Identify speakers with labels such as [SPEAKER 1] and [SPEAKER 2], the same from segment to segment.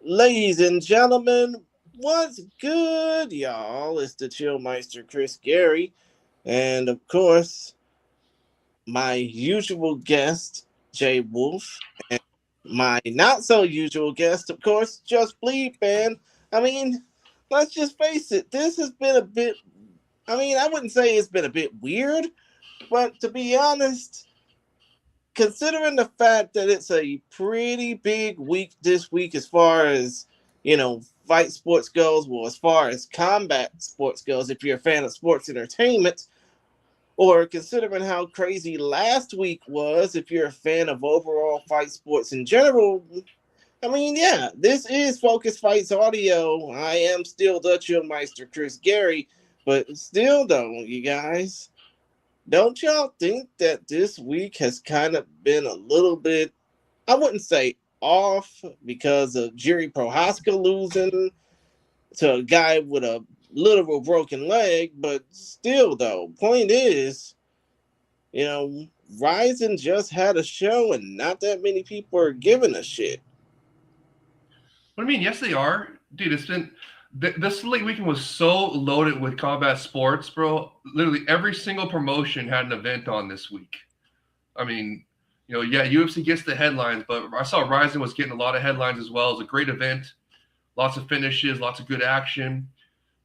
[SPEAKER 1] Ladies and gentlemen, what's good, y'all? It's the Chillmeister Chris Gary, and of course, my usual guest, Jay Wolf, and my not so usual guest, of course, Just Bleep. And I mean, let's just face it, this has been a bit. I wouldn't say it's been a bit weird, but to be honest, considering the fact that it's a pretty big week this week as far as fight sports goes, well, as far as combat sports goes, if you're a fan of sports entertainment, or considering how crazy last week was, if you're a fan of overall fight sports in general. Yeah, this is Focus Fights Audio. I am still the Chillmeister Chris Gary, but still though, you guys, don't y'all think that this week has kind of been a little bit, I wouldn't say off because of Jiri Prohaska losing to a guy with a literal broken leg, but still though, point is, you know, Ryzen just had a show and not that many people are giving a shit.
[SPEAKER 2] What do you mean? Yes, they are, dude. It's been this late weekend was so loaded with combat sports, bro. Literally every single promotion had an event on this week. I mean, yeah, UFC gets the headlines, but I saw Ryzen was getting a lot of headlines as well. It was a great event, lots of finishes, lots of good action.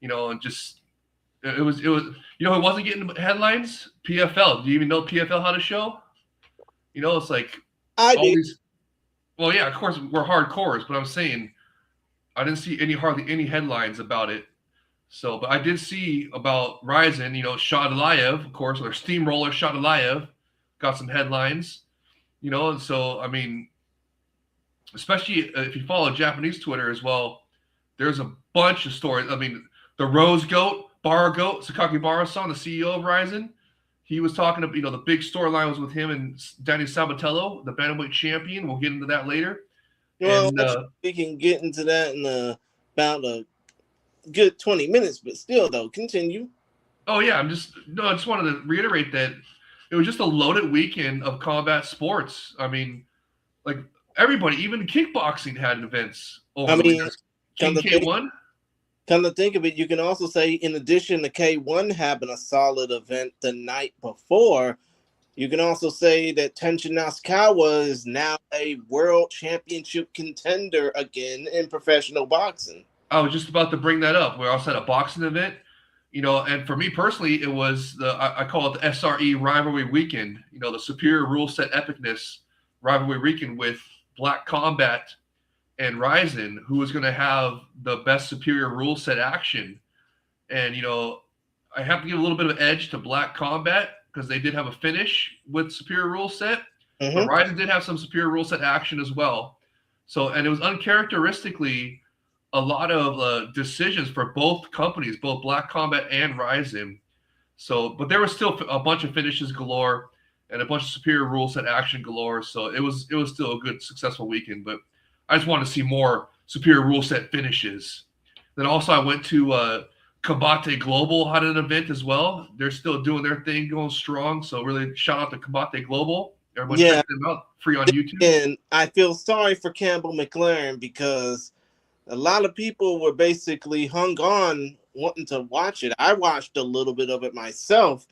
[SPEAKER 2] And just it was. Who wasn't getting headlines? PFL. Do you even know PFL had a show? It's like
[SPEAKER 1] I
[SPEAKER 2] all
[SPEAKER 1] did.
[SPEAKER 2] these. Well, yeah, of course we're hardcores, but I'm saying I didn't see hardly any headlines about it. So, but I did see about Ryzen. Shadalayev, of course, or Steamroller Shadalayev, got some headlines. And so I mean, especially if you follow Japanese Twitter as well, there's a bunch of stories. I mean, the Rose Goat, Bar Goat, Sakaki Barasan, the CEO of Ryzen, he was talking about, the big storyline was with him and Danny Sabatello, the bantamweight champion. We'll get into that later.
[SPEAKER 1] Well,
[SPEAKER 2] And
[SPEAKER 1] actually, we can get into that in about a good 20 minutes, but still, though, continue.
[SPEAKER 2] oh yeah, I just wanted to reiterate that it was just a loaded weekend of combat sports. I mean, like everybody, even kickboxing had events over
[SPEAKER 1] I
[SPEAKER 2] the
[SPEAKER 1] mean,
[SPEAKER 2] weekend.
[SPEAKER 1] come
[SPEAKER 2] King
[SPEAKER 1] to
[SPEAKER 2] K
[SPEAKER 1] think,
[SPEAKER 2] one.
[SPEAKER 1] come to think of it, you can also say, in addition to K1 having a solid event the night before, you can also say that Tenshin Nasukawa is now a world championship contender again in professional boxing.
[SPEAKER 2] I was just about to bring that up. We also had a boxing event, and for me personally, it was I call it the SRE rivalry weekend. The Superior Rule Set Epicness rivalry weekend with Black Combat and Ryzen, who was going to have the best Superior Rule Set action. And I have to give a little bit of edge to Black Combat because they did have a finish with Superior Rule Set, but
[SPEAKER 1] Mm-hmm.
[SPEAKER 2] Ryzen did have some Superior Rule Set action as well. So, and it was uncharacteristically a lot of decisions for both companies, both Black Combat and Ryzen. So, but there was still a bunch of finishes galore and a bunch of Superior Rule Set action galore. So it was still a good successful weekend. But I just wanted to see more Superior Rule Set finishes. Then also I went to Combate Global had an event as well. They're still doing their thing, going strong. So really shout out to Combate Global. Everyone check
[SPEAKER 1] Yeah,
[SPEAKER 2] them out, free on YouTube.
[SPEAKER 1] and I feel sorry for Campbell McLaren because a lot of people were basically hung on wanting to watch it. I watched a little bit of it myself,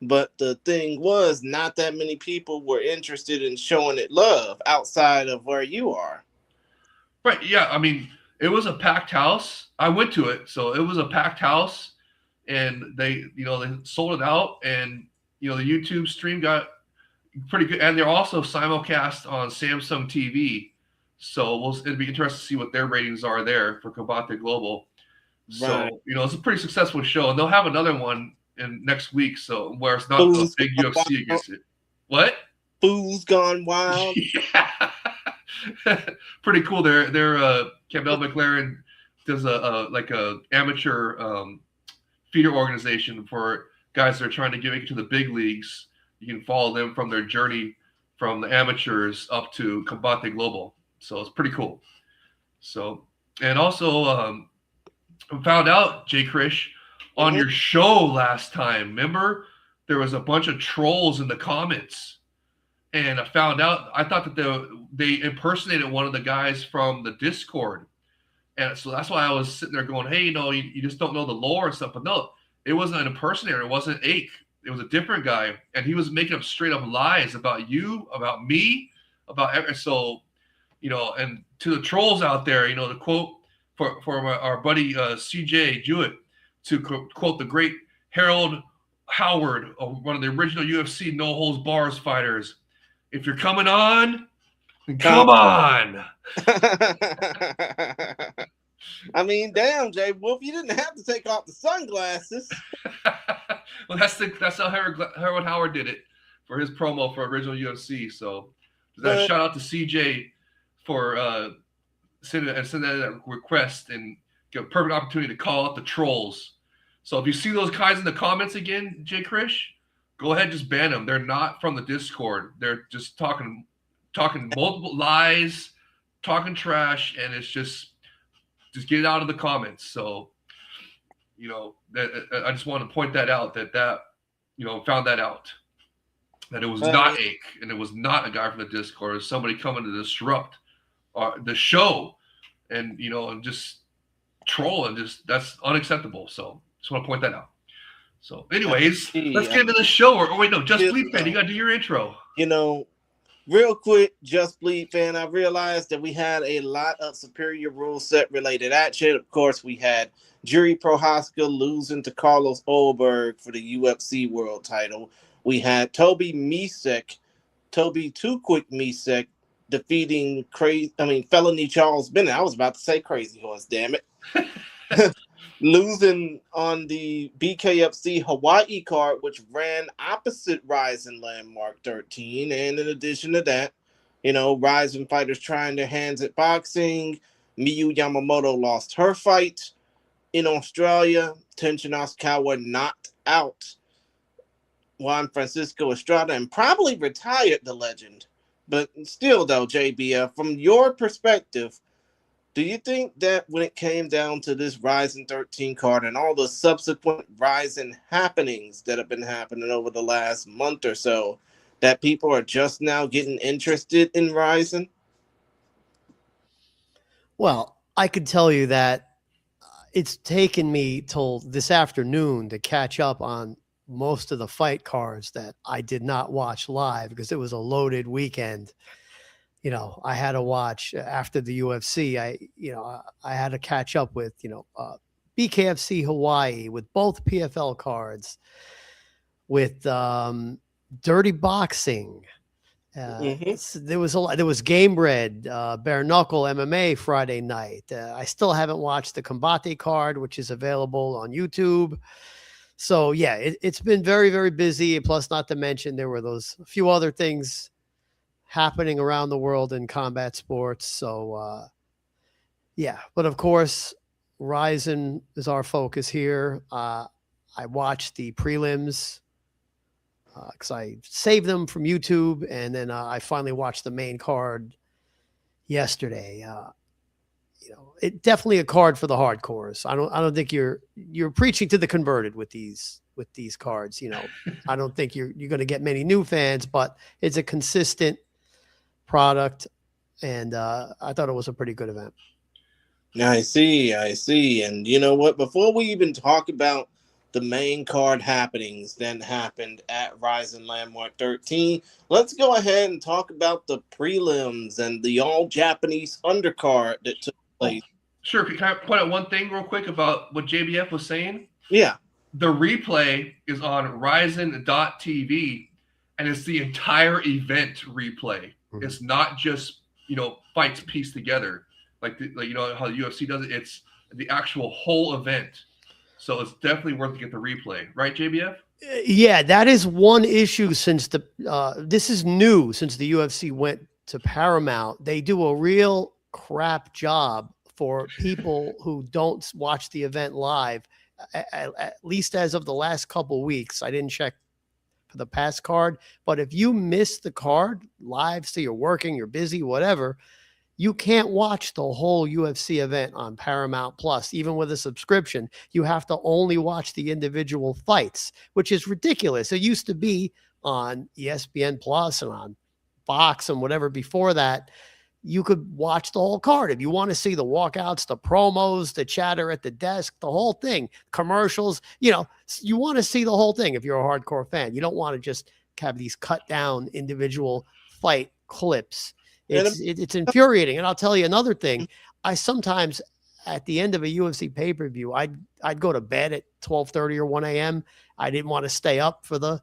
[SPEAKER 1] but the thing was, not that many people were interested in showing it love outside of where you are.
[SPEAKER 2] Right. Yeah. I mean, it was a packed house. I went to it, so it was a packed house, and they sold it out, and the YouTube stream got pretty good, and they're also simulcast on Samsung TV. So it'd be interesting to see what their ratings are there for Combate Global.
[SPEAKER 1] Right.
[SPEAKER 2] So it's a pretty successful show, and they'll have another one in next week. So where it's not a
[SPEAKER 1] Fools
[SPEAKER 2] big
[SPEAKER 1] gone
[SPEAKER 2] UFC
[SPEAKER 1] wild.
[SPEAKER 2] against it. What?
[SPEAKER 1] Fools gone wild.
[SPEAKER 2] Yeah. Pretty cool. Campbell McLaren does a like a amateur feeder organization for guys that are trying to get it to the big leagues. You can follow them from their journey from the amateurs up to Combate Global. So it's pretty cool. So and also found out, Jay Krish, on
[SPEAKER 1] Mhm.
[SPEAKER 2] your show last time. Remember, there was a bunch of trolls in the comments, and I found out. I thought that they impersonated one of the guys from the Discord. And so that's why I was sitting there going, hey, you just don't know the lore and stuff. But no, it wasn't an impersonator. It wasn't Ake. It was a different guy, and he was making up straight up lies about you, about me, about so and to the trolls out there, the quote for our buddy CJ Jewett to quote the great Harold Howard, one of the original UFC no holds bars fighters. If you're coming on, then come on.
[SPEAKER 1] I mean, damn, Jay Wolf, you didn't have to take off the sunglasses.
[SPEAKER 2] Well, that's how Harold Howard did it for his promo for original UFC. So, shout out to CJ for sending that request and get a perfect opportunity to call out the trolls. So if you see those guys in the comments again, Jay Krish, go ahead, just ban them. They're not from the Discord. They're just talking multiple lies, talking trash, and it's just get it out of the comments. So, I just want to point that out that found that out. That it was not Ake, and it was not a guy from the Discord. It was somebody coming to disrupt the show, and and just troll, and just that's unacceptable. So just want to point that out. So, anyways, let's get into the show. Or wait, no, Just Bleed fan, you got to do your intro.
[SPEAKER 1] Real quick, Just Bleed fan, I realized that we had a lot of Superior Rule Set related action. Of course, we had Jiri Prohaska losing to Carlos Ulberg for the UFC World Title. We had Toby Too Quick Misek defeating Felony Charles Bennett. I was about to say Crazy Horse, damn it. Losing on the BKFC Hawaii card, which ran opposite Rising Landmark 13. And in addition to that, Rising fighters trying their hands at boxing. Miyu Yamamoto lost her fight in Australia. Tenshin Nasukawa knocked out Juan Francisco Estrada and probably retired the legend. But still, though, JBF, from your perspective, do you think that when it came down to this Rising 13 card and all the subsequent Rising happenings that have been happening over the last month or so, that people are just now getting interested in Rising?
[SPEAKER 3] Well, I could tell you that it's taken me till this afternoon to catch up on most of the fight cards that I did not watch live because it was a loaded weekend. I had to watch after the UFC. I had to catch up with, BKFC Hawaii with both PFL cards, with Dirty Boxing. There was Game Red, Bare Knuckle MMA Friday night. I still haven't watched the Combate card, which is available on YouTube. So yeah, it's been very, very busy. Plus, not to mention, there were those few other things happening around the world in combat sports. So, but of course, Rising is our focus here. I watched the prelims because I saved them from YouTube, and then I finally watched the main card yesterday. It definitely a card for the hardcores. I don't think you're preaching to the converted with these cards. I don't think you're going to get many new fans, but it's a consistent product, and I thought it was a pretty good event.
[SPEAKER 1] I see. And you know what? Before we even talk about the main card happenings that happened at Rising Landmark 13, let's go ahead and talk about the prelims and the all-Japanese undercard that took place.
[SPEAKER 2] Sure. Can I point out one thing real quick about what JBF was saying?
[SPEAKER 1] Yeah.
[SPEAKER 2] The replay is on Rising.tv, and it's the entire event replay. Mm-hmm. It's not just, fights pieced together like how the UFC does it. It's the actual whole event. So it's definitely worth to get the replay. Right, JBF?
[SPEAKER 3] Yeah, that is one issue since this is new since the UFC went to Paramount. They do a real crap job for people who don't watch the event live, at least as of the last couple weeks. I didn't check for the past card, but if you miss the card live, so you're working, you're busy, whatever, you can't watch the whole UFC event on Paramount Plus. Even with a subscription, you have to only watch the individual fights, which is ridiculous. It used to be on ESPN Plus and on Fox and whatever before that. you could watch the whole card. If you want to see the walkouts, the promos, the chatter at the desk, the whole thing, commercials, you want to see the whole thing if you're a hardcore fan. You don't want to just have these cut down individual fight clips.
[SPEAKER 1] And
[SPEAKER 3] It's infuriating. And I'll tell you another thing. I sometimes at the end of a UFC pay-per-view, I'd go to bed at 12:30 or 1 a.m. I didn't want to stay up for the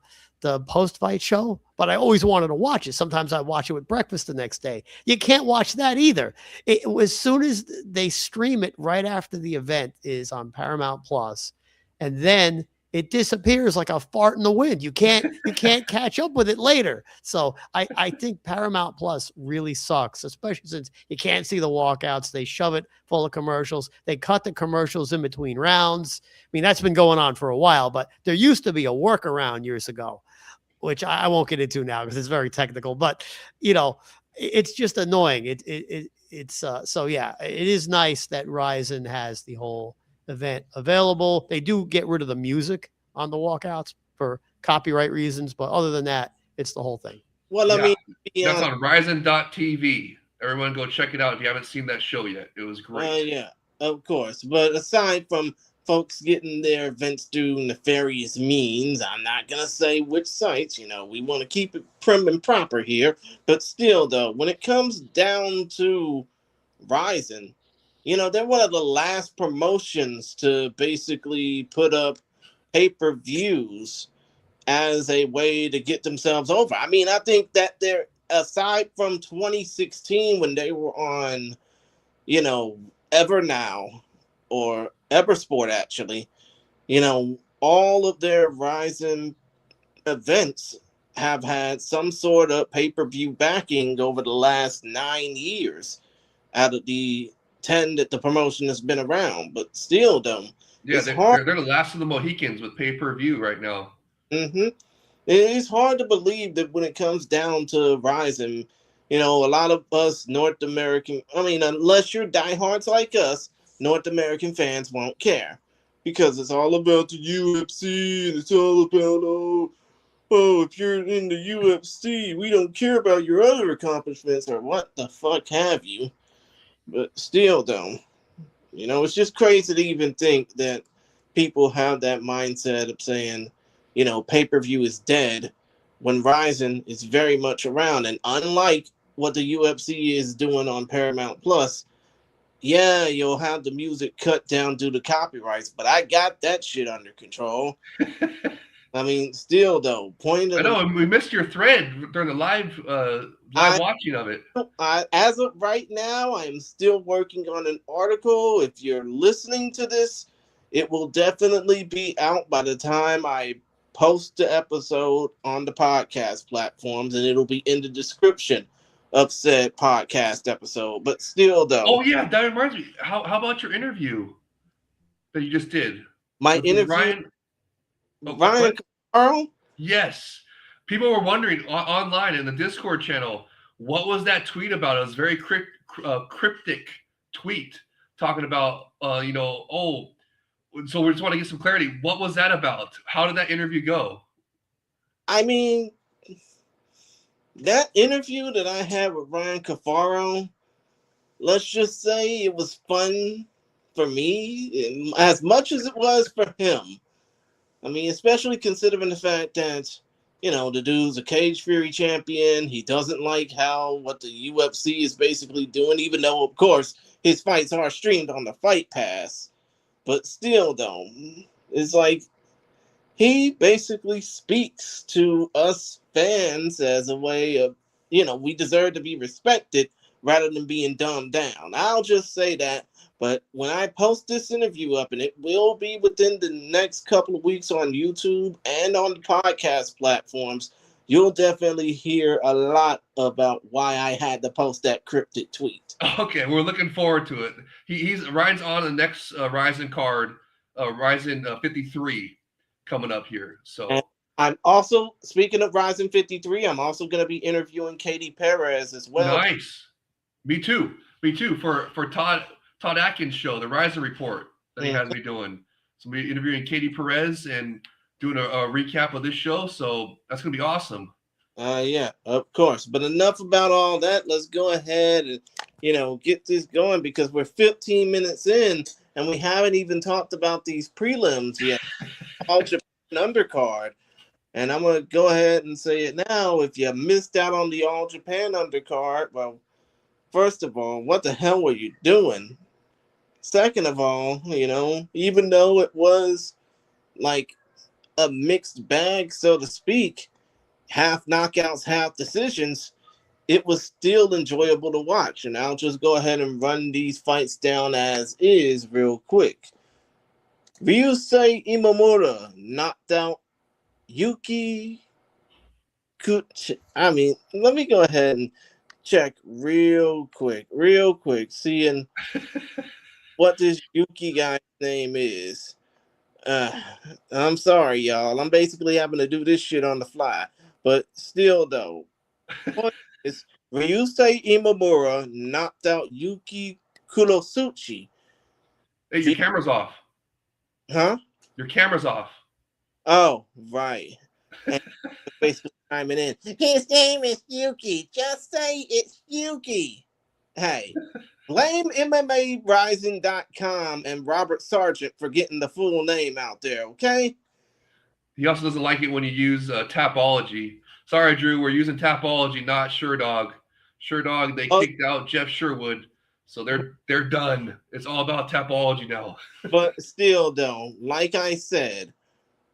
[SPEAKER 3] post-fight show, but I always wanted to watch it. Sometimes I watch it with breakfast the next day. You can't watch that either. As soon as they stream it right after the event is on Paramount Plus, and then it disappears like a fart in the wind. You can't catch up with it later. So I think Paramount Plus really sucks, especially since you can't see the walkouts. They shove it full of commercials. They cut the commercials in between rounds. I mean, that's been going on for a while, but there used to be a workaround years ago, which I won't get into now because it's very technical, but it's just annoying. So yeah, it is nice that Ryzen has the whole event available. They do get rid of the music on the walkouts for copyright reasons, but other than that, it's the whole thing.
[SPEAKER 1] Well, I mean,
[SPEAKER 2] that's on Ryzen.tv. Everyone go check it out if you haven't seen that show yet. It was great.
[SPEAKER 1] Yeah, of course. But aside from folks getting their events through nefarious means, I'm not going to say which sites. We want to keep it prim and proper here. But still, though, when it comes down to Ryzen, they're one of the last promotions to basically put up pay-per-views as a way to get themselves over. I mean, I think that they're, aside from 2016 when they were on, Ever Now or Eversport, actually, all of their Ryzen events have had some sort of pay-per-view backing over the last 9 years out of the 10 that the promotion has been around. But still, though,
[SPEAKER 2] yeah, they're the last of the Mohicans with pay-per-view right now.
[SPEAKER 1] Mm-hmm. It's hard to believe that when it comes down to Ryzen, a lot of us North American, unless you're diehards like us, North American fans won't care because it's all about the UFC and it's all about, if you're in the UFC, we don't care about your other accomplishments or what the fuck have you. But still, though, it's just crazy to even think that people have that mindset of saying, pay-per-view is dead when Ryzen is very much around. And unlike what the UFC is doing on Paramount Plus, yeah, you'll have the music cut down due to copyrights, but I got that shit under control. I mean, still though,
[SPEAKER 2] I know we missed your thread during the live watching of it.
[SPEAKER 1] As of right now, I am still working on an article. If you're listening to this, it will definitely be out by the time I post the episode on the podcast platforms, and it'll be in the description of said podcast episode. But still, though.
[SPEAKER 2] Oh yeah, that reminds me. How about your interview that you just did?
[SPEAKER 1] My interview, Ryan Carl?
[SPEAKER 2] Yes. People were wondering online in the Discord channel, what was that tweet about? It was a very cryptic tweet talking about, so we just want to get some clarity. What was that about? How did that interview go?
[SPEAKER 1] I mean, that interview that I had with Ryan Cafaro, let's just say it was fun for me as much as it was for him. I mean, especially considering the fact that, the dude's a Cage Fury champion. He doesn't like what the UFC is basically doing, even though, of course, his fights are streamed on the Fight Pass. But still, though, it's like he basically speaks to us fans as a way of, we deserve to be respected rather than being dumbed down. I'll just say that. But when I post this interview up, and it will be within the next couple of weeks on YouTube and on the podcast platforms, you'll definitely hear a lot about why I had to post that cryptic tweet.
[SPEAKER 2] Okay, we're looking forward to it. Ryan's on the next Ryzen card, Ryzen 53 coming up here. So
[SPEAKER 1] and I'm also, speaking of Ryzen 53, I'm also going to be interviewing Katie Perez as well.
[SPEAKER 2] Nice. Me too. For Todd Atkins' show, the Ryzen Report that he has me doing. So we'll be interviewing Katie Perez and doing a recap of this show. So that's going to be awesome.
[SPEAKER 1] Yeah, of course. But enough about all that. Let's go ahead and get this going because we're 15 minutes in and we haven't even talked about these prelims yet. All Japan undercard. And I'm gonna go ahead and say it now. If you missed out on the All Japan undercard, well, first of all, what the hell were you doing? Second of all, even though it was like a mixed bag, so to speak, half knockouts, half decisions, it was still enjoyable to watch. And I'll just go ahead and run these fights down as is real quick. Ryusei Imamura knocked out Yuki let me go ahead and check real quick, seeing what this Yuki guy's name is. Uh, I'm sorry, y'all. I'm basically having to do this shit on the fly. But still, though, point is Ryusei Imamura knocked out Yuki Kurosuchi.
[SPEAKER 2] Hey, your camera's off.
[SPEAKER 1] Huh?
[SPEAKER 2] Your camera's off.
[SPEAKER 1] Oh, right. And basically chiming in. His name is Yuki. Just say it's Yuki. Hey, blame MMARising.com and Robert Sargent for getting the full name out there, okay?
[SPEAKER 2] He also doesn't like it when you use Tapology. Sorry, Drew, we're using Tapology, not SureDog. SureDog, they kicked out Jeff Sherwood, so they're done. It's all about Tapology now.
[SPEAKER 1] But still, though, like I said,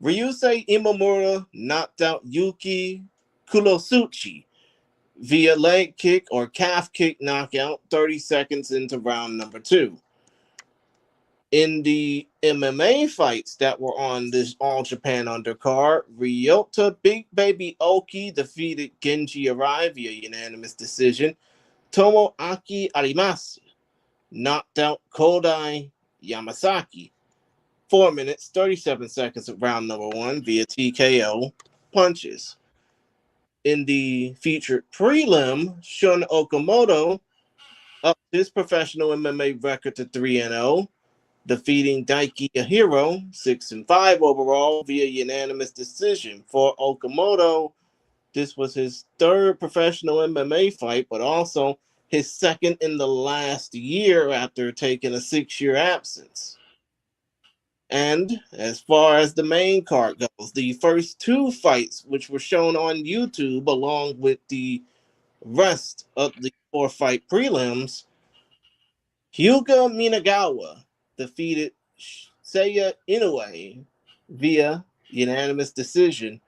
[SPEAKER 1] Ryusei Imamura knocked out Yuki Kurosuchi via leg kick or calf kick knockout 30 seconds into round number 2. In the MMA fights that were on this All Japan undercard, Ryota Big Baby Oki defeated Genji Arai via unanimous decision. Tomoaki Arimasu knocked out Kodai Yamasaki 4 minutes, 37 seconds of round number 1 via TKO punches. In the featured prelim, Shun Okamoto upped his professional MMA record to 3-0, defeating Daiki Ahiro 6-5 overall via unanimous decision. For Okamoto, this was his third professional MMA fight, but also his second in the last year after taking a 6-year absence. And as far as the main card goes, the first 2 fights, which were shown on YouTube along with the rest of the 4-fight prelims, Hyuga Minagawa defeated Seiya Inoue via unanimous decision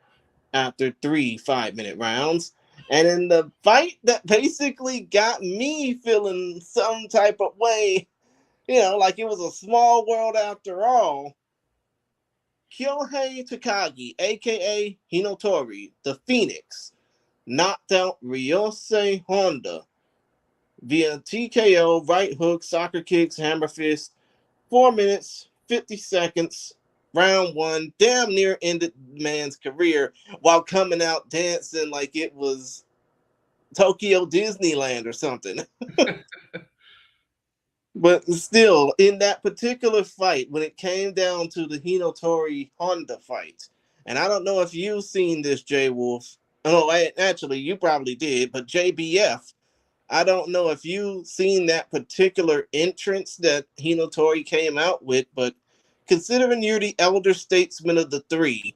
[SPEAKER 1] after 3 5-minute rounds. And in the fight that basically got me feeling some type of way, like it was a small world after all, Kyohei Takagi, aka Hinotori, the Phoenix, knocked out Ryosei Honda via TKO, right hook, soccer kicks, hammer fist, 4 minutes, 50 seconds, round 1, damn near ended man's career while coming out dancing like it was Tokyo Disneyland or something. But still, in that particular fight, when it came down to the Hinotori Honda fight, and I don't know if you've seen this, J Wolf. Oh, actually, you probably did, but JBF, I don't know if you've seen that particular entrance that Hinotori came out with, but considering you're the elder statesman of the 3,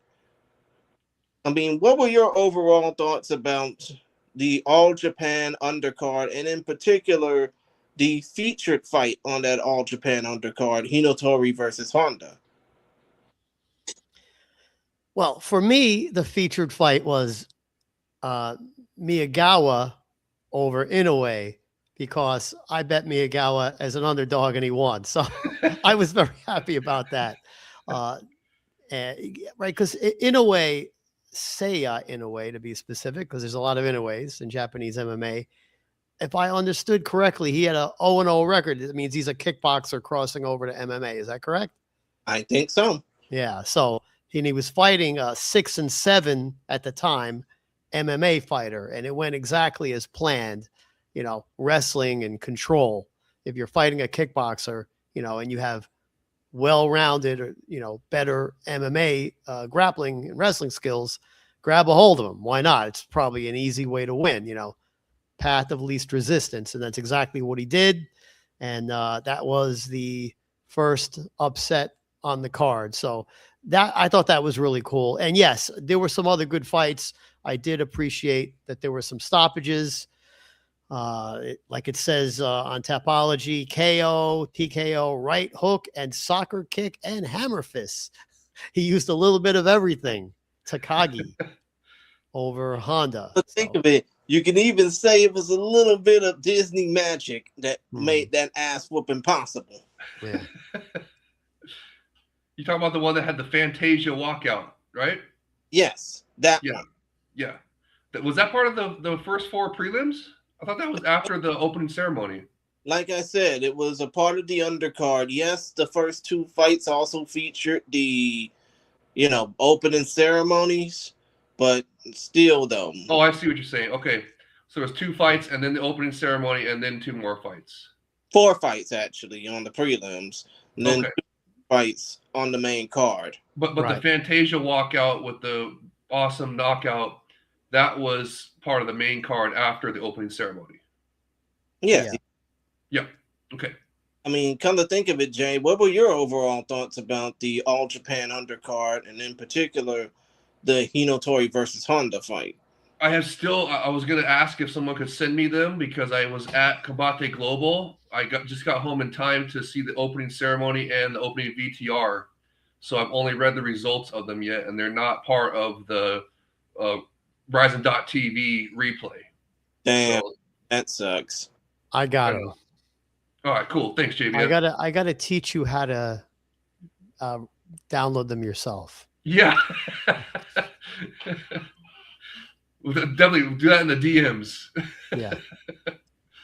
[SPEAKER 1] I mean, what were your overall thoughts about the All Japan undercard, and in particular, the featured fight on that All Japan undercard, Hinotori versus Honda?
[SPEAKER 3] Well, for me, the featured fight was Miyagawa over Inoue because I bet Miyagawa as an underdog and he won. So I was very happy about that. Right, because Inoue, Seiya Inoue to be specific, because there's a lot of Inoues in Japanese MMA. If I understood correctly, he had a 0-0 record. That means he's a kickboxer crossing over to MMA. Is that correct?
[SPEAKER 1] I think so.
[SPEAKER 3] Yeah. So he was fighting a 6-7 at the time MMA fighter, and it went exactly as planned. Wrestling and control. If you're fighting a kickboxer, and you have well-rounded or better MMA grappling and wrestling skills, grab a hold of him. Why not? It's probably an easy way to win, path of least resistance. And that's exactly what he did. And that was the first upset on the card. So I thought that was really cool. And yes, there were some other good fights. I did appreciate that there were some stoppages. Like it says on Tapology, KO, TKO, right hook, and soccer kick, and hammer fist. He used a little bit of everything. Takagi over Honda.
[SPEAKER 1] But think of it. You can even say it was a little bit of Disney magic that made that ass whooping possible.
[SPEAKER 3] Yeah.
[SPEAKER 2] You talking about the one that had the Fantasia walkout, right?
[SPEAKER 1] Yes, that one.
[SPEAKER 2] Yeah. Was that part of the first 4 prelims? I thought that was after the opening ceremony.
[SPEAKER 1] Like I said, it was a part of the undercard. Yes, the first 2 fights also featured the, opening ceremonies, but still, though.
[SPEAKER 2] Oh, I see what you're saying. Okay. So there's 2 fights, and then the opening ceremony, and then 2 more fights.
[SPEAKER 1] 4 fights, actually, on the prelims, and then 2 fights on the main card.
[SPEAKER 2] But the Fantasia walkout with the awesome knockout, that was part of the main card after the opening ceremony.
[SPEAKER 1] Yeah.
[SPEAKER 2] Okay.
[SPEAKER 1] I mean, come to think of it, Jay, what were your overall thoughts about the All Japan undercard, and in particular, the Hinotori versus Honda fight?
[SPEAKER 2] I was going to ask if someone could send me them because I was at Kabate Global. I just got home in time to see the opening ceremony and the opening VTR. So I've only read the results of them yet, and they're not part of the Ryzen.TV replay.
[SPEAKER 1] Damn, that sucks.
[SPEAKER 3] I got them.
[SPEAKER 2] All right, cool. Thanks, JB.
[SPEAKER 3] I gotta teach you how to download them yourself.
[SPEAKER 2] Yeah. We'll definitely do that in the DMs.
[SPEAKER 3] Yeah.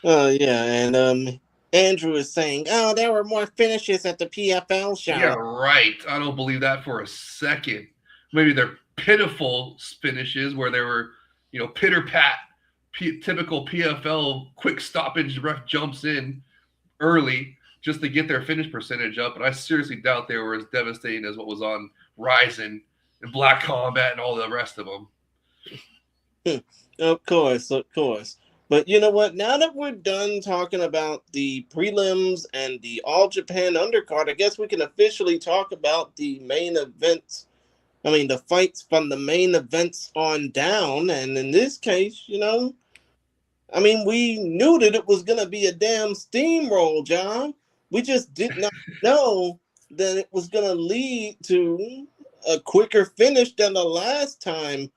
[SPEAKER 1] Yeah, and Andrew is saying, "Oh, there were more finishes at the PFL show."
[SPEAKER 2] Yeah, right. I don't believe that for a second. Maybe they're pitiful finishes where they were, pitter pat, typical PFL quick stoppage. Ref jumps in early just to get their finish percentage up, but I seriously doubt they were as devastating as what was on Ryzen and Black Combat and all the rest of them.
[SPEAKER 1] Of course. But you know what? Now that we're done talking about the prelims and the All Japan undercard, I guess we can officially talk about the main events. I mean, the fights from the main events on down. And in this case, we knew that it was going to be a damn steamroll, John. We just did not know that it was going to lead to a quicker finish than the last time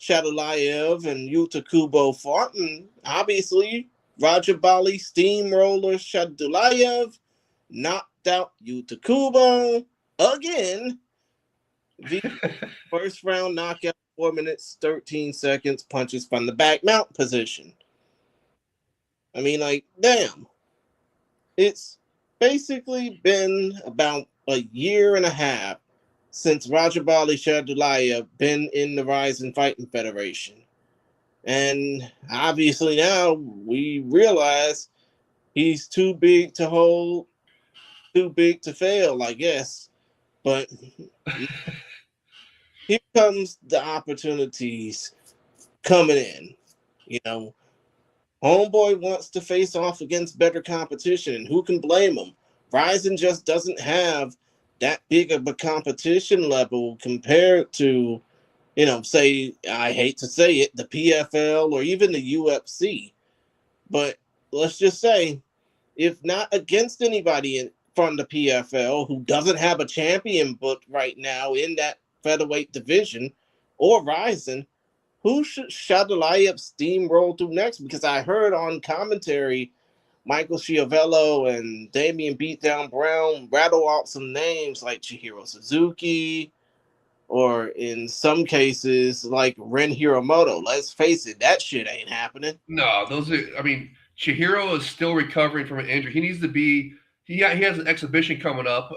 [SPEAKER 1] Shadulayev and Yuta Kubo fought. And obviously, Rajabali steamroller Shadulayev knocked out Yuta Kubo again. The first round knockout, 4 minutes, 13 seconds, punches from the back mount position. I mean, damn. It's basically been about a year and a half since Rajabali Shadulayev been in the Ryzen Fighting Federation. And obviously now we realize he's too big to hold, too big to fail, I guess. But here comes the opportunities coming in, Homeboy wants to face off against better competition, and who can blame him? Ryzen just doesn't have that big of a competition level compared to, say, I hate to say it, the PFL or even the UFC. But let's just say, if not against anybody from the PFL who doesn't have a champion booked right now in that featherweight division, or Ryzen, who should Shadulayev steamroll through next? Because I heard on commentary Michael Schiavello and Damian Beatdown Brown rattle out some names like Chihiro Suzuki, or in some cases like Ren Hiromoto. Let's face it, that shit ain't happening.
[SPEAKER 2] No, Chihiro is still recovering from an injury. He needs to be. He has an exhibition coming up.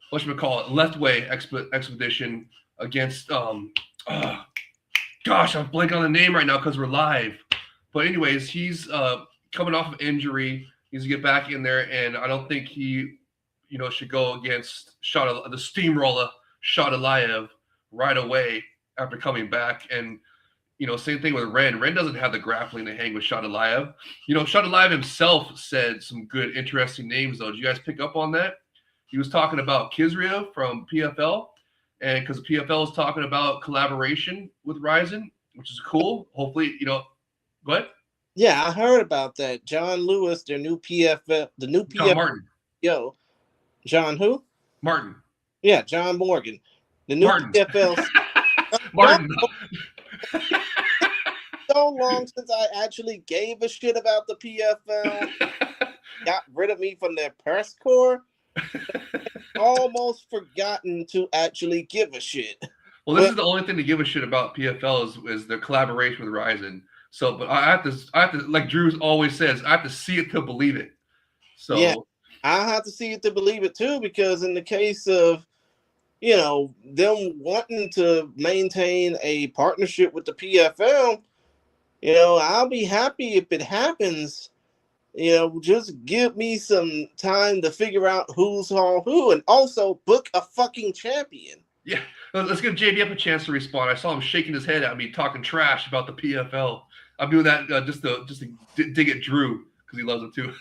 [SPEAKER 2] What should we call it? Leftway expedition against. Gosh, I'm blanking on the name right now because we're live. But anyways, he's coming off of injury. He needs to get back in there, and I don't think he, should go against the steamroller Shadulayev right away after coming back. And same thing with Ren. Ren doesn't have the grappling to hang with Shadalayev. Shadalayev himself said some good, interesting names, though. Did you guys pick up on that? He was talking about Kizriev from PFL, and because PFL is talking about collaboration with Ryzen, which is cool. Hopefully, go ahead.
[SPEAKER 1] Yeah, I heard about that. John Lewis, their new PFL, the new
[SPEAKER 2] John
[SPEAKER 1] PFL.
[SPEAKER 2] Martin.
[SPEAKER 1] John who?
[SPEAKER 2] Martin.
[SPEAKER 1] Yeah, John Morgan. The new
[SPEAKER 2] Martin.
[SPEAKER 1] PFL.
[SPEAKER 2] Martin.
[SPEAKER 1] So long since I actually gave a shit about the PFL. Got rid of me from their press corps. Almost forgotten to actually give a shit.
[SPEAKER 2] Well, this is the only thing to give a shit about PFL is their collaboration with Ryzen. So, but I have to, like Drew always says, I have to see it to believe it. So
[SPEAKER 1] yeah, I have to see it to believe it too, because in the case of, them wanting to maintain a partnership with the PFL, I'll be happy if it happens. Just give me some time to figure out who's on who, and also book a fucking champion.
[SPEAKER 2] Yeah, let's give JBF a chance to respond. I saw him shaking his head at me, talking trash about the PFL. I'm doing that just to dig at Drew because he loves it too.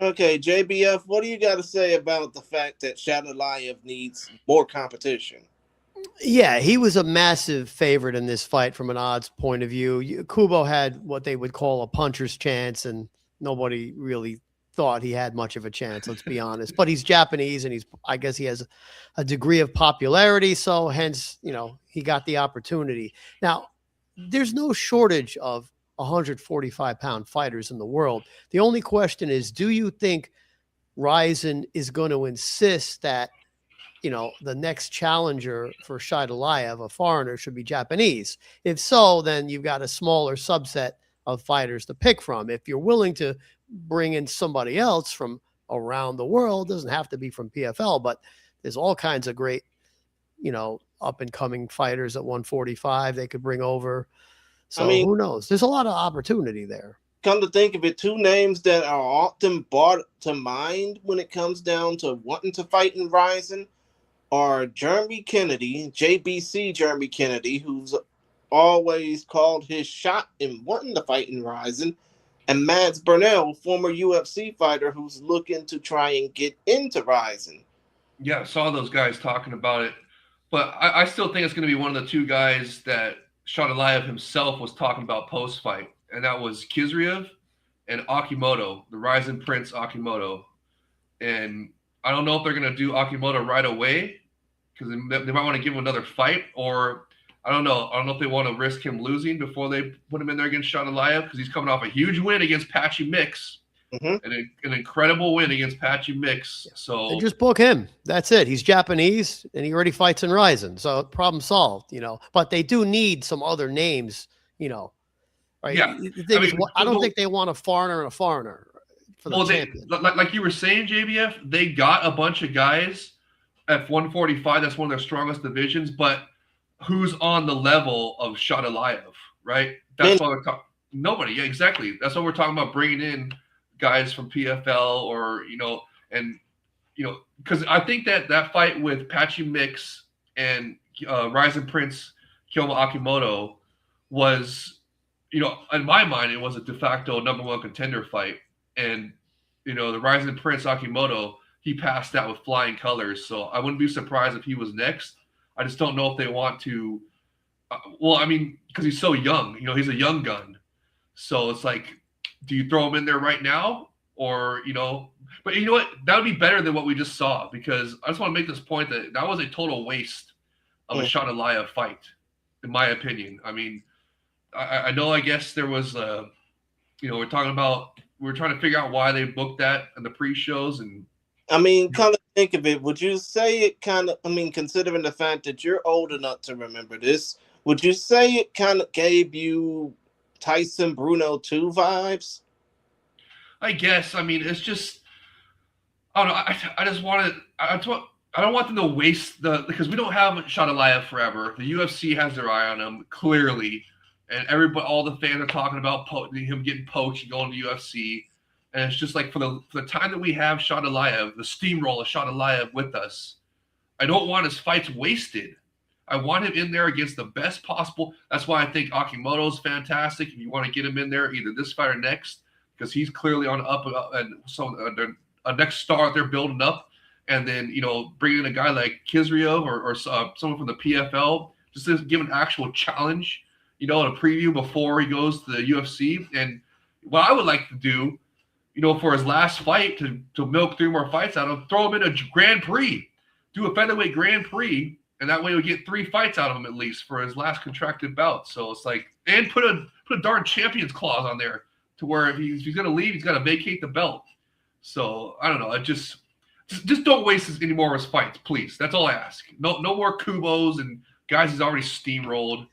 [SPEAKER 1] Okay, JBF, what do you got to say about the fact that Shadalayev needs more competition?
[SPEAKER 3] Yeah, he was a massive favorite in this fight from an odds point of view. Kubo had what they would call a puncher's chance, and nobody really thought he had much of a chance, let's be honest. But he's Japanese, and I guess he has a degree of popularity, so hence, he got the opportunity. Now, there's no shortage of 145-pound fighters in the world. The only question is, do you think Ryzen is going to insist that, the next challenger for Shadalayev, a foreigner, should be Japanese? If so, then you've got a smaller subset of fighters to pick from. If you're willing to bring in somebody else from around the world, doesn't have to be from PFL, but there's all kinds of great, up and coming fighters at 145 they could bring over. So who knows? There's a lot of opportunity there.
[SPEAKER 1] Come to think of it, two names that are often brought to mind when it comes down to wanting to fight in Ryzen are Jeremy Kennedy, JBC Jeremy Kennedy, who's always called his shot in wanting to fight in Ryzen, and Mads Burnell, former UFC fighter who's looking to try and get into Ryzen.
[SPEAKER 2] Yeah, I saw those guys talking about it, but I still think it's going to be one of the two guys that Shadalayev himself was talking about post-fight, and that was Kizriev and Akimoto, the Ryzen Prince Akimoto. And I don't know if they're going to do Akimoto right away because they might want to give him another fight, or I don't know. I don't know if they want to risk him losing before they put him in there against Shadalayev, because he's coming off a huge win against Patchy Mix.
[SPEAKER 1] Mm-hmm.
[SPEAKER 2] An incredible win against Patchy Mix. So
[SPEAKER 3] and just book him. That's it. He's Japanese and he already fights in Ryzen. So problem solved, But they do need some other names, right?
[SPEAKER 2] Yeah.
[SPEAKER 3] I don't think they want a foreigner for the champion.
[SPEAKER 2] Like you were saying, JBF, they got a bunch of guys at 145. That's one of their strongest divisions. But who's on the level of Shadalayev, right? That's why we're talking. Nobody. Yeah, exactly. That's what we're talking about, bringing in guys from PFL or, because I think that fight with Patchy Mix and Ryzen Prince Kyoma Akimoto was, in my mind, it was a de facto number one contender fight. And, the Ryzen Prince Akimoto, he passed that with flying colors. So I wouldn't be surprised if he was next. I just don't know if they want to, because he's so young, he's a young gun. So it's like, do you throw him in there right now? Or, but you know what? That would be better than what we just saw, because I just want to make this point that was a total waste of a Shadalayev fight, in my opinion. I mean, I know, I guess there was, we're trying to figure out why they booked that in the pre-shows. And
[SPEAKER 1] kind of think of it. Would you say it considering the fact that you're old enough to remember this, would you say it kind of gave you Tyson Bruno 2 vibes?
[SPEAKER 2] I guess. It's just, I don't know. I just wanted, I don't want them to waste because we don't have Shadalayev forever. The UFC has their eye on him clearly, and all the fans are talking about him getting poached and going to UFC. And it's just like for the time that we have Shadalayev, the steamroll of Shadalayev with us, I don't want his fights wasted. I want him in there against the best possible. That's why I think Akimoto is fantastic. If you want to get him in there, either this fight or next, because he's clearly on up, and so a next star they're building up. And then bring in a guy like Kizrio or someone from the PFL just to give an actual challenge, in a preview before he goes to the UFC. And what I would like to do, for his last fight to milk 3 more fights out of him, throw him in a Grand Prix, do a featherweight Grand Prix, and that way we'll get 3 fights out of him at least for his last contracted bout. So it's like, and put a darn champions clause on there to where if he's going to leave, he's got to vacate the belt. So I don't know. I just don't waste any more of his fights, please. That's all I ask. No more Kubos and guys he's already steamrolled.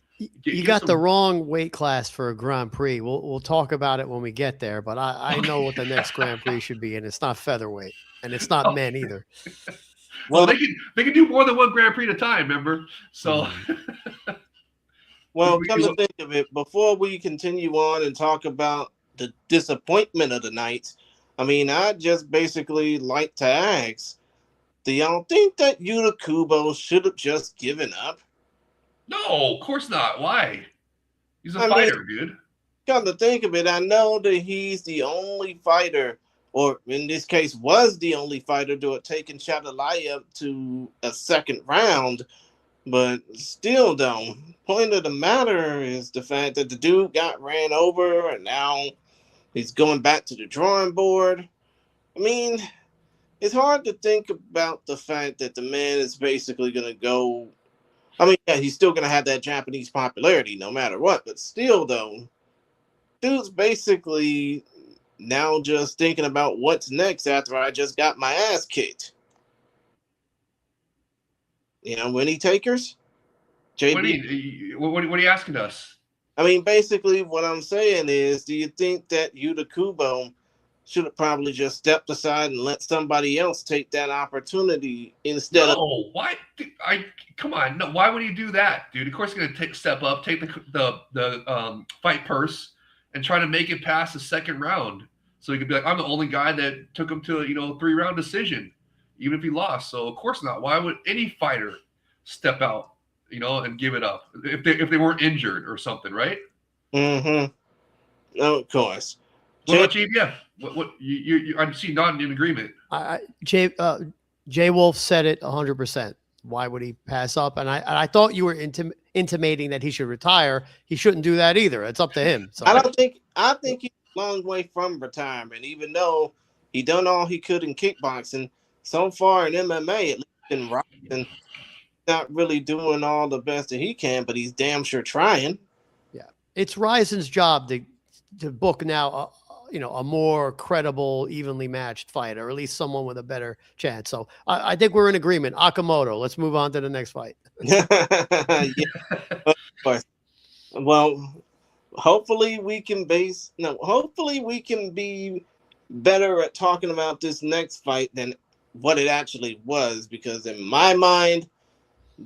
[SPEAKER 3] You got the wrong weight class for a Grand Prix. We'll talk about it when we get there, but I know what the next Grand Prix should be, and it's not featherweight, and it's not men either.
[SPEAKER 2] Well, they can do more than one Grand Prix at a time, remember? So,
[SPEAKER 1] well, come to think of it, before we continue on and talk about the disappointment of the night, I mean, I just basically like to ask, do y'all think that Yuta Kubo should have just given up?
[SPEAKER 2] No, of course not. Why? He's a fighter, dude.
[SPEAKER 1] Come to think of it, I know that he's the only fighter, or in this case was the only fighter to have taken Shatalaya to a second round, but still though, point of the matter is the fact that the dude got ran over and now he's going back to the drawing board. I mean, it's hard to think about the fact that the man is basically going to go. I mean, yeah, he's still going to have that Japanese popularity no matter what. But still, though, dude's basically now just thinking about what's next after I just got my ass kicked. Winnie takers?
[SPEAKER 2] JB? What are you asking us?
[SPEAKER 1] I mean, basically what I'm saying is, do you think that Yuta Kubo should have probably just stepped aside and let somebody else take that opportunity instead of...
[SPEAKER 2] No, why? Come on. No, why would he do that, dude? Of course he's going to step up, take the fight purse, and try to make it past the second round. So he could be like, I'm the only guy that took him to a 3-round decision, even if he lost. So of course not. Why would any fighter step out, and give it up if they weren't injured or something, right?
[SPEAKER 1] Mm-hmm. No, of course.
[SPEAKER 2] What about JBF? What you I see not in agreement.
[SPEAKER 3] Jay Wolf said it 100%. Why would he pass up? And I thought you were intimating that he should retire. He shouldn't do that either. It's up to him. So
[SPEAKER 1] I think he's a long way from retirement, even though he done all he could in kickboxing. So far in MMA, at least in Rising, not really doing all the best that he can, but he's damn sure trying.
[SPEAKER 3] Yeah, it's Rising's job to book now a more credible, evenly matched fight, or at least someone with a better chance. So I think we're in agreement. Akamoto. Let's move on to the next fight.
[SPEAKER 1] Yeah, of course. Well, hopefully we can be better at talking about this next fight than what it actually was, because in my mind,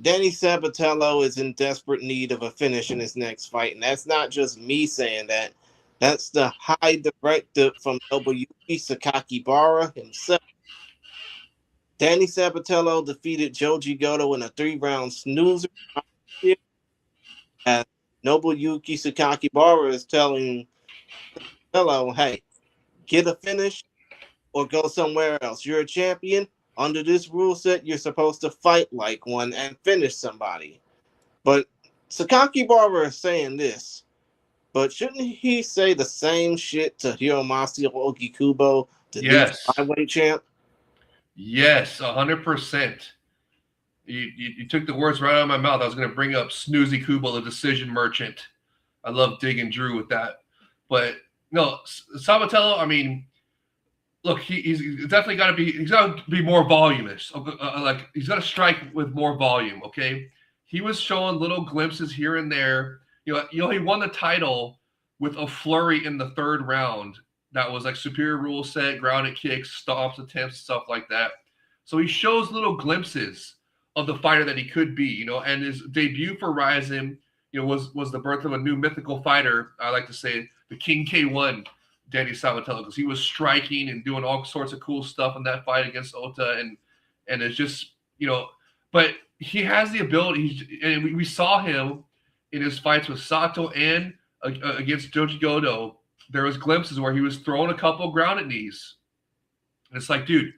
[SPEAKER 1] Danny Sabatello is in desperate need of a finish in his next fight, and that's not just me saying that. That's the high directive from Nobuyuki Sakakibara himself. Danny Sabatello defeated Joji Goto in a 3-round snoozer. As Nobuyuki Sakakibara is telling Sabatello, hey, get a finish or go somewhere else. You're a champion. Under this rule set, you're supposed to fight like one and finish somebody. But Sakakibara is saying this. But shouldn't he say the same shit to Hiromasa Ogikubo, the new flyweight champ?
[SPEAKER 2] Yes, 100%. You took the words right out of my mouth. I was going to bring up Snoozy Kubo, the decision merchant. I love digging Drew with that. But no, Sabatello, I mean, look, he's definitely got to be more voluminous. Like he's got to strike with more volume. Okay, he was showing little glimpses here and there. He won the title with a flurry in the 3rd round. That was like superior rule set, grounded kicks, stomps, attempts, stuff like that. So he shows little glimpses of the fighter that he could be. And his debut for Rizin, was the birth of a new mythical fighter. I like to say the King K1, Danny Sabatello, because he was striking and doing all sorts of cool stuff in that fight against Ota, and it's just but he has the ability, and we saw him in his fights with Sato and against Joji Goto. There was glimpses where he was throwing a couple grounded knees. And it's like, dude,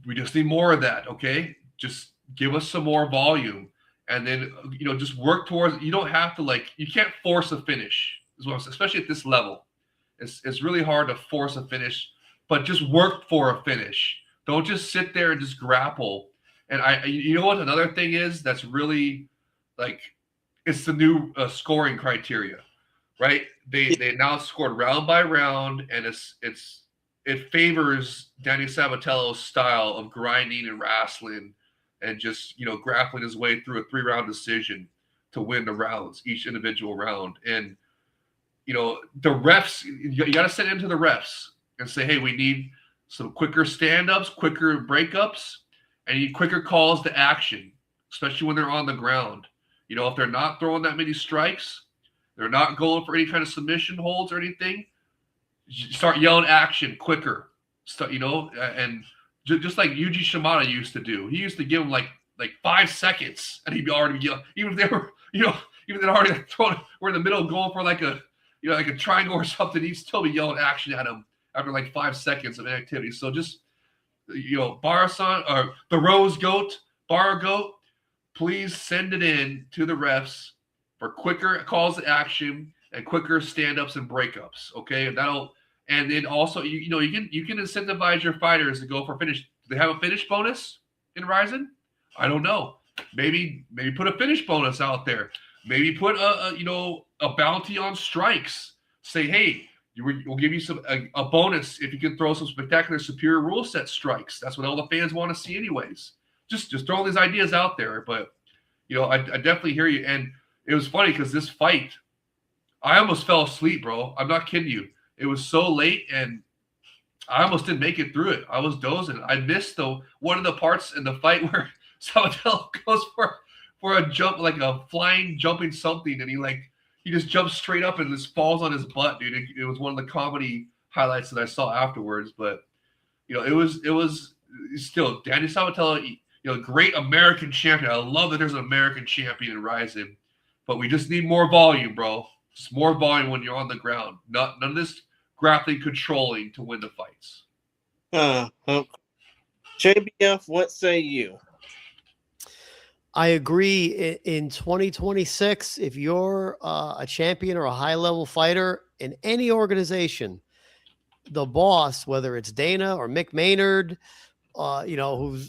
[SPEAKER 2] we just need more of that, okay? Just give us some more volume. And then, just work towards, you don't have to, you can't force a finish, is what I'm saying, especially at this level. It's really hard to force a finish, but just work for a finish. Don't just sit there and just grapple. And you know what another thing is that's really, it's the new scoring criteria, right? They now scored round by round, and it favors Danny Sabatello's style of grinding and wrestling, and just grappling his way through a 3-round decision to win the rounds, each individual round. And the refs, you got to send into the refs and say, hey, we need some quicker stand-ups, quicker breakups, and you need quicker calls to action, especially when they're on the ground. If they're not throwing that many strikes, they're not going for any kind of submission holds or anything, start yelling action quicker. And just like Yuji Shimada used to do. He used to give him like 5 seconds, and he'd be already yelling. Even if they were, even if they're already we're in the middle going for like a triangle or something, he'd still be yelling action at him after 5 seconds of inactivity. So just, Barasan or the Rose Goat, Bar Goat, please send it in to the refs for quicker calls to action and quicker stand-ups and breakups. Okay, and then also you can incentivize your fighters to go for finish. Do they have a finish bonus in Ryzen? I don't know. Maybe put a finish bonus out there. Maybe put a bounty on strikes. Say, hey, we'll give you a bonus if you can throw some spectacular superior rule set strikes. That's what all the fans want to see anyways. Just throw these ideas out there. But I definitely hear you. And it was funny because this fight, I almost fell asleep, bro. I'm not kidding you. It was so late, and I almost didn't make it through it. I was dozing. I missed one of the parts in the fight where Sabatello goes for a jump, like a flying jumping something, and he just jumps straight up and just falls on his butt, dude. It was one of the comedy highlights that I saw afterwards. But it was still Danny Sabatello, great American champion. I love that there's an American champion in Ryzen, but we just need more volume, bro. Just more volume when you're on the ground. None of this grappling controlling to win the fights.
[SPEAKER 1] JBF, what say you?
[SPEAKER 3] I agree. In 2026, if you're a champion or a high-level fighter in any organization, the boss, whether it's Dana or Mick Maynard, who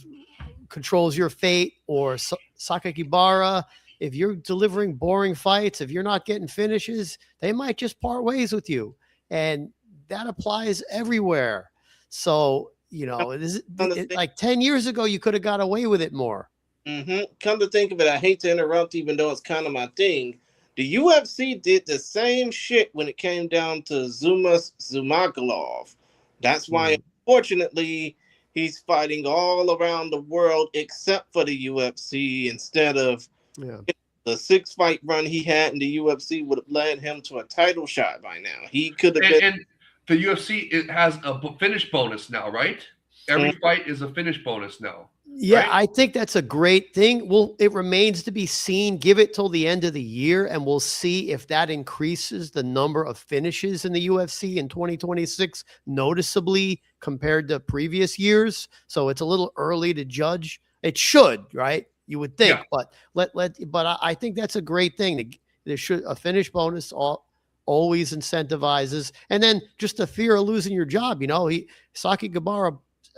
[SPEAKER 3] controls your fate, or Sakakibara, if you're delivering boring fights, if you're not getting finishes, they might just part ways with you. And that applies everywhere. So, like 10 years ago, you could have got away with it more.
[SPEAKER 1] Mm-hmm. Come to think of it, I hate to interrupt, even though it's kind of my thing. The UFC did the same shit when it came down to Zumagulov. That's why, unfortunately, he's fighting all around the world except for the UFC instead of the 6-fight run he had in the UFC would have led him to a title shot by now. He could have been.
[SPEAKER 2] And the UFC, it has a finish bonus now, right? Every fight is a finish bonus now.
[SPEAKER 3] Yeah,
[SPEAKER 2] right?
[SPEAKER 3] I think that's a great thing. Well, it remains to be seen. Give it till the end of the year, and we'll see if that increases the number of finishes in the UFC in 2026 noticeably compared to previous years. So it's a little early to judge. It should, right? You would think, but but I think that's a great thing. There should a finish bonus always incentivizes, and then just the fear of losing your job. Sakakibara.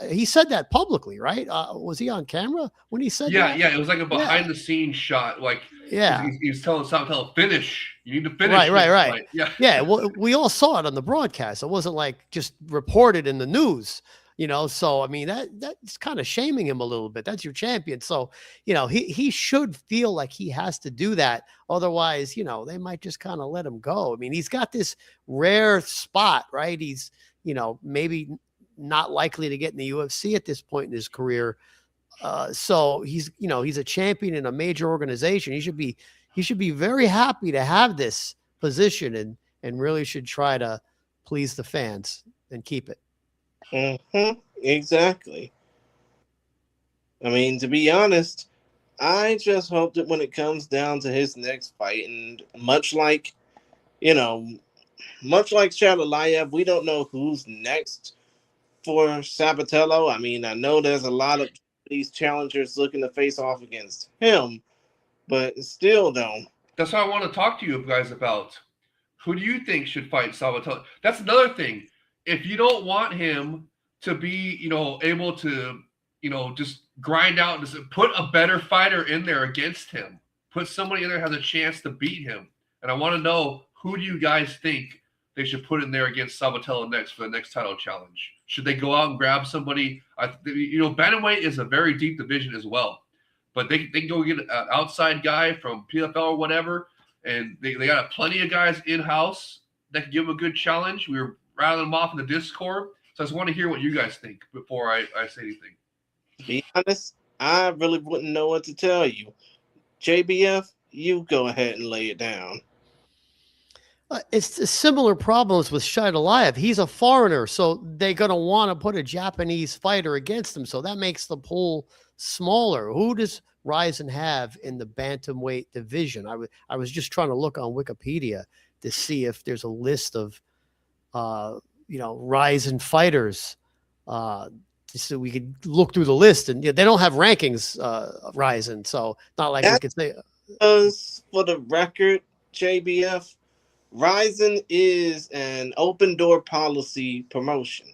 [SPEAKER 3] He said that publicly, right? Was he on camera when he said that?
[SPEAKER 2] Yeah. It was like a behind-the-scenes shot. He was telling Sabatello, finish. You need to finish.
[SPEAKER 3] Right. Yeah. Well, we all saw it on the broadcast. It wasn't like just reported in the news, So I mean, that's kind of shaming him a little bit. That's your champion, so he should feel like he has to do that. Otherwise, they might just kind of let him go. I mean, he's got this rare spot, right? He's maybe not likely to get in the UFC at this point in his career. So he's a champion in a major organization. He should be very happy to have this position and really should try to please the fans and keep it.
[SPEAKER 1] Mm-hmm. Exactly. I mean, to be honest, I just hope that when it comes down to his next fight, and you know, much like Shabaliev, we don't know who's next for Sabatello. I mean, I know there's a lot of these challengers looking to face off against him, but still, though.
[SPEAKER 2] That's what I want to talk to you guys about. Who do you think should fight Salvatore? That's another thing. If you don't want him to be, able to, just grind out, just put a better fighter in there against him. Put somebody in there who has a chance to beat him. And I want to know, who do you guys think they should put in there against Sabatello next for the next title challenge? Should they go out and grab somebody? Bantamweight is a very deep division as well. But they can go get an outside guy from PFL or whatever, and they got plenty of guys in-house that can give them a good challenge. We were rattling them off in the Discord. So I just want to hear what you guys think before I say anything.
[SPEAKER 1] To be honest, I really wouldn't know what to tell you. JBF, you go ahead and lay it down.
[SPEAKER 3] It's similar problems with Shabaliev. He's a foreigner, so they're going to want to put a Japanese fighter against him. So that makes the pool smaller. Who does Rizin have in the bantamweight division? I was just trying to look on Wikipedia to see if there's a list of Rizin fighters. So we could look through the list, and they don't have rankings, Rizin. So not like we could say.
[SPEAKER 1] For the record, JBF, Rizin is an open door policy promotion.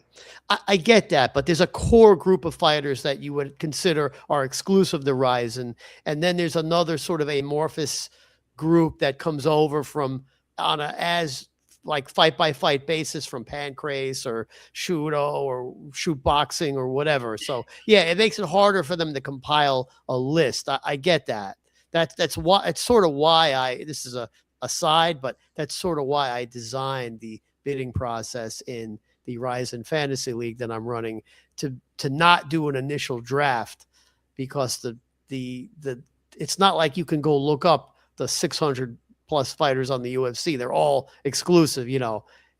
[SPEAKER 3] I get that, but there's a core group of fighters that you would consider are exclusive to Rizin, and then there's another sort of amorphous group that comes over from on a as like fight by fight basis from Pancrase or Shudo or Shoot Boxing or whatever. So yeah, it makes it harder for them to compile a list. I get that. That's why it's sort of why this is a aside, but that's sort of why I designed the bidding process in the Rizin Fantasy League that I'm running to not do an initial draft, because the it's not like you can go look up the 600 plus fighters on the UFC. They're all exclusive,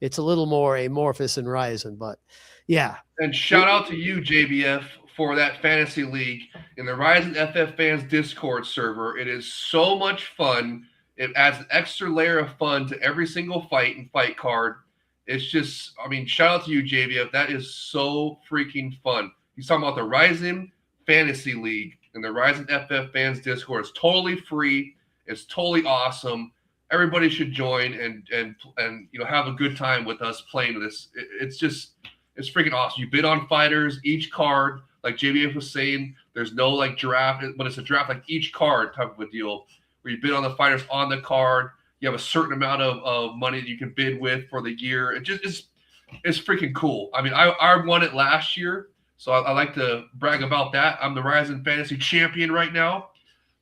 [SPEAKER 3] It's a little more amorphous in Rizin, but yeah.
[SPEAKER 2] And shout out to you, JBF, for that fantasy league in the Rizin FF Fans Discord server. It is so much fun. It adds an extra layer of fun to every single fight and fight card. It's just, shout out to you, JBF. That is so freaking fun. He's talking about the Rizin Fantasy League and the Rizin FF Fans Discord. It's totally free. It's totally awesome. Everybody should join and have a good time with us playing this. It's freaking awesome. You bid on fighters, each card, like JBF was saying. There's no like draft, but it's a draft like each card type of a deal, where you bid on the fighters on the card. You have a certain amount of money that you can bid with for the year. It's freaking cool. I won it last year, so I like to brag about that. I'm the Rizin Fantasy Champion right now,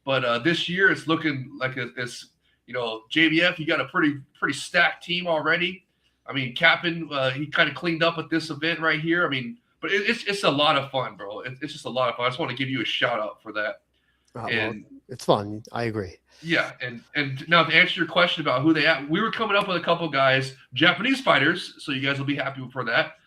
[SPEAKER 2] but this year it's looking like it's JBF. You got a pretty stacked team already. Captain, he kind of cleaned up at this event right here. But it's a lot of fun, bro. It's just a lot of fun. I just want to give you a shout out for that.
[SPEAKER 3] Well, it's fun. I agree.
[SPEAKER 2] Yeah, and now to answer your question about who they have, we were coming up with a couple guys, Japanese fighters, so you guys will be happy for that.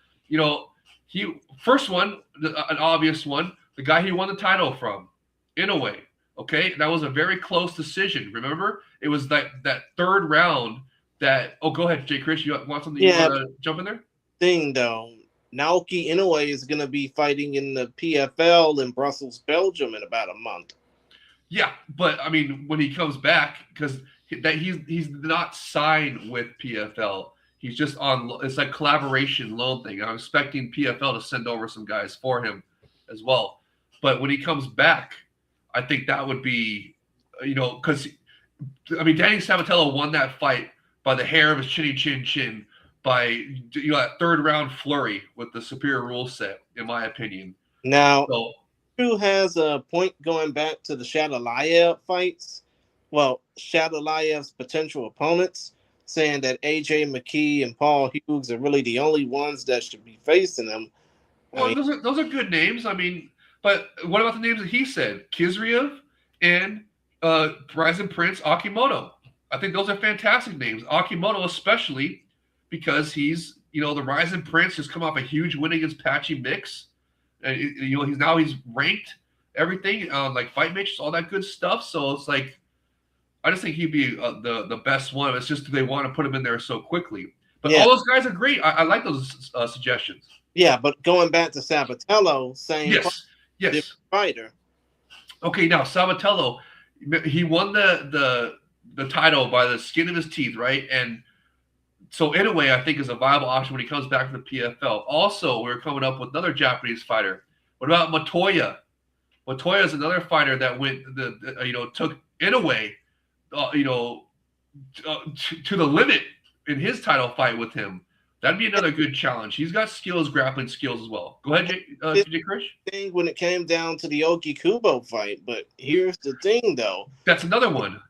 [SPEAKER 2] First one, an obvious one, the guy he won the title from, Inoue. Okay, that was a very close decision. Remember, it was that third round that. Oh, go ahead, Jay Chris. You want something?
[SPEAKER 1] Yeah,
[SPEAKER 2] you want to jump in there?
[SPEAKER 1] Thing though, Naoki Inoue is going to be fighting in the PFL in Brussels, Belgium, in about a month.
[SPEAKER 2] Yeah, but when he comes back, because he's not signed with PFL. He's just it's like collaboration loan thing. I'm expecting PFL to send over some guys for him as well. But when he comes back, I think that would be, because Danny Sabatello won that fight by the hair of his chinny chin chin by that third round flurry with the superior rule set, in my opinion.
[SPEAKER 1] Now. Who has a point going back to the Shabaliev fights? Well, Shadaliev's potential opponents, saying that AJ McKee and Paul Hughes are really the only ones that should be facing them.
[SPEAKER 2] Well, those are good names. But what about the names that he said? Kizriev and Rizin Prince Akimoto. I think those are fantastic names. Akimoto especially because he's, the Rizin Prince has come off a huge win against Patchy Mix. And he's ranked everything, like fight matches, all that good stuff. So it's like I just think he'd be the best one. It's just they want to put him in there so quickly. But
[SPEAKER 1] Yeah,
[SPEAKER 2] all those guys are great. I like those suggestions.
[SPEAKER 1] yeah, but going back to Sabatello, same
[SPEAKER 2] Yes,
[SPEAKER 1] different
[SPEAKER 2] yes.
[SPEAKER 1] fighter.
[SPEAKER 2] Okay, now Sabatello, he won the title by the skin of his teeth, right? And so in a way, I think is a viable option when he comes back to the PFL. Also, we're coming up with another Japanese fighter. What about Matoya? Matoya is another fighter that went took in a way, to the limit in his title fight with him. That'd be another good challenge. He's got skills, grappling skills as well. Go ahead, TJ Krish.
[SPEAKER 1] Thing when it came down to the Oki Kubo fight, but here's the thing, though.
[SPEAKER 2] That's another one.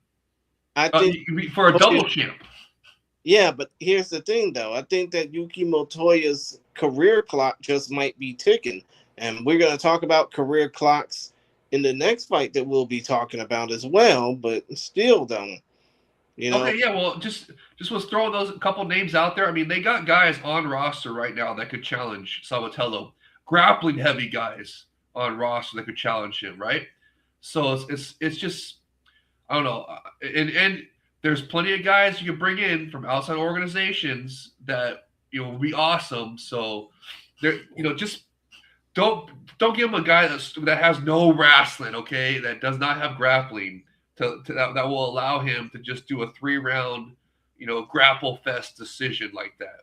[SPEAKER 1] I think
[SPEAKER 2] For a double champ.
[SPEAKER 1] Yeah, but here's the thing, though. I think that Yuki Motoya's career clock just might be ticking, and we're going to talk about career clocks in the next fight that we'll be talking about as well. But still, though,
[SPEAKER 2] Okay, yeah. Well, just was throwing those couple names out there. I mean, they got guys on roster right now that could challenge Sabatello, grappling heavy guys on roster that could challenge him, right? So it's just I don't know, and there's plenty of guys you can bring in from outside organizations that will be awesome. So there, just don't give him a guy that has no wrestling, okay, that does not have grappling that will allow him to just do a 3-round, grapple fest decision like that.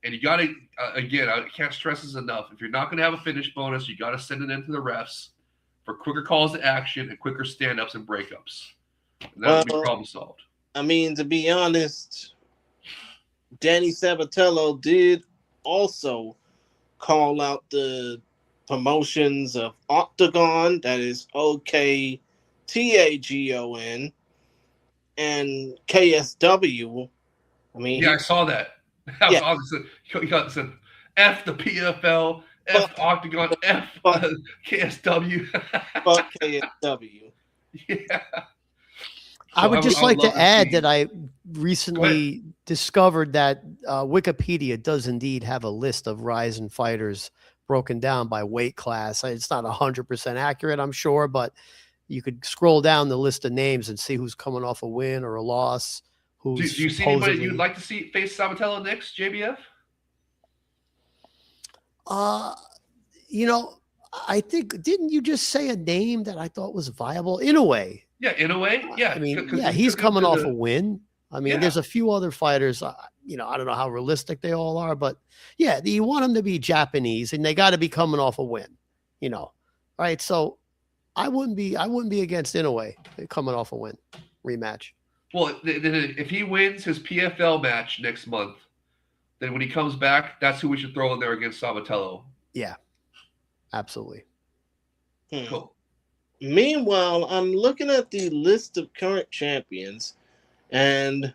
[SPEAKER 2] And you got to, again, I can't stress this enough. If you're not going to have a finish bonus, you got to send it into the refs for quicker calls to action and quicker stand-ups and breakups. And that would be problem solved.
[SPEAKER 1] I mean, to be honest, Danny Sabatello did also call out the promotions of Octagon, that is OKTAGON, and KSW. I mean,
[SPEAKER 2] yeah, I saw that. That was awesome. He said, F the PFL, F the Octagon, F KSW.
[SPEAKER 1] Fuck KSW.
[SPEAKER 2] Yeah.
[SPEAKER 3] I would just like to add that I recently discovered that Wikipedia does indeed have a list of Ryzen fighters broken down by weight class. It's not 100% accurate, I'm sure, but you could scroll down the list of names and see who's coming off a win or a loss.
[SPEAKER 2] Do you see anybody you'd like to see face Sabatello next, JBF?
[SPEAKER 3] I think, didn't you just say a name that I thought was viable in a way?
[SPEAKER 2] Yeah, in a way. Yeah.
[SPEAKER 3] I mean, he's coming off a win. I mean, there's a few other fighters, I don't know how realistic they all are, but yeah, you want them to be Japanese and they got to be coming off a win, All right. So I wouldn't be against Inoue coming off a win rematch.
[SPEAKER 2] Well, if he wins his PFL match next month, then when he comes back, that's who we should throw in there against Sabatello.
[SPEAKER 3] Yeah, absolutely.
[SPEAKER 2] Cool.
[SPEAKER 1] Meanwhile, I'm looking at the list of current champions, and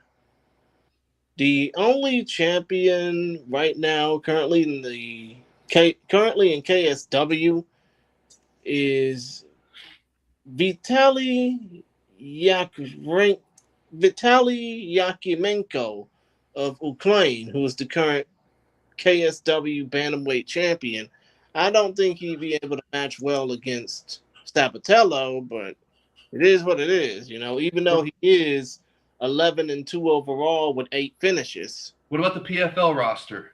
[SPEAKER 1] the only champion right now, currently in KSW, is Vitaly Yakimenko of Ukraine, who is the current KSW bantamweight champion. I don't think he'd be able to match well against Sabatello, but it is what it is, even though he is 11-2 overall with 8 finishes.
[SPEAKER 2] What about the PFL roster?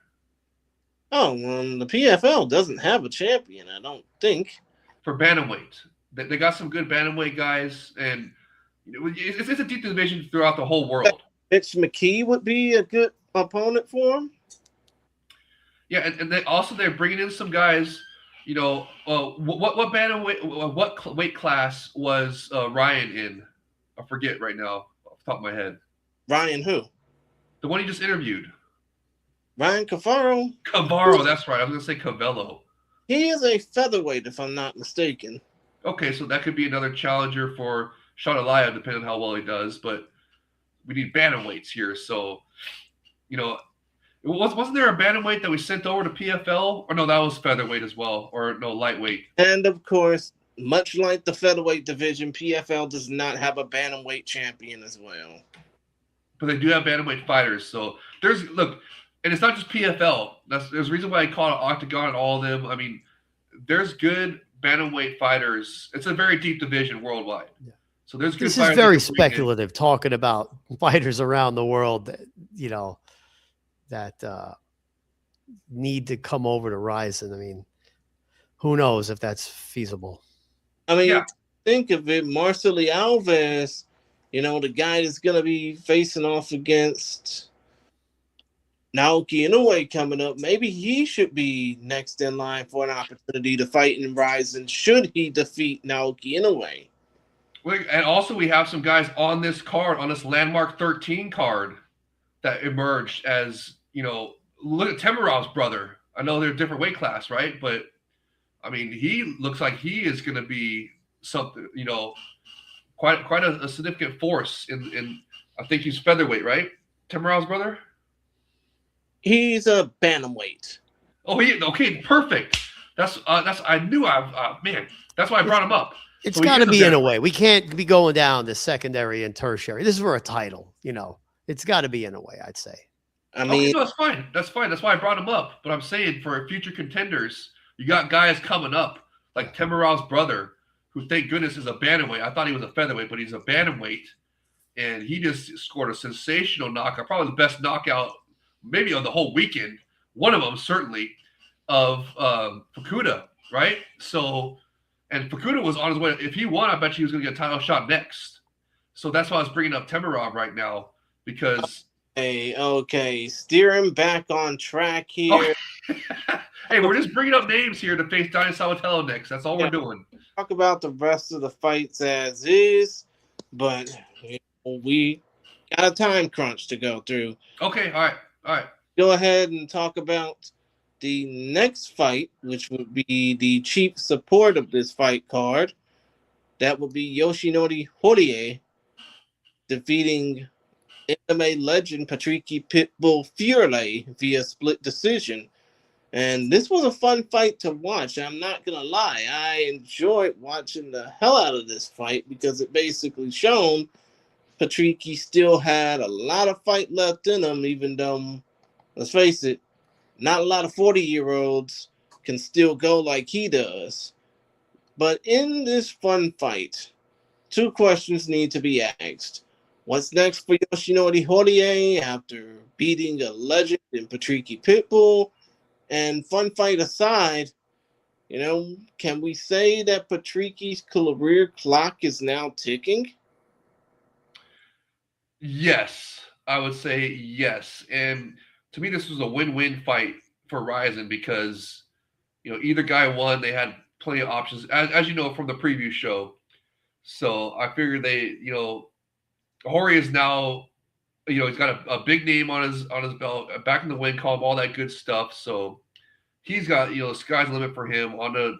[SPEAKER 1] Oh, the PFL doesn't have a champion, I don't think.
[SPEAKER 2] For bantamweight, they got some good bantamweight guys, and it's a deep division throughout the whole world.
[SPEAKER 1] Mitch McKee would be a good opponent for him.
[SPEAKER 2] Yeah, and they're bringing in some guys. What bantamweight, what weight class was Ryan in? I forget right now off the top of my head.
[SPEAKER 1] Ryan who?
[SPEAKER 2] The one he just interviewed.
[SPEAKER 1] Ryan Cavaro.
[SPEAKER 2] Cavaro, that's right. I was going to say Cavello.
[SPEAKER 1] He is a featherweight, if I'm not mistaken.
[SPEAKER 2] Okay, so that could be another challenger for Sean Elia, depending on how well he does. But we need bantamweights here, so wasn't there a bantamweight that we sent over to PFL? Or no, that was featherweight as well. Or no, lightweight.
[SPEAKER 1] And of course, much like the featherweight division, PFL does not have a bantamweight champion as well.
[SPEAKER 2] But they do have bantamweight fighters. So and it's not just PFL. There's a reason why I call it Octagon and all of them. I mean, there's good bantamweight fighters. It's a very deep division worldwide.
[SPEAKER 3] Yeah.
[SPEAKER 2] So there's good
[SPEAKER 3] This is
[SPEAKER 2] fighters that
[SPEAKER 3] very
[SPEAKER 2] can bring in.
[SPEAKER 3] speculative, talking about fighters around the world that, that need to come over to Ryzen. I mean, who knows if that's feasible?
[SPEAKER 1] I mean,
[SPEAKER 2] Yeah,
[SPEAKER 1] think of it, Marcelo Alves, the guy that's going to be facing off against Naoki Inoue coming up. Maybe he should be next in line for an opportunity to fight in Ryzen should he defeat Naoki Inoue.
[SPEAKER 2] and also we have some guys on this card, on this landmark 13 card, that emerged as look at Temirov's brother. I know they're a different weight class, right? But I mean, he looks like he is going to be something, quite a significant force in. I think he's featherweight, right? Temirov's brother.
[SPEAKER 1] He's a bantamweight.
[SPEAKER 2] Oh, okay, perfect. That's I knew man. That's why I brought him up.
[SPEAKER 3] It's
[SPEAKER 2] So
[SPEAKER 3] got to be in a
[SPEAKER 2] bantamweight.
[SPEAKER 3] way. We can't be going down to secondary and tertiary. This is for a title, It's got to be in a way, I'd say.
[SPEAKER 1] I
[SPEAKER 2] Okay,
[SPEAKER 1] mean,
[SPEAKER 2] no, that's fine. That's fine. That's why I brought him up. But I'm saying for future contenders, you got guys coming up like Temirov's brother, who thank goodness is a bantamweight. I thought he was a featherweight, but he's a bantamweight, and he just scored a sensational knockout, probably the best knockout maybe of the whole weekend. One of them certainly of Fukuda, right? So, and Fukuda was on his way. If he won, I bet you he was going to get a title shot next. So that's why I was bringing up Temirov right now because.
[SPEAKER 1] okay, steer him back on track here.
[SPEAKER 2] Hey, we're just bringing up names here to face Donnie Salvatello next. That's all we're doing.
[SPEAKER 1] Talk about the rest of the fights as is, but we got a time crunch to go through.
[SPEAKER 2] Okay, all right.
[SPEAKER 1] Go ahead and talk about the next fight, which would be the chief support of this fight card. That would be Yoshinori Horie defeating MMA legend Patricky Pitbull Fury via split decision. And this was a fun fight to watch. I'm not going to lie. I enjoyed watching the hell out of this fight because it basically shown Patricky still had a lot of fight left in him, even though, let's face it, not a lot of 40-year-olds can still go like he does. But in this fun fight, two questions need to be asked. What's next for Yoshinori Horie after beating a legend in Patricky Pitbull? And fun fight aside, can we say that Patricky's career clock is now ticking?
[SPEAKER 2] Yes, I would say yes. And to me, this was a win-win fight for Ryzen because, either guy won. They had plenty of options, as you know from the preview show. So I figured Horie is now, he's got a big name on his belt, back in the win column, all that good stuff. So he's got, the sky's the limit for him on a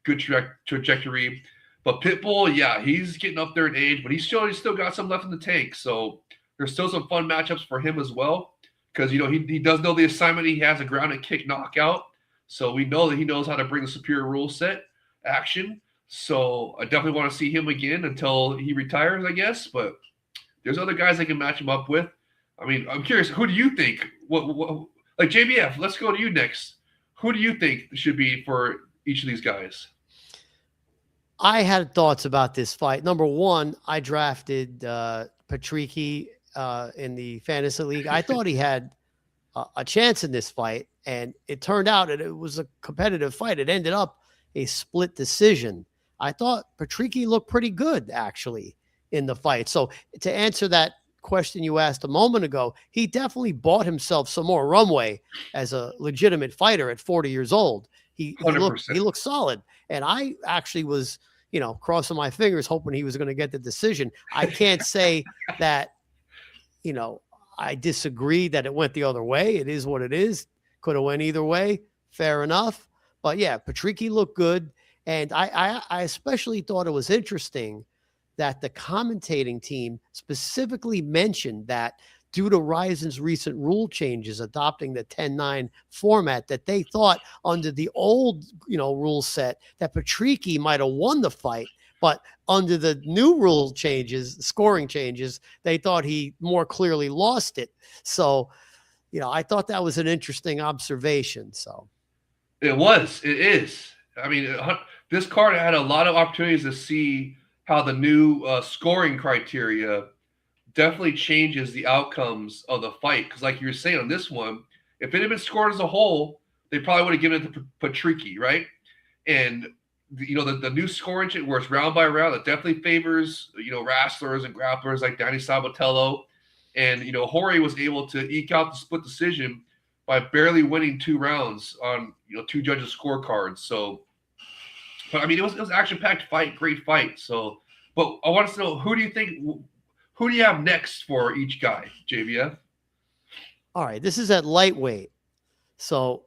[SPEAKER 2] good trajectory. But Pitbull, yeah, he's getting up there in age, but he's still got some left in the tank. So there's still some fun matchups for him as well because, he does know the assignment. He has a ground and kick knockout. So we know that he knows how to bring the superior rule set action. So I definitely want to see him again until he retires, I guess. But there's other guys I can match him up with. I mean, I'm curious, who do you think? What like JBF, let's go to you next. Who do you think should be for each of these guys?
[SPEAKER 3] I had thoughts about this fight. Number one, I drafted Patricky in the fantasy league. I thought he had a chance in this fight, and it turned out that it was a competitive fight. It ended up a split decision. I thought Patricky looked pretty good, actually, in the fight. So to answer that question you asked a moment ago, he definitely bought himself some more runway as a legitimate fighter at 40 years old. He looked solid. And I actually was, crossing my fingers, hoping he was going to get the decision. I can't say that, I disagree that it went the other way. It is what it is. Could have went either way. Fair enough. But yeah, Patricky looked good. And I especially thought it was interesting that the commentating team specifically mentioned that due to Ryzen's recent rule changes adopting the 10-9 format, that they thought under the old, rule set that Patricky might have won the fight, but under the new rule changes, scoring changes, they thought he more clearly lost it. So, I thought that was an interesting observation. So
[SPEAKER 2] it is. I mean, this card had a lot of opportunities to see how the new scoring criteria definitely changes the outcomes of the fight. Because, like you were saying on this one, if it had been scored as a whole, they probably would have given it to Patricky, right? And the new scoring where it's round by round, it definitely favors wrestlers and grapplers like Danny Sabatello, and Jorge was able to eke out the split decision by barely winning 2 rounds on 2 judges' scorecards. So, but I mean, it was an action-packed fight, great fight. So, but I want to know, who do you have next for each guy, JVF?
[SPEAKER 3] All right, this is at lightweight. So,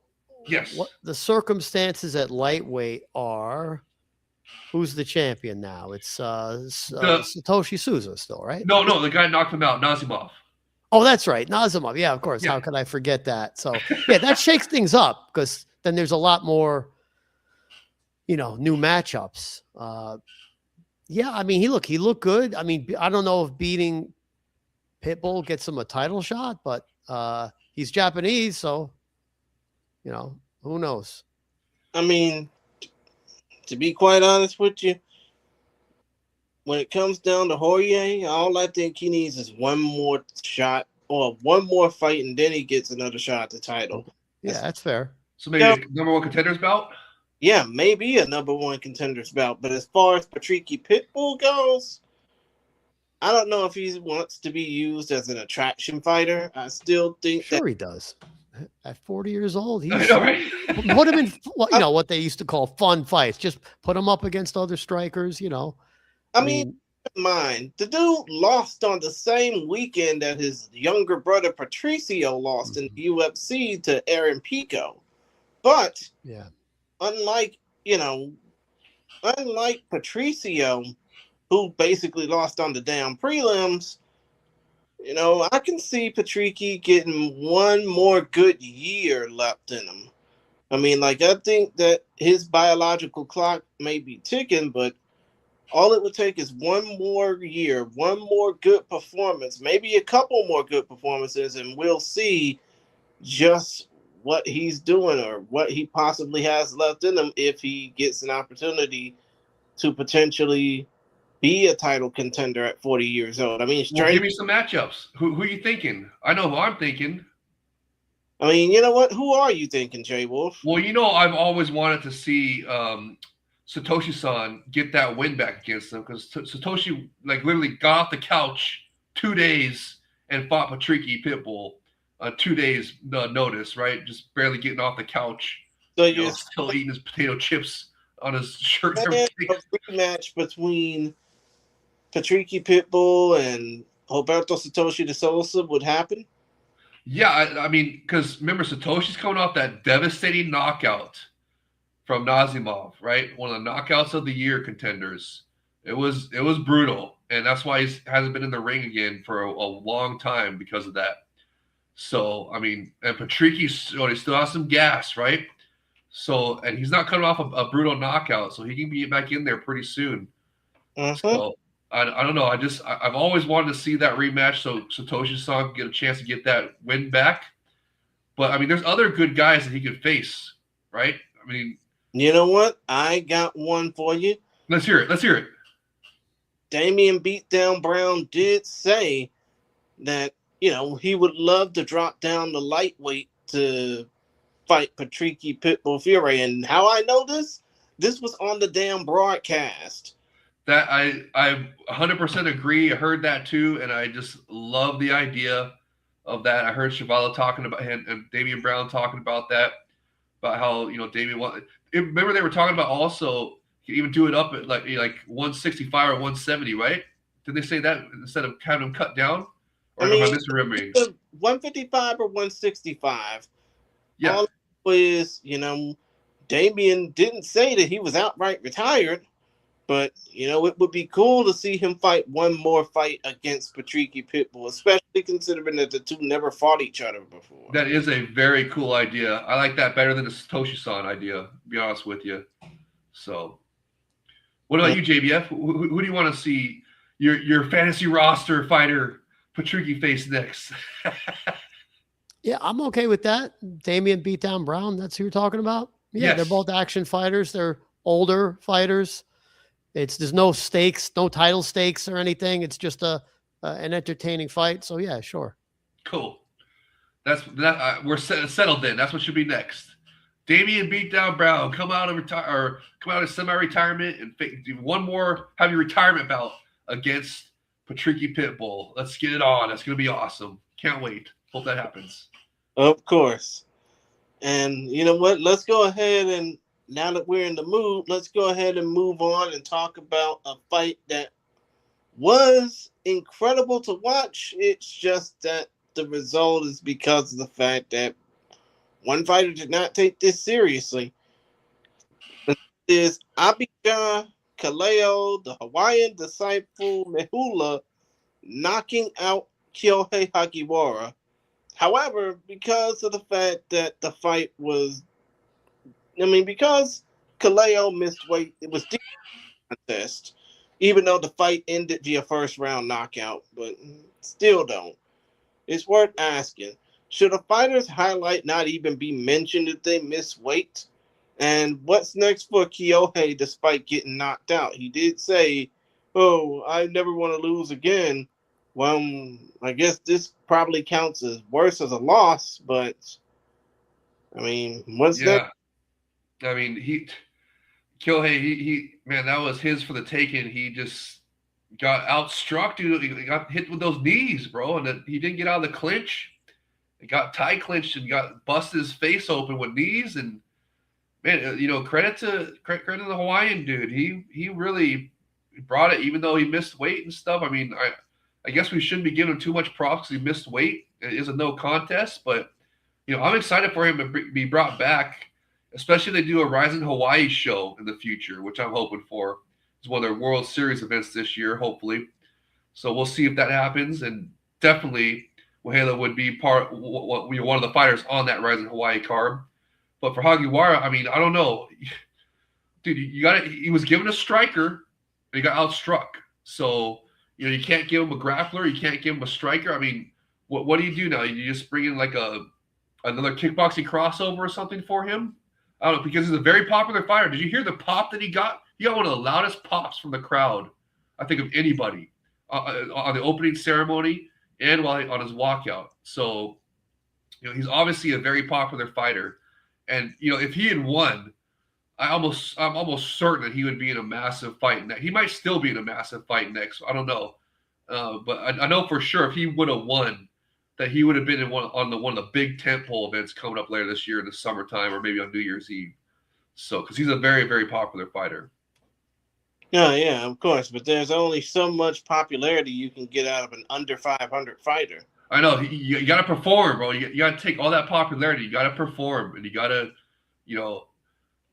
[SPEAKER 2] yes,
[SPEAKER 3] what the circumstances at lightweight are? Who's the champion now? It's Satoshi Souza still, right?
[SPEAKER 2] No, the guy knocked him out, Nazimov.
[SPEAKER 3] Oh, that's right, Nazimov. Yeah, of course.
[SPEAKER 2] Yeah.
[SPEAKER 3] How could I forget that? So, yeah, that shakes things up because then there's a lot more, new matchups. Yeah, I mean, he looked good. I mean, I don't know if beating Pitbull gets him a title shot, but he's Japanese, so who knows?
[SPEAKER 1] I mean, to be quite honest with you, when it comes down to Jorge, all I think he needs is one more shot or one more fight, and then he gets another shot at the title.
[SPEAKER 3] Yeah, that's fair.
[SPEAKER 2] So maybe a number 1 contenders bout?
[SPEAKER 1] Yeah, maybe a number 1 contenders bout. But as far as Patricky Pitbull goes, I don't know if he wants to be used as an attraction fighter. I still think
[SPEAKER 3] he does. At 40 years old, he's
[SPEAKER 2] I know, right?
[SPEAKER 3] put him in what they used to call fun fights. Just put him up against other strikers.
[SPEAKER 1] I mean, mind the dude lost on the same weekend that his younger brother Patricio lost in the UFC to Aaron Pico. But unlike Patricio, who basically lost on the damn prelims, I can see Patricky getting one more good year left in him. I mean, I think that his biological clock may be ticking, but all it would take is one more year, one more good performance, maybe a couple more good performances, and we'll see just what he's doing or what he possibly has left in him if he gets an opportunity to potentially be a title contender at 40 years old. I mean,
[SPEAKER 2] give me some matchups. Who are you thinking? I know who I'm thinking.
[SPEAKER 1] I mean, you know what? Who are you thinking, Jay Wolf?
[SPEAKER 2] Well, I've always wanted to see Satoshi-san get that win back against him, because Satoshi literally got off the couch 2 days and fought Patricky Pitbull 2 days notice, right? Just barely getting off the couch.
[SPEAKER 1] So you're
[SPEAKER 2] still eating his potato chips on his shirt. And
[SPEAKER 1] a rematch between Patricky Pitbull and Roberto Satoshi de Souza would happen?
[SPEAKER 2] Yeah, I mean, because remember, Satoshi's coming off that devastating knockout from Nazimov, right? One of the knockouts of the year contenders. It was brutal, and that's why he hasn't been in the ring again for a long time because of that. So, I mean, and Patricky, he still has some gas, right? So, and he's not coming off a brutal knockout, so he can be back in there pretty soon. So, I don't know. I've always wanted to see that rematch so Satoshi-san can get a chance to get that win back. But, I mean, there's other good guys that he could face, right? I mean,
[SPEAKER 1] you know what? I got one for you.
[SPEAKER 2] Let's hear it.
[SPEAKER 1] Damian Beatdown Brown did say that, he would love to drop down the lightweight to fight Patricky Pitbull Fury. And how I know this was on the damn broadcast.
[SPEAKER 2] That I 100% agree. I heard that too, and I just love the idea of that. I heard Chevalier talking about and Damian Brown talking about that, about how Damian wanted. Remember they were talking about also even do it up at like 165 or 170, right? Did they say that instead of having him cut down? Or am I misremembering?
[SPEAKER 1] 155 or 165.
[SPEAKER 2] Yeah.
[SPEAKER 1] All is, Damian didn't say that he was outright retired, but it would be cool to see him fight one more fight against Patricky Pitbull, especially considering that the two never fought each other before.
[SPEAKER 2] That is a very cool idea. I like that better than the Satoshi-san idea, to be honest with you. So, what about you, JBF? Who do you want to see your fantasy roster fighter Patricky face next?
[SPEAKER 3] Yeah, I'm okay with that. Damian Beatdown Brown, that's who you're talking about? Yeah,
[SPEAKER 2] yes.
[SPEAKER 3] They're both action fighters. They're older fighters. There's no stakes, no title stakes or anything. It's just an entertaining fight. So yeah, sure.
[SPEAKER 2] Cool. That's that. We're settled then. That's what should be next. Damian Beatdown Brown come out of retire or come out of semi-retirement and do one more have your retirement bout against Patricky Pitbull. Let's get it on. That's gonna be awesome. Can't wait. Hope that happens.
[SPEAKER 1] Of course. And you know what? Let's go ahead and now that we're in the mood, let's go ahead and move on and talk about a fight that was incredible to watch. It's just that the result is because of the fact that one fighter did not take this seriously. It is Abijah Kaleo, the Hawaiian disciple Mehula, knocking out Kyohei Hagiwara. However, because of the fact that the fight was, because Kaleo missed weight, it was a contest, even though the fight ended via first round knockout, but still don't. It's worth asking. Should a fighter's highlight not even be mentioned if they miss weight? And what's next for Kyohei despite getting knocked out? He did say, "Oh, I never want to lose again." Well, I guess this probably counts as worse as a loss, but what's next?
[SPEAKER 2] I mean, Kyohei, he man, that was his for the taking. He just got outstruck, dude. He got hit with those knees, bro, and he didn't get out of the clinch. He got tie clinched and got busted his face open with knees. And man, credit to the Hawaiian dude. He really brought it, even though he missed weight and stuff. I guess we shouldn't be giving him too much props because he missed weight. It is a no contest, but I'm excited for him to be brought back, especially if they do a Rising Hawaii show in the future, which I'm hoping for. It's one of their World Series events this year, hopefully. So we'll see if that happens, and definitely Wahela would be one of the fighters on that Rising Hawaii card. But for Hagiwara, I don't know, dude. He was given a striker, and he got outstruck. So you can't give him a grappler, you can't give him a striker. What do you do now? You just bring in like another kickboxing crossover or something for him? I don't know, because he's a very popular fighter. Did you hear the pop that he got? He got one of the loudest pops from the crowd, I think, of anybody on the opening ceremony and while on his walkout. So, he's obviously a very popular fighter. And, if he had won, I'm almost certain that he would be in a massive fight next. He might still be in a massive fight next. I don't know. But I know for sure if he would have won, that he would have been in one of the big tentpole events coming up later this year in the summertime or maybe on New Year's Eve. So, because he's a very, very popular fighter.
[SPEAKER 1] Yeah, of course. But there's only so much popularity you can get out of an under 500 fighter.
[SPEAKER 2] I know. You got to perform, bro. You got to take all that popularity. You got to perform, and you got to,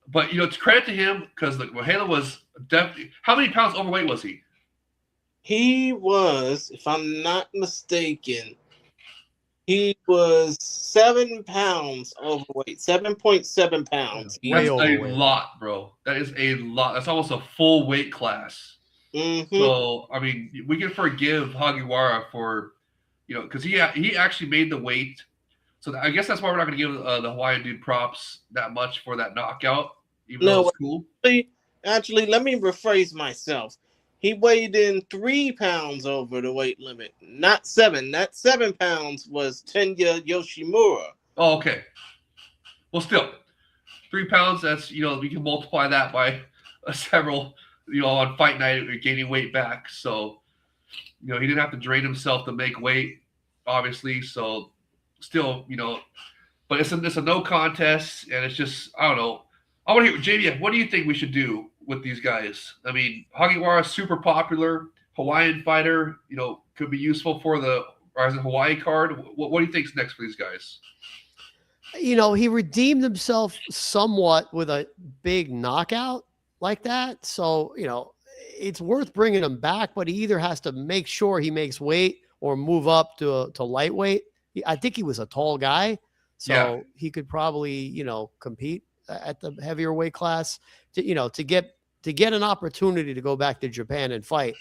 [SPEAKER 2] But it's credit to him because Wahela was definitely. How many pounds overweight was he?
[SPEAKER 1] He was, if I'm not mistaken, he was 7 pounds overweight, 7.7 pounds.
[SPEAKER 2] That's a lot, bro. That is a lot. That's almost a full weight class.
[SPEAKER 1] Mm-hmm.
[SPEAKER 2] So we can forgive Hagiwara for, because he actually made the weight. So I guess that's why we're not going to give the Hawaiian dude props that much for that knockout, even though it's cool.
[SPEAKER 1] Actually, let me rephrase myself. He weighed in 3 pounds over the weight limit, not 7. That 7 pounds was Tenya Yoshimura.
[SPEAKER 2] Oh, okay. Well, still, 3 pounds, that's, we can multiply that by several, on fight night, gaining weight back. So, he didn't have to drain himself to make weight, obviously. So, still, but it's a no contest, and it's just, I don't know. I want to hear, JBF, what do you think we should do with these guys? Hagiwara is super popular, Hawaiian fighter, could be useful for the Rising Hawaii card. What do you think's next for these guys?
[SPEAKER 3] He redeemed himself somewhat with a big knockout like that. So, it's worth bringing him back, but he either has to make sure he makes weight or move up to lightweight. I think he was a tall guy, so he could probably, compete at the heavier weight class to get an opportunity to go back to Japan and fight.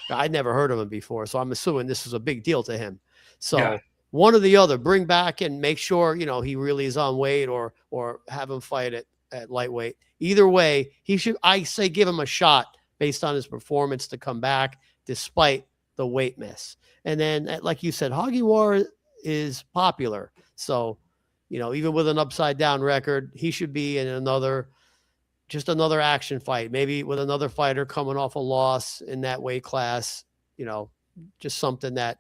[SPEAKER 3] I'd never heard of him before, so I'm assuming this was a big deal to him. So one or the other, bring back and make sure, he really is on weight or have him fight at lightweight. Either way, he should, I say, give him a shot based on his performance to come back despite the weight miss. And then, like you said, Hagiwara is popular. So, even with an upside down record, he should be in another action fight, maybe with another fighter coming off a loss in that weight class, just something that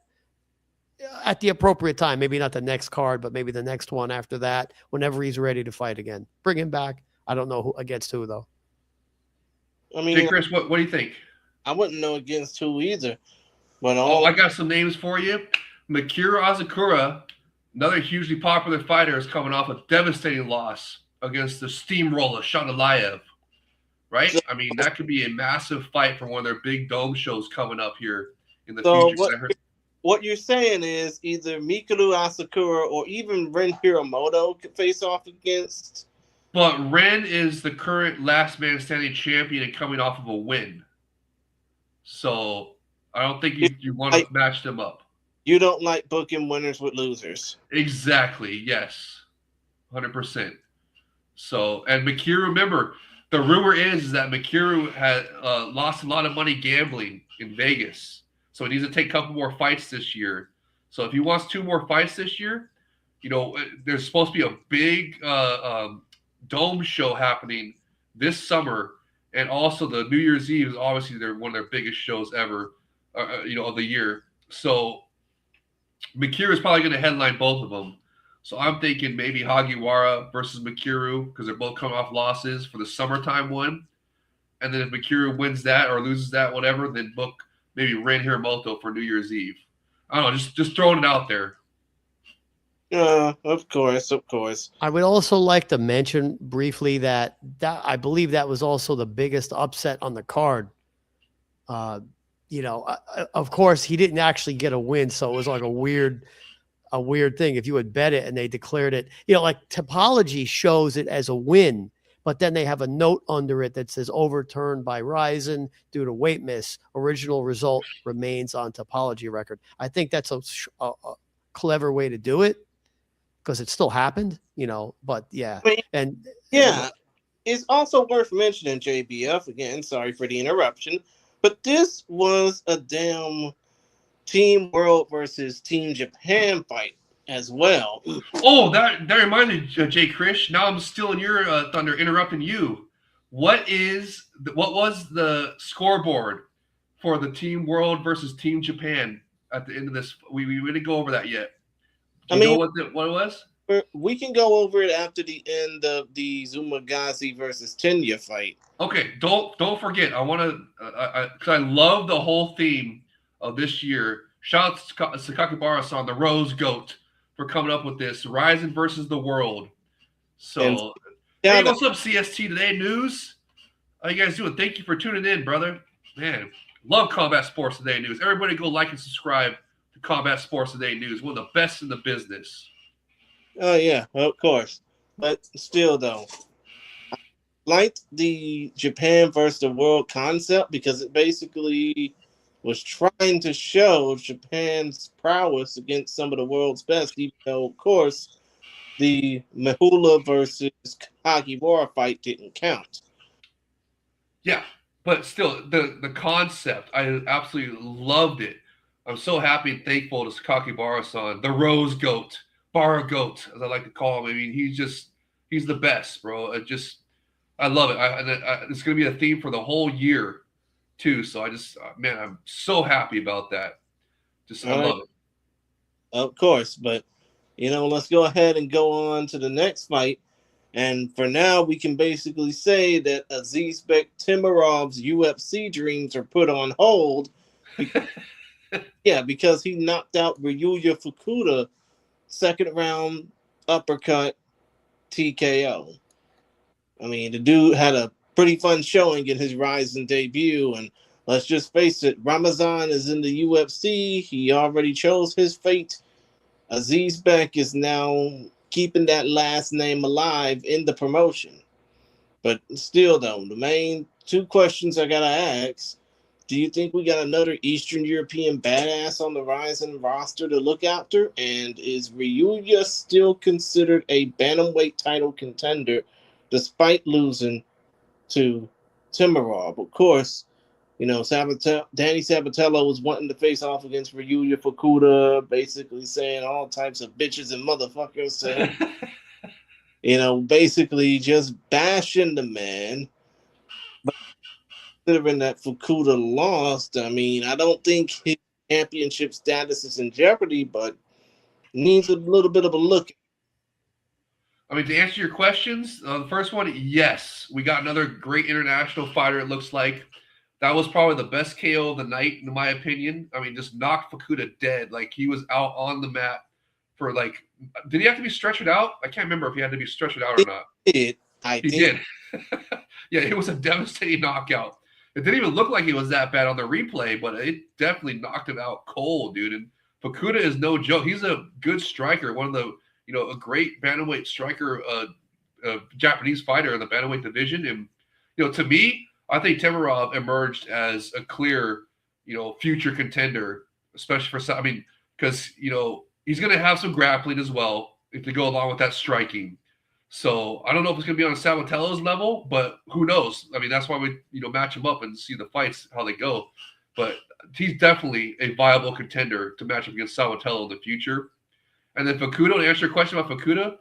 [SPEAKER 3] at the appropriate time, maybe not the next card, but maybe the next one after that, whenever he's ready to fight again. Bring him back. I don't know against who, though.
[SPEAKER 1] I
[SPEAKER 2] Hey,
[SPEAKER 1] mean,
[SPEAKER 2] Chris, what do you think?
[SPEAKER 1] I wouldn't know against who either. But
[SPEAKER 2] Oh, I got some names for you. Mikuru Asakura, another hugely popular fighter, is coming off a devastating loss against the steamroller Shandalayev. Right? I mean, that could be a massive fight for one of their big dome shows coming up here in the future.
[SPEAKER 1] What you're saying is either Mikuru Asakura or even Ren Hiramoto could face off against.
[SPEAKER 2] But Ren is the current last man standing champion and coming off of a win. So I don't think you want to match them up.
[SPEAKER 1] You don't like booking winners with losers.
[SPEAKER 2] Exactly. Yes. 100%. So, and Mikuru, remember, the rumor is that Mikuru had lost a lot of money gambling in Vegas. So he needs to take a couple more fights this year. So if he wants 2 more fights this year, there's supposed to be a big dome show happening this summer. And also the New Year's Eve is obviously one of their biggest shows ever, of the year. So Mikuru is probably going to headline both of them. So I'm thinking maybe Hagiwara versus Mikuru because they're both coming off losses for the summertime one. And then if Mikuru wins that or loses that, whatever, then book maybe Ren Hiramoto for New Year's Eve. I don't know, just throwing it out there.
[SPEAKER 1] Of course.
[SPEAKER 3] I would also like to mention briefly that I believe that was also the biggest upset on the card. Of course, he didn't actually get a win, so it was like a weird thing. If you had bet it and they declared it, like Topology shows it as a win, but then they have a note under it that says overturned by Ryzen due to weight miss. Original result remains on Topology record. I think that's a clever way to do it because it still happened, but yeah.
[SPEAKER 1] It's also worth mentioning, JBF, again, sorry for the interruption, but this was a damn Team World versus Team Japan fight as well.
[SPEAKER 2] Oh, that reminded Jay Krish. Now I'm stealing your thunder, interrupting you. What was the scoreboard for the Team World versus Team Japan at the end of this? We didn't go over that yet. Do you know what it was?
[SPEAKER 1] We can go over it after the end of the Zumagazi versus Tenya fight.
[SPEAKER 2] Okay, don't forget. I want to because I love the whole theme of this year. Shout out to Sakakibara-san, the Rose Goat, for coming up with this. Ryzen versus the World. So, hey, what's up, CST Today News? How you guys doing? Thank you for tuning in, brother. Man, love Combat Sports Today News. Everybody go like and subscribe to Combat Sports Today News. One of the best in the business.
[SPEAKER 1] Oh, yeah, of course. But still, though, I liked the Japan versus the World concept because it basically was trying to show Japan's prowess against some of the world's best, even though, of course, the Mihula versus Hagiwara fight didn't count.
[SPEAKER 2] Yeah, but still, the concept, I absolutely loved it. I'm so happy and thankful to Sakakibara-san, the Rose Goat. Bar Goat, as I like to call him. I mean, he's the best, bro. I love it. It's going to be a theme for the whole year, too. So I'm so happy about that. I love it.
[SPEAKER 1] Of course, but let's go ahead and go on to the next fight. And for now, we can basically say that Azizbek Timorov's UFC dreams are put on hold. Because he knocked out Ryuya Fukuda. Second round uppercut TKO. I mean, the dude had a pretty fun showing in his Ryzen debut, and let's just face it, Ramazan is in the UFC. He already chose his fate. Azizbek is now keeping that last name alive in the promotion. But still, though, the main 2 questions I gotta ask: do you think we got another Eastern European badass on the Ryzen roster to look after? And is Ryuya still considered a bantamweight title contender despite losing to Timarov. Of course, Danny Sabatello was wanting to face off against Ryuya Fukuda, basically saying all types of bitches and motherfuckers to him. Basically just bashing the man. But considering that Fukuda lost, I mean, I don't think his championship status is in jeopardy, but needs a little bit of a look.
[SPEAKER 2] I mean, to answer your questions, the first one, yes, we got another great international fighter. It looks like that was probably the best KO of the night, in my opinion. I mean, just knocked Fukuda dead. Like he was out on the mat for like. Did he have to be stretchered out? I can't remember if he had to be stretchered out or not.
[SPEAKER 1] He
[SPEAKER 2] did. Yeah, it was a devastating knockout. It didn't even look like it was that bad on the replay, but it definitely knocked him out cold, dude. And Fukuda is no joke. He's a good striker, one of the a great bantamweight striker, Japanese fighter in the bantamweight division. And to me, I think Temerov emerged as a clear, future contender, especially for. I mean, because he's going to have some grappling as well to go along with that striking. So I don't know if it's going to be on Sabatello's level, but who knows? I mean, that's why we match him up and see the fights how they go. But he's definitely a viable contender to match up against Sabatello in the future. And then Fukuda, to answer your question about Fukuda,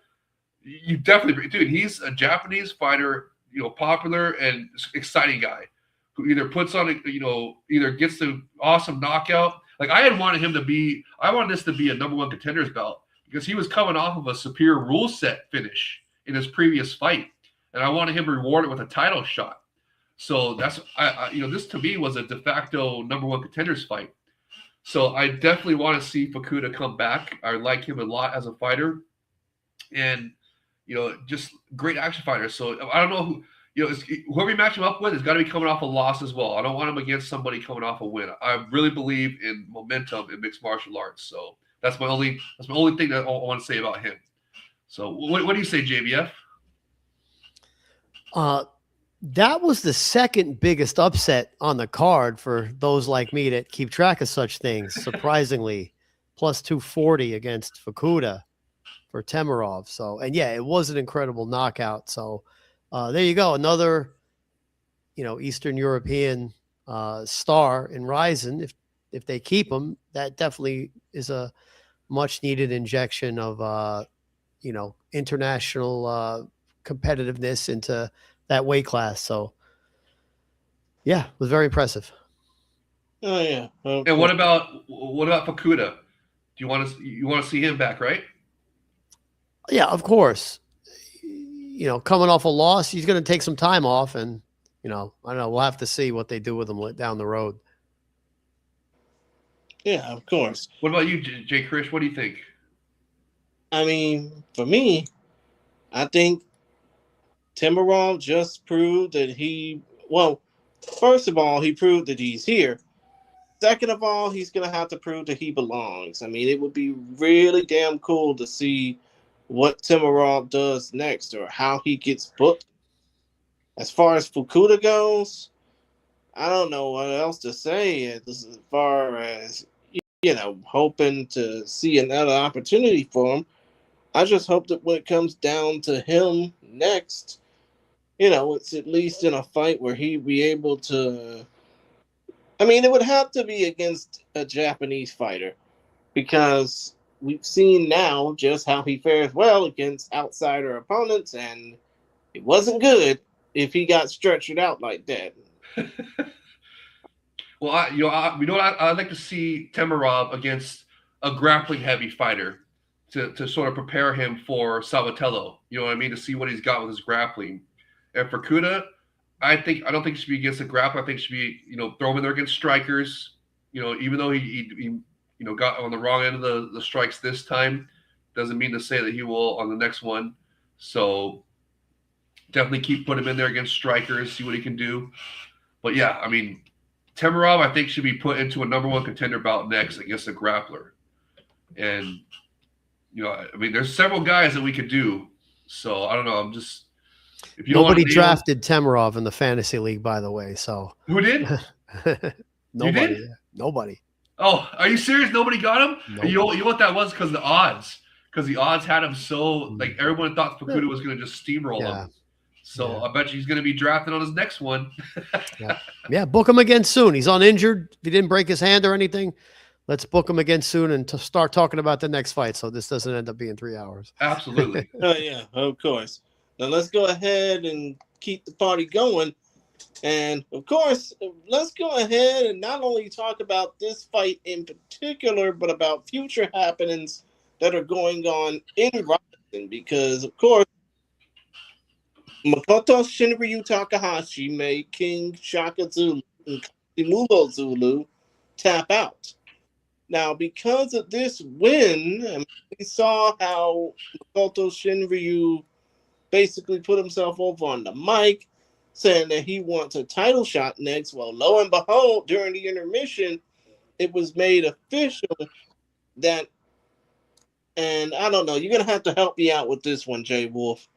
[SPEAKER 2] you definitely, dude, he's a Japanese fighter, popular and exciting guy who either puts on, either gets the awesome knockout. Like I wanted this to be a number one contender's bout because he was coming off of a superior rule set finish in his previous fight. And I wanted him rewarded with a title shot. So that's, this to me was a de facto number one contender's fight. So I definitely want to see Fukuda come back. I like him a lot as a fighter, and just great action fighter. So I don't know whoever we match him up with has got to be coming off a loss as well. I don't want him against somebody coming off a win. I really believe in momentum in mixed martial arts. So that's my only thing that I want to say about him. So what do you say, JBF?
[SPEAKER 3] That was the second biggest upset on the card for those like me that keep track of such things. Surprisingly, plus 240 against Fukuda for Temerov. So, and yeah, it was an incredible knockout. So there you go. Another, Eastern European star in Ryzen. If they keep him, that definitely is a much needed injection of, international competitiveness into that weight class. So yeah, it was very impressive.
[SPEAKER 1] Oh yeah.
[SPEAKER 2] And what about Fukuda? Do you want to see him back, right?
[SPEAKER 3] Yeah, of course. Coming off a loss, he's going to take some time off, and I don't know. We'll have to see what they do with him down the road.
[SPEAKER 1] Yeah, of course.
[SPEAKER 2] What about you, Jay Krish? What do you think?
[SPEAKER 1] I mean, for me, I think Temerov just proved that first of all, he proved that he's here. Second of all, he's going to have to prove that he belongs. I mean, it would be really damn cool to see what Temerov does next or how he gets booked. As far as Fukuda goes, I don't know what else to say as far as, hoping to see another opportunity for him. I just hope that when it comes down to him next, it's at least in a fight where he'd be able to. I mean, it would have to be against a Japanese fighter because we've seen now just how he fares well against outsider opponents, and it wasn't good if he got stretched out like that.
[SPEAKER 2] Well, I'd like to see Temerov against a grappling heavy fighter to sort of prepare him for Sabatello. You know what I mean? To see what he's got with his grappling. And for Kuda, I don't think it should be against a grappler. I think it should be, throw him in there against strikers. Even though he got on the wrong end of the strikes this time, doesn't mean to say that he will on the next one. So definitely keep putting him in there against strikers, see what he can do. But yeah, I mean, Temerov, I think, should be put into a number one contender bout next against a grappler. And, I mean, there's several guys that we could do. So I don't know. I'm just. If you
[SPEAKER 3] Nobody drafted Temerov in the fantasy league, by the way. So
[SPEAKER 2] who did?
[SPEAKER 3] Nobody.
[SPEAKER 2] You did?
[SPEAKER 3] Nobody.
[SPEAKER 2] Oh, are you serious? Nobody got him?
[SPEAKER 3] Nobody.
[SPEAKER 2] You know what that was? Because the odds. Because the odds had him so, like, everyone thought Fukuda was going to just steamroll him. So
[SPEAKER 3] Yeah.
[SPEAKER 2] I bet you he's going to be drafted on his next one.
[SPEAKER 3] Yeah, book him again soon. He's uninjured. If he didn't break his hand or anything, let's book him again soon and to start talking about the next fight so this doesn't end up being 3 hours.
[SPEAKER 2] Absolutely.
[SPEAKER 1] Oh yeah, of course. Now let's go ahead and keep the party going. And of course, let's go ahead and not only talk about this fight in particular, but about future happenings that are going on in Rising. Because of course, Makoto Shinryu Takahashi made King Shaka Zulu and Kasimulo Zulu tap out. Now, because of this win, and we saw how Makoto Shinryu basically put himself over on the mic, saying that he wants a title shot next. Well, lo and behold, during the intermission, it was made official that, and I don't know, you're going to have to help me out with this one, Jay Wolf.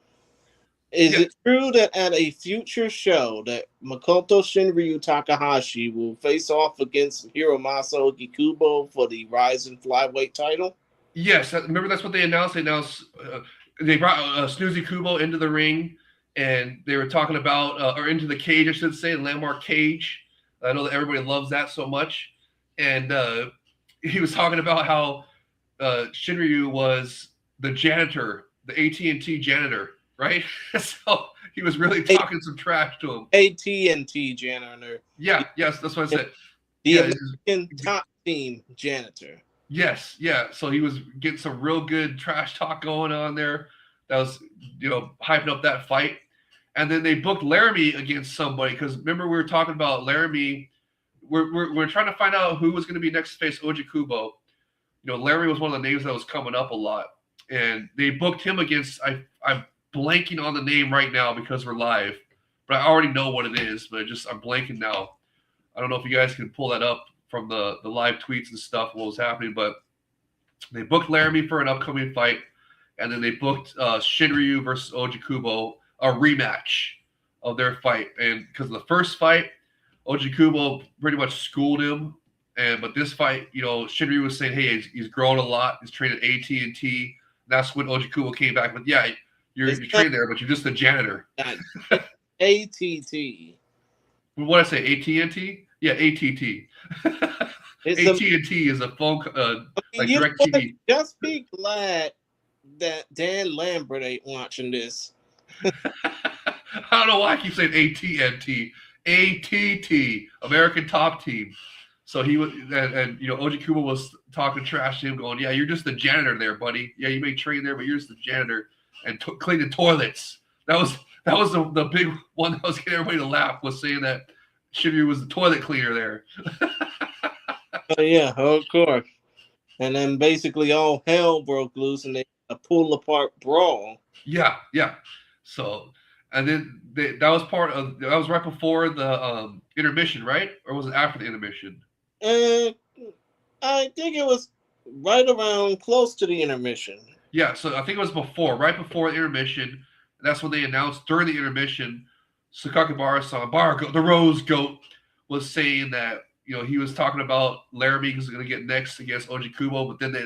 [SPEAKER 1] Is
[SPEAKER 2] Yeah.
[SPEAKER 1] it true that at a future show that Makoto Shinryu Takahashi will face off against Hiromasa Ogikubo for the Rising Flyweight title?
[SPEAKER 2] Yes, remember that's what they announced. They brought Snoozy Kubo into the ring, and they were talking about, or into the cage, I should say, landmark cage. I know that everybody loves that so much. And he was talking about how Shinryu was the janitor, the AT&T janitor, right? So he was really talking some trash to him.
[SPEAKER 1] AT&T janitor.
[SPEAKER 2] Yeah, yes, that's what I said.
[SPEAKER 1] The
[SPEAKER 2] Yeah,
[SPEAKER 1] American top team janitor.
[SPEAKER 2] Yes, yeah. So he was getting some real good trash talk going on there. That was, hyping up that fight. And then they booked Laramie against somebody because remember we were talking about Laramie. We're trying to find out who was going to be next to face Oji Kubo. Laramie was one of the names that was coming up a lot, and they booked him against. I'm blanking on the name right now because we're live, but I already know what it is. But I'm blanking now. I don't know if you guys can pull that up from the live tweets and stuff, what was happening, but they booked Laramie for an upcoming fight, and then they booked Shinryu versus Oji Kubo, a rematch of their fight. And because of the first fight, Oji Kubo pretty much schooled him, but this fight, Shinryu was saying, hey, he's grown a lot, he's trained at AT&T. That's when Oji Kubo came back with, yeah, you're trained there, but you're just the janitor.
[SPEAKER 1] ATT.
[SPEAKER 2] What did I say, AT&T? Yeah, ATT. AT&T is a phone, like DirecTV.
[SPEAKER 1] Just be glad that Dan Lambert ain't watching this.
[SPEAKER 2] I don't know why I keep saying AT&T. ATT, American Top Team. So he was, and Oji Kubo was talking trash to him, going, yeah, you're just the janitor there, buddy. Yeah, you may train there, but you're just the janitor and cleaning toilets. That was the big one that was getting everybody to laugh, was saying that Shinryu was the toilet cleaner there.
[SPEAKER 1] Oh yeah, of course. And then basically all hell broke loose, and they a pull apart brawl.
[SPEAKER 2] Yeah. So, and then that was right before the intermission, right? Or was it after the intermission?
[SPEAKER 1] I think it was right around close to the intermission.
[SPEAKER 2] Yeah, so I think it was right before the intermission. That's when they announced during the intermission, Sakakibara-san, the Rose Goat, was saying that he was talking about Laramie was going to get next against Oji Kubo, but then they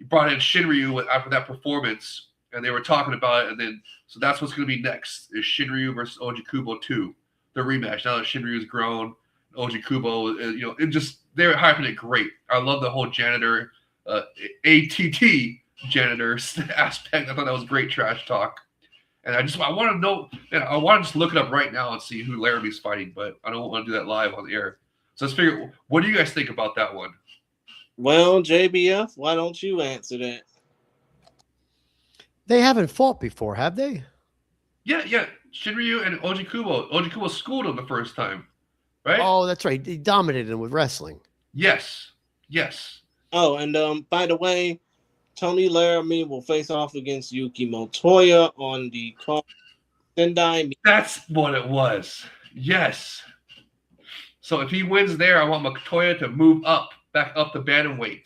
[SPEAKER 2] brought in Shinryu after that performance, and they were talking about it, and then so that's what's going to be next is Shinryu versus Oji Kubo 2, the rematch. Now that Shinryu's grown, Oji Kubo, they're hyping it great. I love the whole janitor, ATT janitor aspect. I thought that was great trash talk. And I want to know, I want to just look it up right now and see who Laramie's fighting, but I don't want to do that live on the air. So let's figure, what do you guys think about that one?
[SPEAKER 1] Well, JBF, why don't you answer that?
[SPEAKER 3] They haven't fought before, have they?
[SPEAKER 2] Yeah. Shinryu and Oji Kubo. Oji Kubo schooled him the first time, right?
[SPEAKER 3] Oh, that's right. He dominated him with wrestling.
[SPEAKER 2] Yes.
[SPEAKER 1] Oh, and by the way, Tony Laramie will face off against Yuki Motoya on the card. Sendai.
[SPEAKER 2] That's what it was. Yes. So if he wins there, I want Motoya to move back up the bantamweight,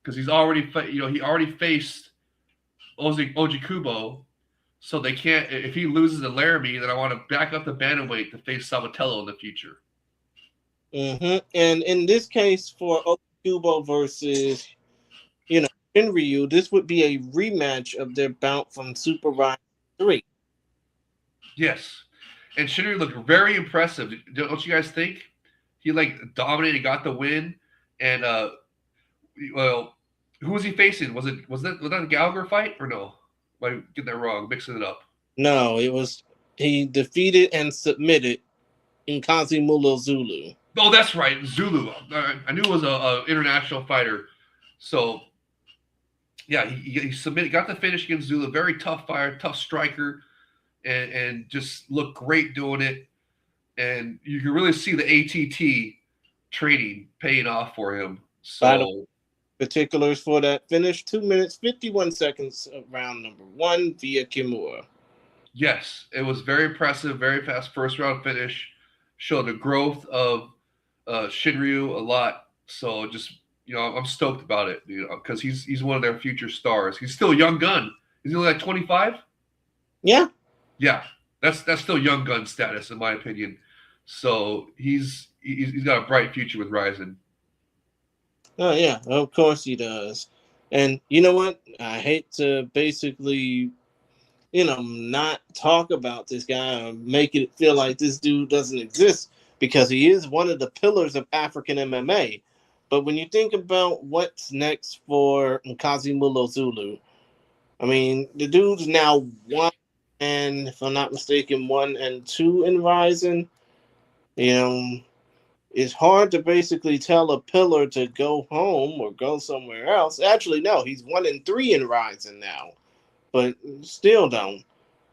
[SPEAKER 2] because he's already, he already faced Oji Kubo, so they can't. If he loses to Laramie, then I want to back up the bantamweight to face Sabatello in the future.
[SPEAKER 1] Mm-hmm. And in this case, for Oji Kubo versus Shinryu, this would be a rematch of their bout from Super Rising 3.
[SPEAKER 2] Yes, and Shinryu looked very impressive. Don't you guys think? He like dominated, got the win, and well, who was he facing? Was that a Gallagher fight or no? Am I getting that wrong? Mixing it up.
[SPEAKER 1] No, it was he defeated and submitted Nkazimulu Zulu.
[SPEAKER 2] Oh, that's right, Zulu. I knew it was a international fighter. So yeah, he submitted, got the finish against Zulu. Very tough fighter, tough striker, and just looked great doing it. And you can really see the ATT training paying off for him.
[SPEAKER 1] By the
[SPEAKER 2] So
[SPEAKER 1] particulars for that finish: 2 minutes 51 seconds of round number one via Kimura.
[SPEAKER 2] yes, it was very impressive, very fast first round finish. Showed the growth of Shinryu a lot. So just I'm stoked about it, because he's one of their future stars. He's still a young gun. Is he only like 25?
[SPEAKER 1] Yeah.
[SPEAKER 2] Yeah, that's still young gun status in my opinion. So he's got a bright future with Ryzen.
[SPEAKER 1] Oh yeah, of course he does. And you know what? I hate to basically, not talk about this guy or make it feel like this dude doesn't exist because he is one of the pillars of African MMA. But when you think about what's next for Nkazimulu Zulu, I mean, the dude's now one, and if I'm not mistaken, 1 and 2 in Rising. You know, it's hard to basically tell a pillar to go home or go somewhere else. Actually, no, he's 1 and 3 in Rising now, but still don't.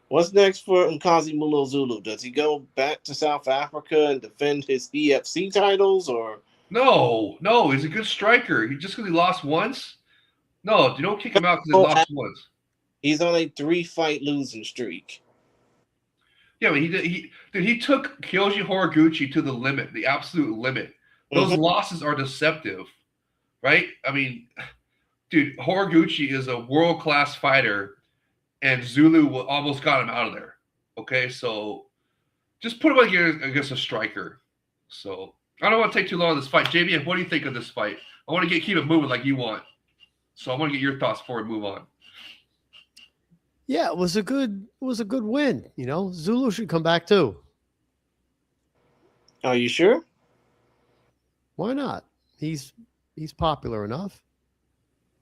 [SPEAKER 1] What's next for Nkazimulu Zulu? Does he go back to South Africa and defend his EFC titles, or
[SPEAKER 2] No, he's a good striker. He just because he lost once. No, you don't kick him out because he lost once.
[SPEAKER 1] he's on a 3-fight losing streak?
[SPEAKER 2] Yeah, I mean, he took Kyoji Horiguchi to the limit, the absolute limit. Those losses are deceptive, right? I mean, dude, Horiguchi is a world class fighter, and Zulu almost got him out of there. Okay, so just put him against a striker. So I don't want to take too long on this fight. JBF, what do you think of this fight? I want to keep it moving like you want. So I want to get your thoughts before we move on.
[SPEAKER 3] Yeah, it was a good win. Zulu should come back too.
[SPEAKER 1] Are you sure?
[SPEAKER 3] Why not? He's popular enough.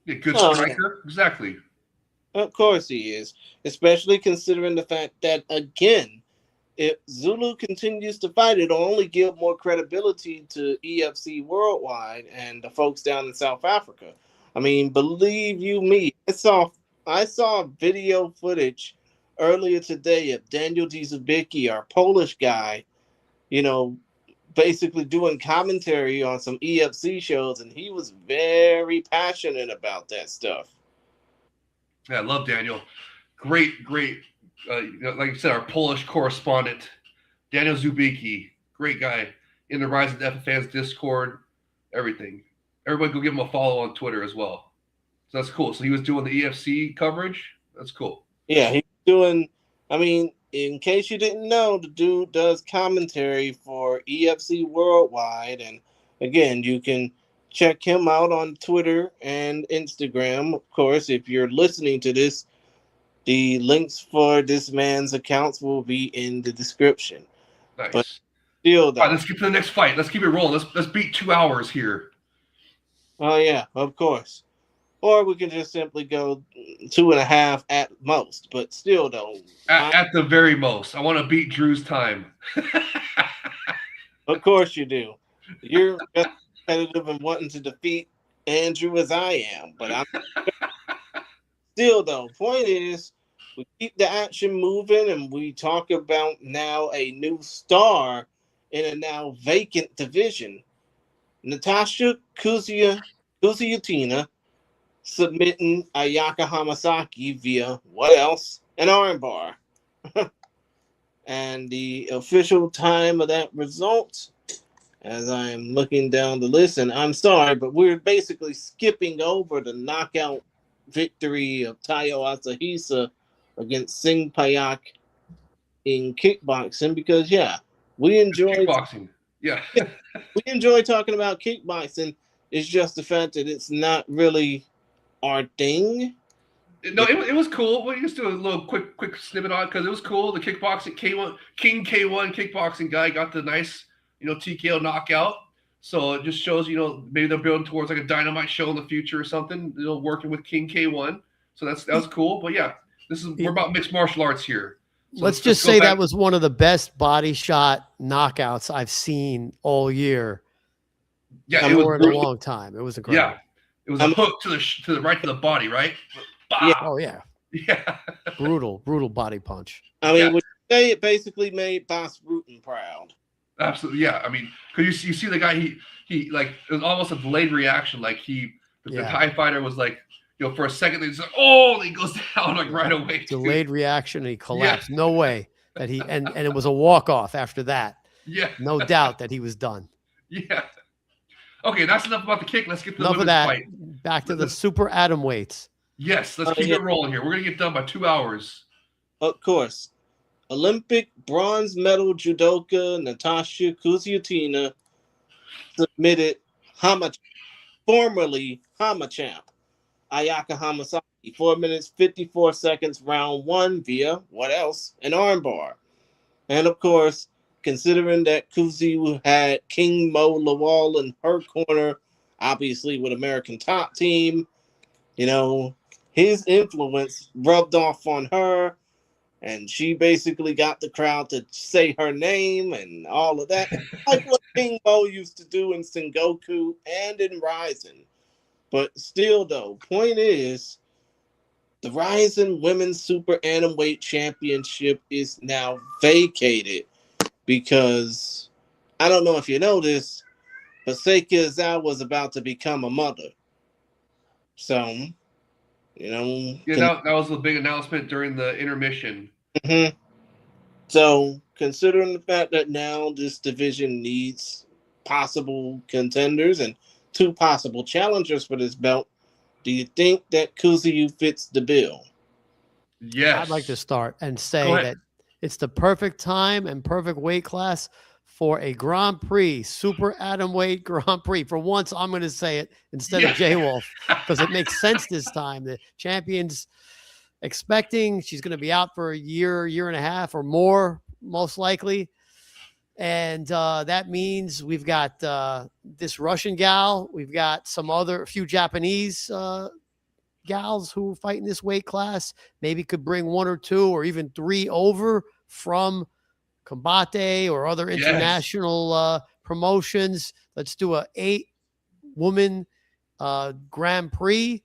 [SPEAKER 2] Yeah, good striker, exactly.
[SPEAKER 1] Of course he is, especially considering the fact that, again, if Zulu continues to fight, it'll only give more credibility to EFC Worldwide and the folks down in South Africa. I mean, believe you me, I saw video footage earlier today of Daniel Dzubicki, our Polish guy, basically doing commentary on some EFC shows, and he was very passionate about that stuff.
[SPEAKER 2] Yeah, I love Daniel. Great. Like I said, our Polish correspondent, Daniel Dzubicki, great guy in the Rise of the FFans Discord, everything. Everybody go give him a follow on Twitter as well. So that's cool. So he was doing the EFC coverage. That's cool.
[SPEAKER 1] Yeah, he's doing. I mean, in case you didn't know, the dude does commentary for EFC Worldwide, and again, you can check him out on Twitter and Instagram. Of course, if you're listening to this, the links for this man's accounts will be in the description.
[SPEAKER 2] Nice.
[SPEAKER 1] But still, though,
[SPEAKER 2] all right, let's get to the next fight. Let's keep it rolling. Let's beat 2 hours here.
[SPEAKER 1] Oh yeah, of course. Or we can just simply go 2.5 at most, but still though.
[SPEAKER 2] At the very most. I want to beat Drew's time.
[SPEAKER 1] Of course you do. You're as competitive and wanting to defeat Andrew as I am, but I'm still though. Point is, we keep the action moving, and we talk about now a new star in a now vacant division. Natasha Kuziutina submitting Ayaka Hamasaki via what else? An armbar. And the official time of that result, as I am looking down the list, and I'm sorry, but we're basically skipping over the knockout victory of Tayo Asahisa against Singh Payak in kickboxing, because we enjoy
[SPEAKER 2] kickboxing. Yeah.
[SPEAKER 1] We enjoy talking about kickboxing. It's just the fact that it's not really our thing.
[SPEAKER 2] No, it was cool. We'll just do a little quick snippet on it because it was cool. The kickboxing King K1 kickboxing guy got the nice TKO knockout. So it just shows maybe they're building towards like a dynamite show in the future or something. Working with King K1. So that was cool. But yeah, we're about mixed martial arts here. So
[SPEAKER 3] let's just say that was one of the best body shot knockouts I've seen all year.
[SPEAKER 2] Yeah,
[SPEAKER 3] it was in a long time. It was incredible.
[SPEAKER 2] Yeah, it was a hook to the right to the body, right?
[SPEAKER 3] Yeah. Oh yeah.
[SPEAKER 2] Yeah.
[SPEAKER 3] brutal body punch.
[SPEAKER 1] I mean, would you say it basically made Boss Rutan proud?
[SPEAKER 2] Absolutely, yeah. I mean, because you see the guy, he like it was almost a delayed reaction. Like the Thai fighter was like, for a second, he's like, oh, he goes down like right away.
[SPEAKER 3] Delayed reaction, and he collapsed. Yeah. No way that he and it was a walk off after that.
[SPEAKER 2] Yeah,
[SPEAKER 3] no doubt that he was done.
[SPEAKER 2] Yeah. Okay, that's enough about the kick. Let's get to
[SPEAKER 3] enough
[SPEAKER 2] the
[SPEAKER 3] of that.
[SPEAKER 2] Fight.
[SPEAKER 3] Back to the super atom weights.
[SPEAKER 2] Yes, let's keep it rolling here. We're gonna get done by 2 hours.
[SPEAKER 1] Of course. Olympic bronze medal judoka Natasha Kuzyutina submitted formerly Hamachamp Ayaka Hamasaki 4 minutes 54 seconds round 1 via what else? An armbar. And of course, considering that Kuzi had King Mo Lawal in her corner, obviously with American Top Team, his influence rubbed off on her, and she basically got the crowd to say her name and all of that, like what King Mo used to do in Sengoku and in Ryzen. But still, though, point is, the Ryzen Women's Super Atomweight Championship is now vacated because, I don't know if you know this, but Seiki Izawa was about to become a mother. So,
[SPEAKER 2] that was the big announcement during the intermission.
[SPEAKER 1] Mm-hmm. So, considering the fact that now this division needs possible contenders and 2 possible challengers for this belt, do you think that Kuziu fits the bill?
[SPEAKER 2] Yes.
[SPEAKER 3] I'd like to start and say that it's the perfect time and perfect weight class for a Grand Prix, Super Atomweight Grand Prix. For once, I'm going to say it instead of J-Wolf because it makes sense this time. The champion's expecting she's going to be out for a year and a half or more, most likely. And that means we've got this Russian gal. We've got a few Japanese gals who fight in this weight class. Maybe could bring 1 or 2 or even 3 over from Combate or other international promotions. Let's do a 8-woman Grand Prix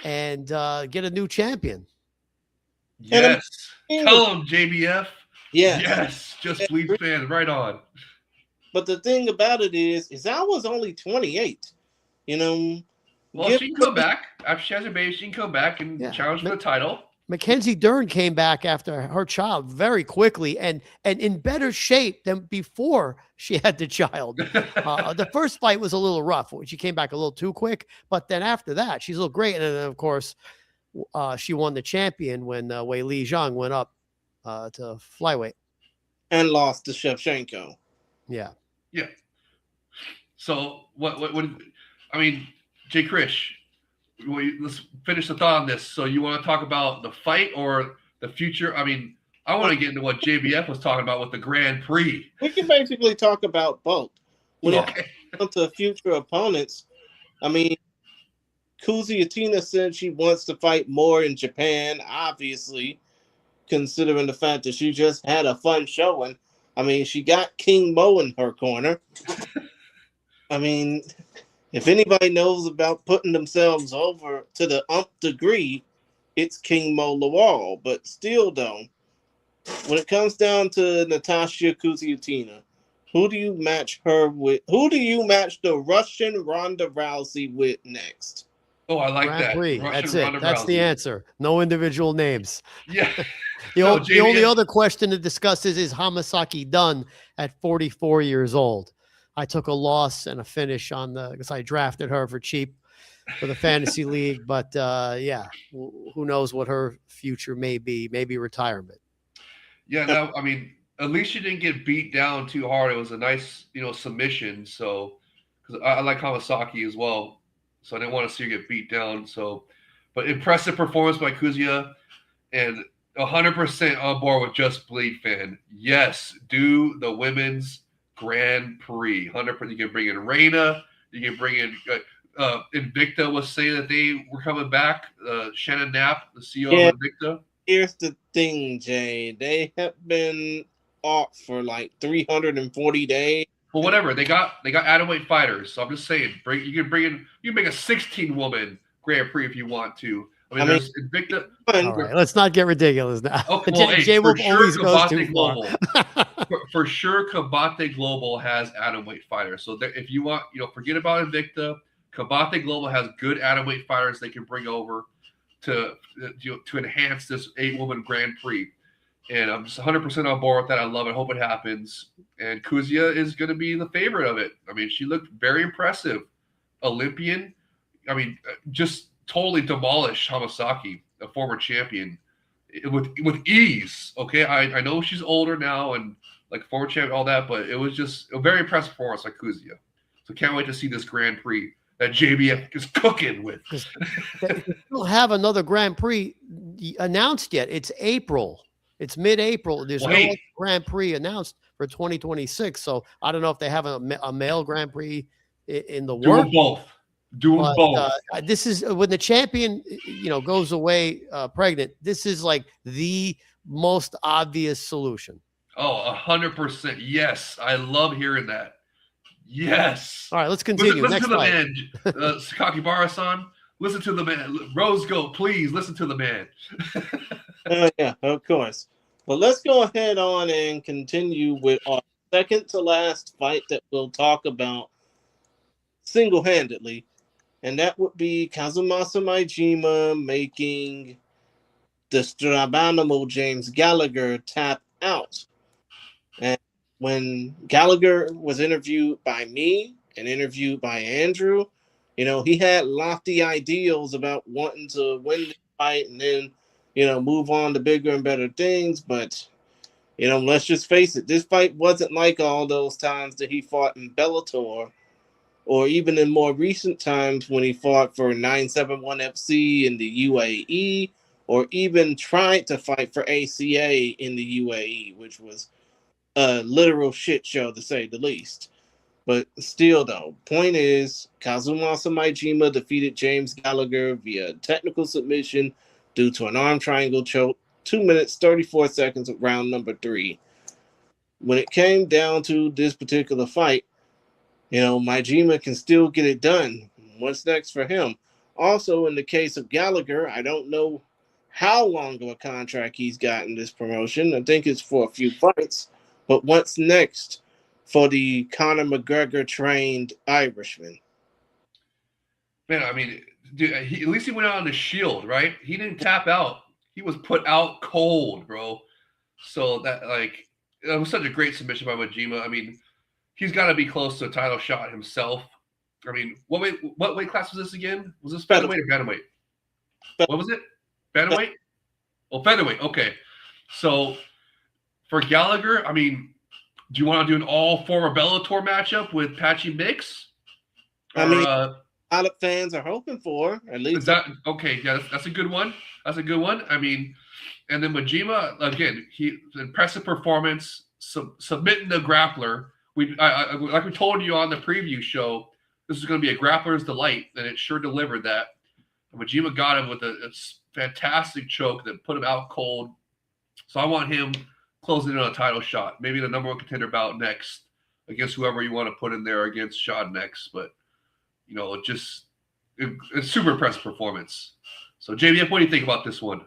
[SPEAKER 3] and get a new champion.
[SPEAKER 2] Yes. Tell them, JBF. Yes. Just please fans. Right on.
[SPEAKER 1] But the thing about it is I was only 28.
[SPEAKER 2] Well, she can come back. After she has her baby, she can come back and challenge for the title.
[SPEAKER 3] Mackenzie Dern came back after her child very quickly and in better shape than before she had the child. The first fight was a little rough. She came back a little too quick, but then after that, she's looked great. And then, of course, she won the champion when Wei Li Zhang went up to flyweight.
[SPEAKER 1] And lost to Shevchenko.
[SPEAKER 3] Yeah.
[SPEAKER 2] Yeah. So, what I mean, Jay Krish, let's finish the thought on this. So you want to talk about the fight or the future? I mean, I want to get into what JBF was talking about with the Grand Prix.
[SPEAKER 1] We can basically talk about both. When it comes to future opponents, I mean, Kuzyutina said she wants to fight more in Japan, obviously, considering the fact that she just had a fun showing. I mean, she got King Mo in her corner. I mean, if anybody knows about putting themselves over to the degree, it's King Mo Lawal. But still, though, when it comes down to Natasha Kuzyutina, who do you match her with? Who do you match the Russian Ronda Rousey with next?
[SPEAKER 2] Oh, I like
[SPEAKER 3] Grand
[SPEAKER 2] that.
[SPEAKER 3] Prix. That's it. That's the answer. No individual names.
[SPEAKER 2] Yeah.
[SPEAKER 3] The only other question to discuss is Hamasaki done at 44 years old? I took a loss and a finish because I drafted her for cheap for the fantasy league. But who knows what her future may be? Maybe retirement.
[SPEAKER 2] Yeah, no, I mean, at least she didn't get beat down too hard. It was a nice, submission. So, because I like Hamasaki as well, so I didn't want to see her get beat down. So, But impressive performance by Kuzia, and 100% on board with Just Bleed fan. Yes, do the women's Grand Prix. 100%. You can bring in Reina. You can bring in Invicta was saying that they were coming back. Shannon Knapp, the CEO
[SPEAKER 1] Yeah,
[SPEAKER 2] of Invicta.
[SPEAKER 1] here's the thing, Jay. They have been off for like 340 days.
[SPEAKER 2] Well, whatever. They got atomweight fighters. So I'm just saying, you can make a 16 woman Grand Prix if you want to. I mean,
[SPEAKER 1] I mean,
[SPEAKER 2] there's Invicta.
[SPEAKER 3] All right, let's not get ridiculous now.
[SPEAKER 2] Okay, well, hey,
[SPEAKER 3] J
[SPEAKER 2] for
[SPEAKER 3] Wolf
[SPEAKER 2] sure,
[SPEAKER 3] always goes too
[SPEAKER 2] Combate
[SPEAKER 3] far.
[SPEAKER 2] Global. For sure, Combate Global has atomweight fighters. So if you want, forget about Invicta. Combate Global has good atomweight fighters they can bring over to enhance this 8-woman Grand Prix. And I'm just 100% on board with that. I love it. Hope it happens. And Kuzia is going to be the favorite of it. I mean, she looked very impressive. Olympian. I mean, just totally demolished Hamasaki, a former champion, with ease. Okay, I know she's older now and like former champion, all that, but it was just a very impressive performance like Kuzia. So can't wait to see this Grand Prix that JBF is cooking with.
[SPEAKER 3] They don't have another Grand Prix announced yet. It's April. It's mid-April. There's no other Grand Prix announced for 2026. So I don't know if they have a male Grand Prix in the works.
[SPEAKER 2] Do them both.
[SPEAKER 3] This is when the champion, goes away pregnant. This is like the most obvious solution.
[SPEAKER 2] Oh, 100%. Yes, I love hearing that. Yes.
[SPEAKER 3] All right, let's continue.
[SPEAKER 2] Listen
[SPEAKER 3] Next
[SPEAKER 2] to the
[SPEAKER 3] fight.
[SPEAKER 2] man, Sakakibara-san. Listen to the man. Rose Gold, please listen to the man.
[SPEAKER 1] Yeah, of course. Well, let's go ahead on and continue with our second to last fight that we'll talk about single-handedly. And that would be Kazumasa Maijima making the Strabanimal James Gallagher tap out. And when Gallagher was interviewed by me and interviewed by Andrew, he had lofty ideals about wanting to win the fight and then, move on to bigger and better things. But, let's just face it, this fight wasn't like all those times that he fought in Bellator, or even in more recent times when he fought for 971 FC in the UAE, or even tried to fight for ACA in the UAE, which was a literal shit show to say the least. But still, though, point is, Kazumasa Maijima defeated James Gallagher via technical submission due to an arm triangle choke, 2 minutes, 34 seconds of round number 3. When it came down to this particular fight, Maijima can still get it done. What's next for him? Also, in the case of Gallagher, I don't know how long of a contract he's got in this promotion. I think it's for a few fights. But what's next for the Conor McGregor-trained Irishman?
[SPEAKER 2] Man, I mean, dude, at least he went out on the shield, right? He didn't tap out. He was put out cold, bro. So that was such a great submission by Maijima. I mean, he's got to be close to a title shot himself. I mean, what weight class was this again? Was this featherweight or bantamweight? What was it? Bantamweight? Oh, featherweight. Okay. So for Gallagher, I mean, do you want to do an all former Bellator matchup with Patchy Mix?
[SPEAKER 1] I mean, a lot of fans are hoping for, at least.
[SPEAKER 2] Is that okay? Yeah, that's a good one. That's a good one. I mean, and then Maijima again, impressive performance, submitting the grappler. Like we told you on the preview show, this is going to be a grappler's delight, and it sure delivered that. And Maijima got him with a fantastic choke that put him out cold. So I want him closing in on a title shot, maybe the number one contender bout next against whoever you want to put in there against Shad next. But it's super impressive performance. So JBF, what do you think about this one?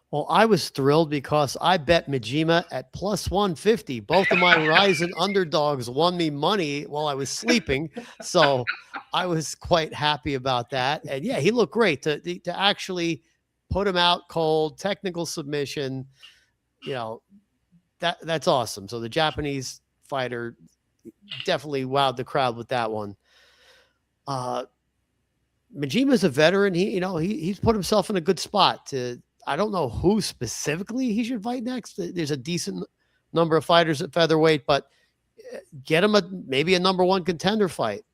[SPEAKER 3] Well, I was thrilled because I bet Maijima at plus 150. Both of my Ryzen underdogs won me money while I was sleeping. So I was quite happy about that. And yeah, he looked great to actually put him out cold, technical submission. That's awesome. So the Japanese fighter definitely wowed the crowd with that one. Majima's a veteran. He's put himself in a good spot to. I don't know who specifically he should fight next. There's a decent number of fighters at featherweight, but get him maybe a number one contender fight.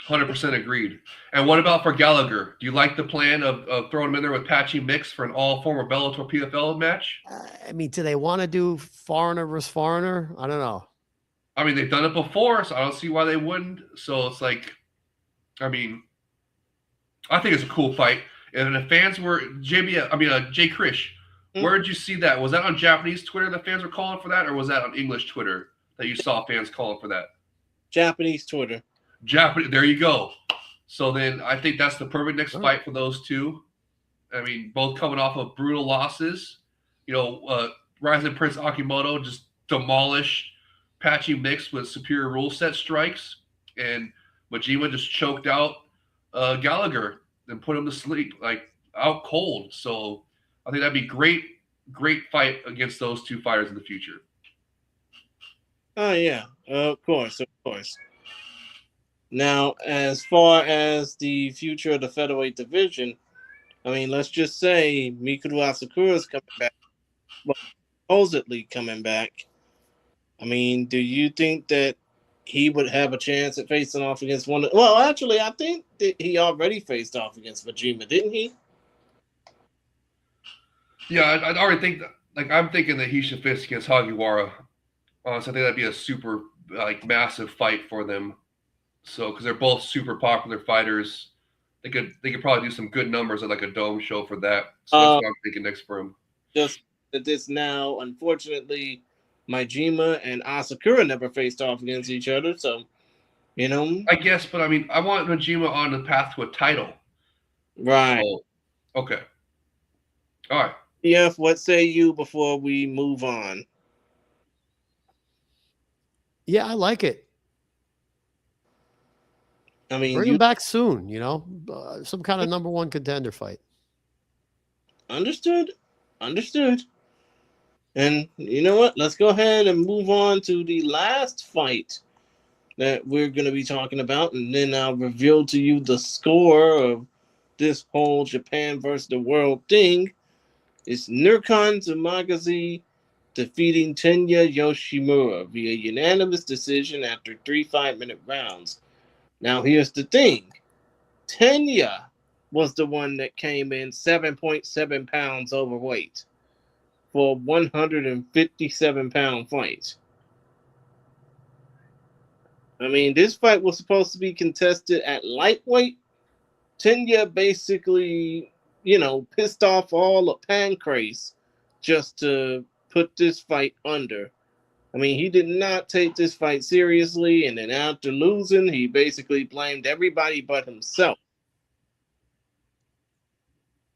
[SPEAKER 2] 100% agreed. And what about for Gallagher? Do you like the plan of throwing him in there with Patchy Mix for an all former Bellator PFL match?
[SPEAKER 3] I mean, do they want to do foreigner versus foreigner? I don't know.
[SPEAKER 2] I mean, they've done it before, so I don't see why they wouldn't. So it's like, I mean, I think it's a cool fight. And the fans were Jay Krish.
[SPEAKER 1] Hmm?
[SPEAKER 2] Where did you see that? Was that on Japanese Twitter the fans were calling for that, or was that on English Twitter that you saw fans calling for that?
[SPEAKER 1] Japanese Twitter.
[SPEAKER 2] Japanese. There you go. So then I think that's the perfect next
[SPEAKER 3] All
[SPEAKER 2] fight for those two. I mean, both coming off of brutal losses. Rising Prince Akimoto just demolished Patchy Mix with superior rule set strikes, and Majima just choked out Gallagher and put him to sleep, like out cold. So I think that'd be great fight against those two fighters in the future.
[SPEAKER 1] Oh yeah, of course, of course. Now, as far as the future of the featherweight division, I mean, let's just say Mikuru Asakura is coming back, well, supposedly coming back. I mean, do you think that he would have a chance at facing off against one? Well, actually, I think that he already faced off against Majima, didn't he?
[SPEAKER 2] Yeah, I already think that. Like I'm thinking that he should face against Hagiwara. Honestly, I think that'd be a super massive fight for them. So because they're both super popular fighters, they could probably do some good numbers at like a dome show for that. So that's what I'm thinking next for him.
[SPEAKER 1] Just that this now, unfortunately, Majima and Asakura never faced off against each other, so
[SPEAKER 2] I guess, but I mean, I want Najima on the path to a title.
[SPEAKER 1] right.
[SPEAKER 2] So, okay, all right.
[SPEAKER 1] Jeff, what say you before we move on?
[SPEAKER 3] Yeah, I like it.
[SPEAKER 1] I mean,
[SPEAKER 3] Bring
[SPEAKER 1] you
[SPEAKER 3] him back soon. Some kind of number one contender fight.
[SPEAKER 1] understood? Understood. And you know what? Let's go ahead and move on to the last fight that we're going to be talking about, and then I'll reveal to you the score of this whole Japan versus the world thing. It's Nurkan Tsumagazi defeating Tenya Yoshimura via unanimous decision after 3 5-minute rounds. Now, here's the thing. Tenya was the one that came in 7.7 pounds overweight for a 157-pound fight. I mean, this fight was supposed to be contested at lightweight. Tenya basically, pissed off all of Pancrase just to put this fight under. I mean, he did not take this fight seriously, and then after losing, he basically blamed everybody but himself.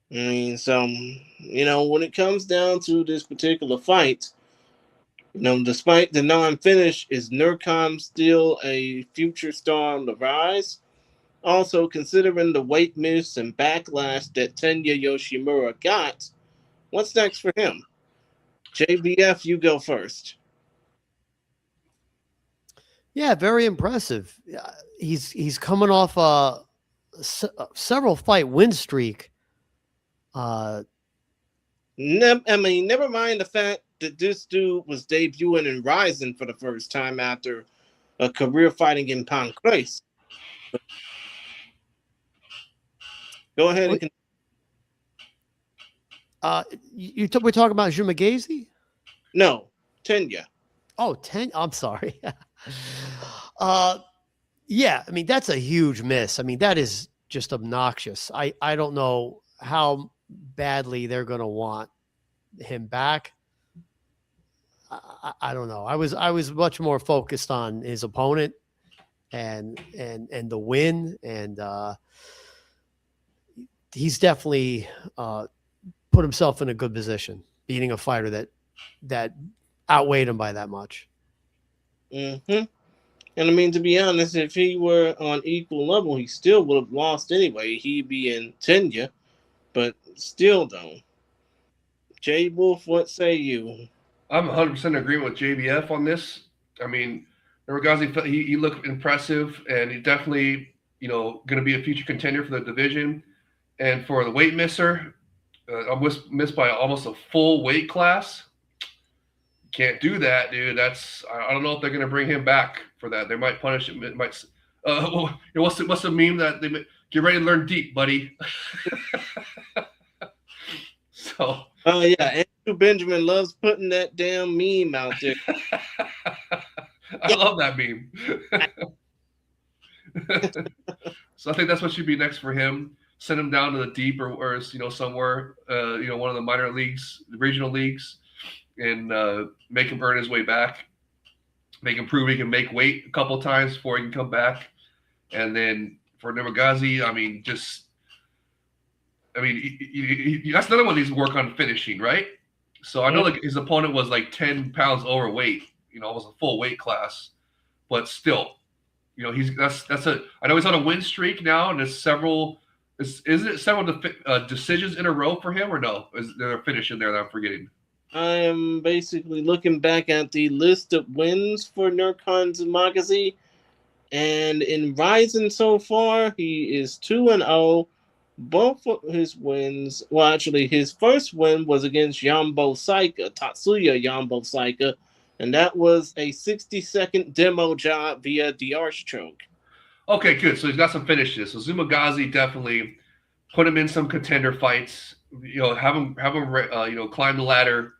[SPEAKER 1] I mean, so, when it comes down to this particular fight, despite the non-finish, is Nurkan still a future star on the rise? Also, considering the weight miss and backlash that Tenya Yoshimura got, what's next for him? JBF, you go first.
[SPEAKER 3] Yeah, very impressive. He's coming off several fight win streak.
[SPEAKER 1] Never mind the fact that this dude was debuting in Rising for the first time after a career fighting in Pancrase. Go ahead and
[SPEAKER 3] we're talking about Jumagazi?
[SPEAKER 1] No, Tenya.
[SPEAKER 3] Oh, I'm sorry. Yeah, I mean, that's a huge miss. I mean, that is just obnoxious. I don't know how badly they're going to want him back. I don't know. I was much more focused on his opponent and the win, and he's definitely put himself in a good position, beating a fighter that outweighed him by that much.
[SPEAKER 1] Mm-hmm. And I mean, to be honest, if he were on equal level, he still would have lost anyway. He'd be in Tenya, but still, though. Jay Wolf, what say you?
[SPEAKER 2] I'm 100% in agreement with JBF on this. I mean, Nurmagomedov, he looked impressive, and he's definitely, going to be a future contender for the division. And for the weight misser, I was missed by almost a full weight class. Can't do that, dude. I don't know if they're going to bring him back for that. They might punish him. It might what's the meme that they get ready to learn deep, buddy? So
[SPEAKER 1] Oh yeah, Andrew Benjamin loves putting that damn meme out there.
[SPEAKER 2] I
[SPEAKER 1] Yeah,
[SPEAKER 2] love that meme. So I think that's what should be next for him. Send him down to the deep or somewhere one of the minor leagues, the regional leagues, and make him earn his way back. Make him prove he can make weight a couple times before he can come back. And then for Nimagazi, that's another one he needs to work on finishing, right? So I know like his opponent was like 10 pounds overweight, almost a full weight class, but still, that's a. I know he's on a win streak now, and there's several. Isn't it several decisions in a row for him, or no? Is there a finish in there that I'm forgetting?
[SPEAKER 1] I am basically looking back at the list of wins for Nurkan Zimagazi, and in Ryzen so far, he is 2-0. Both of his wins, well, actually, his first win was against Yambo Saika, Tatsuya Yambo Saika, and that was a 60-second demo job via DR choke.
[SPEAKER 2] Okay, good. So he's got some finishes. So Zumagazi definitely put him in some contender fights. Have him climb the ladder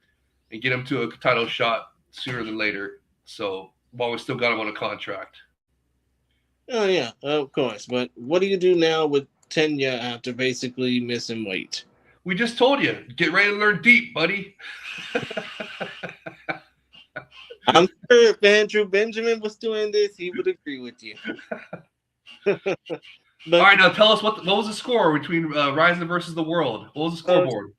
[SPEAKER 2] and get him to a title shot sooner than later. So while we still got him on a contract.
[SPEAKER 1] Oh yeah, of course. But what do you do now with Tenya after basically missing weight?
[SPEAKER 2] We just told you, get ready to learn deep, buddy.
[SPEAKER 1] I'm sure if Andrew Benjamin was doing this, he would agree with you.
[SPEAKER 2] All right, now tell us what was the score between Ryzen versus the World? What was the scoreboard?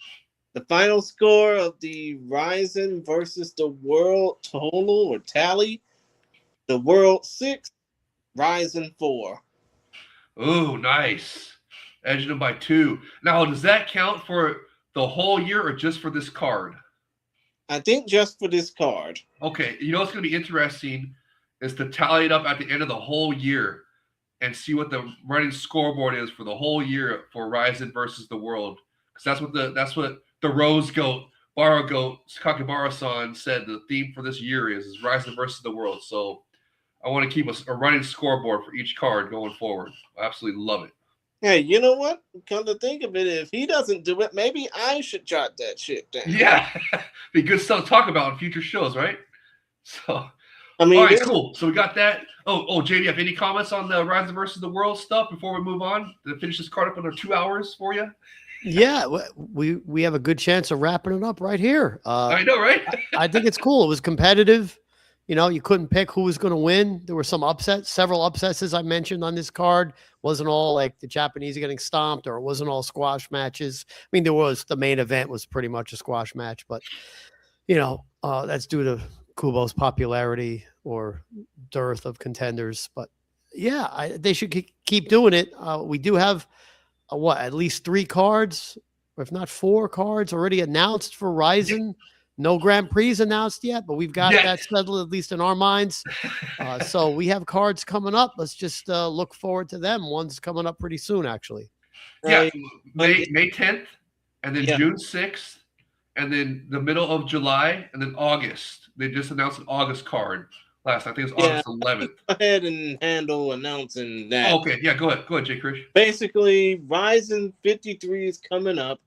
[SPEAKER 1] The final score of the Ryzen versus the World total or tally: the World 6, Ryzen 4.
[SPEAKER 2] Oh, nice. Edging them by 2. Now, does that count for the whole year or just for this card?
[SPEAKER 1] I think just for this card.
[SPEAKER 2] Okay, what's going to be interesting is to tally it up at the end of the whole year and see what the running scoreboard is for the whole year for Ryzen versus the World. Because that's what the Rose Goat, Barra Goat, Kakibara-san said the theme for this year is Ryzen versus the World. So I want to keep a running scoreboard for each card going forward. I absolutely love it.
[SPEAKER 1] Hey, you know what? Come to think of it, if he doesn't do it, maybe I should jot that shit down.
[SPEAKER 2] Yeah, be good stuff to talk about in future shows, right? So,
[SPEAKER 1] I mean,
[SPEAKER 2] all right, cool. So we got that. Oh, JDF, any comments on the Ryzen versus the World stuff before we move on to finish this card up under 2 hours for you?
[SPEAKER 3] Yeah, we have a good chance of wrapping it up right here.
[SPEAKER 2] I know, right?
[SPEAKER 3] I think it's cool. It was competitive. You couldn't pick who was going to win. There were some upsets, several upsets, as I mentioned on this card. Wasn't all like the Japanese getting stomped, or it wasn't all squash matches. I mean, the main event was pretty much a squash match, but that's due to Kubo's popularity or dearth of contenders. But yeah, they should keep doing it. We do have at least 3 cards, or if not 4 cards already announced for Ryzen. No Grand Prix announced yet, but we've got that settled, at least in our minds. So we have cards coming up. Let's just look forward to them. One's coming up pretty soon, actually.
[SPEAKER 2] Yeah, May 10th, and then June 6th, and then the middle of July, and then August. They just announced an August card last. I think it's August 11th.
[SPEAKER 1] Go ahead and handle announcing that.
[SPEAKER 2] Oh, okay, yeah, go ahead, Jay Krish.
[SPEAKER 1] Basically, Ryzen 53 is coming up.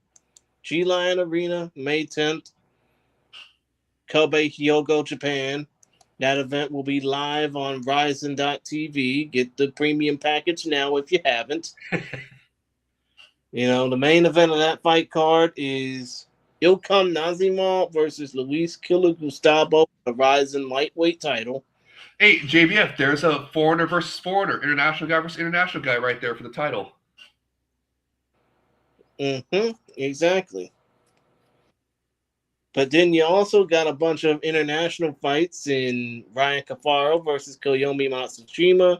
[SPEAKER 1] G-Lion Arena, May 10th. Kobe, Hyogo, Japan. That event will be live on Ryzen.tv. Get the premium package now if you haven't. The main event of that fight card is Ilkam Nazimov versus Luis Killer Gustavo, the Ryzen lightweight title.
[SPEAKER 2] Hey, JBF, there's a foreigner versus foreigner, international guy versus international guy right there for the title.
[SPEAKER 1] Exactly. But then you also got a bunch of international fights in Ryan Kafaro versus Koyomi Matsushima,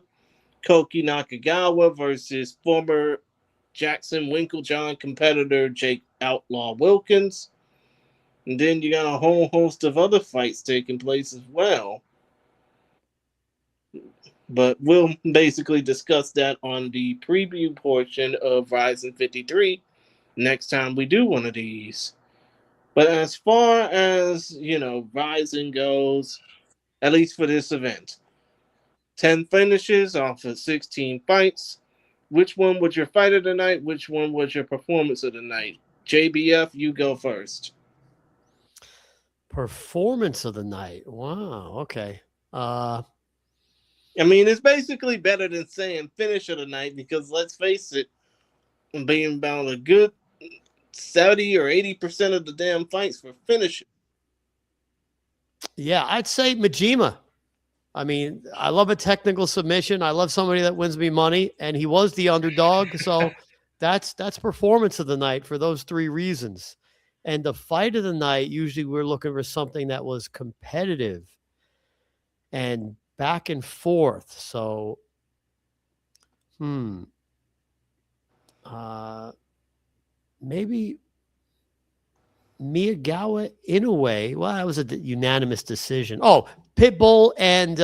[SPEAKER 1] Koki Nakagawa versus former Jackson Winklejohn competitor Jake Outlaw Wilkins. And then you got a whole host of other fights taking place as well. But we'll basically discuss that on the preview portion of Ryzen 53 next time we do one of these. But as far as, Ryzen goes, at least for this event, 10 finishes off of 16 fights. Which one was your fight of the night? Which one was your performance of the night? JBF, you go first.
[SPEAKER 3] Performance of the night. Wow. Okay.
[SPEAKER 1] I mean, it's basically better than saying finish of the night because let's face it, being about a good 70 or 80% of the damn fights for finish.
[SPEAKER 3] Yeah, I'd say Majima. I mean, I love a technical submission. I love somebody that wins me money, and he was the underdog. So that's performance of the night for those three reasons. And the fight of the night, usually we're looking for something that was competitive and back and forth. So, maybe Miyagawa in a way. Well, that was a unanimous decision. Oh, Pitbull and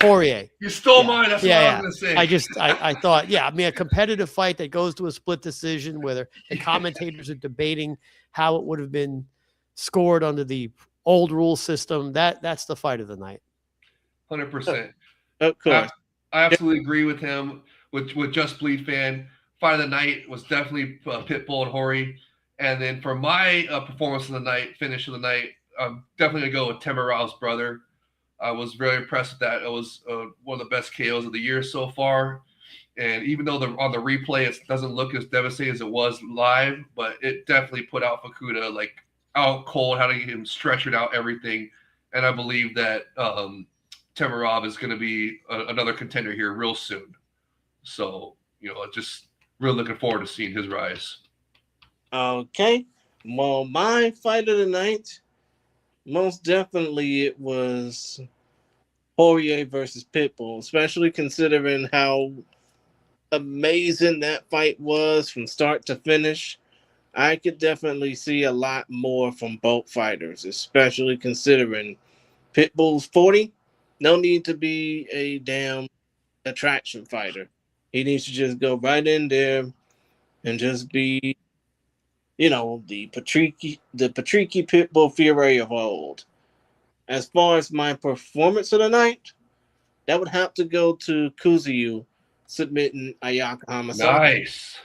[SPEAKER 3] Poirier.
[SPEAKER 2] You stole mine. That's what I was going to say.
[SPEAKER 3] I thought, I mean, a competitive fight that goes to a split decision where the commentators are debating how it would have been scored under the old rule system. That's the fight of the night.
[SPEAKER 2] 100%.
[SPEAKER 1] Of course.
[SPEAKER 2] I absolutely agree with him. With Just Bleed fan, fight of the night was definitely Pitbull and Hori. And then for my performance of the night, finish of the night, I'm definitely going to go with Temirov's brother. I was very impressed with that. It was one of the best KOs of the year so far. And even though on the replay it doesn't look as devastating as it was live, but it definitely put out Fukuda like out cold, how to get him stretchered out, everything. And I believe that Temirov is going to be another contender here real soon. So, just really looking forward to seeing his rise.
[SPEAKER 1] Okay. Well, my fight of the night, most definitely it was Poirier versus Pitbull, especially considering how amazing that fight was from start to finish. I could definitely see a lot more from both fighters, especially considering Pitbull's 40. No need to be a damn attraction fighter. He needs to just go right in there and just be, the Patricky Pitbull Fury of old. As far as my performance of the night, that would have to go to Kuzuyu submitting Ayaka Hamasaki.
[SPEAKER 2] Nice.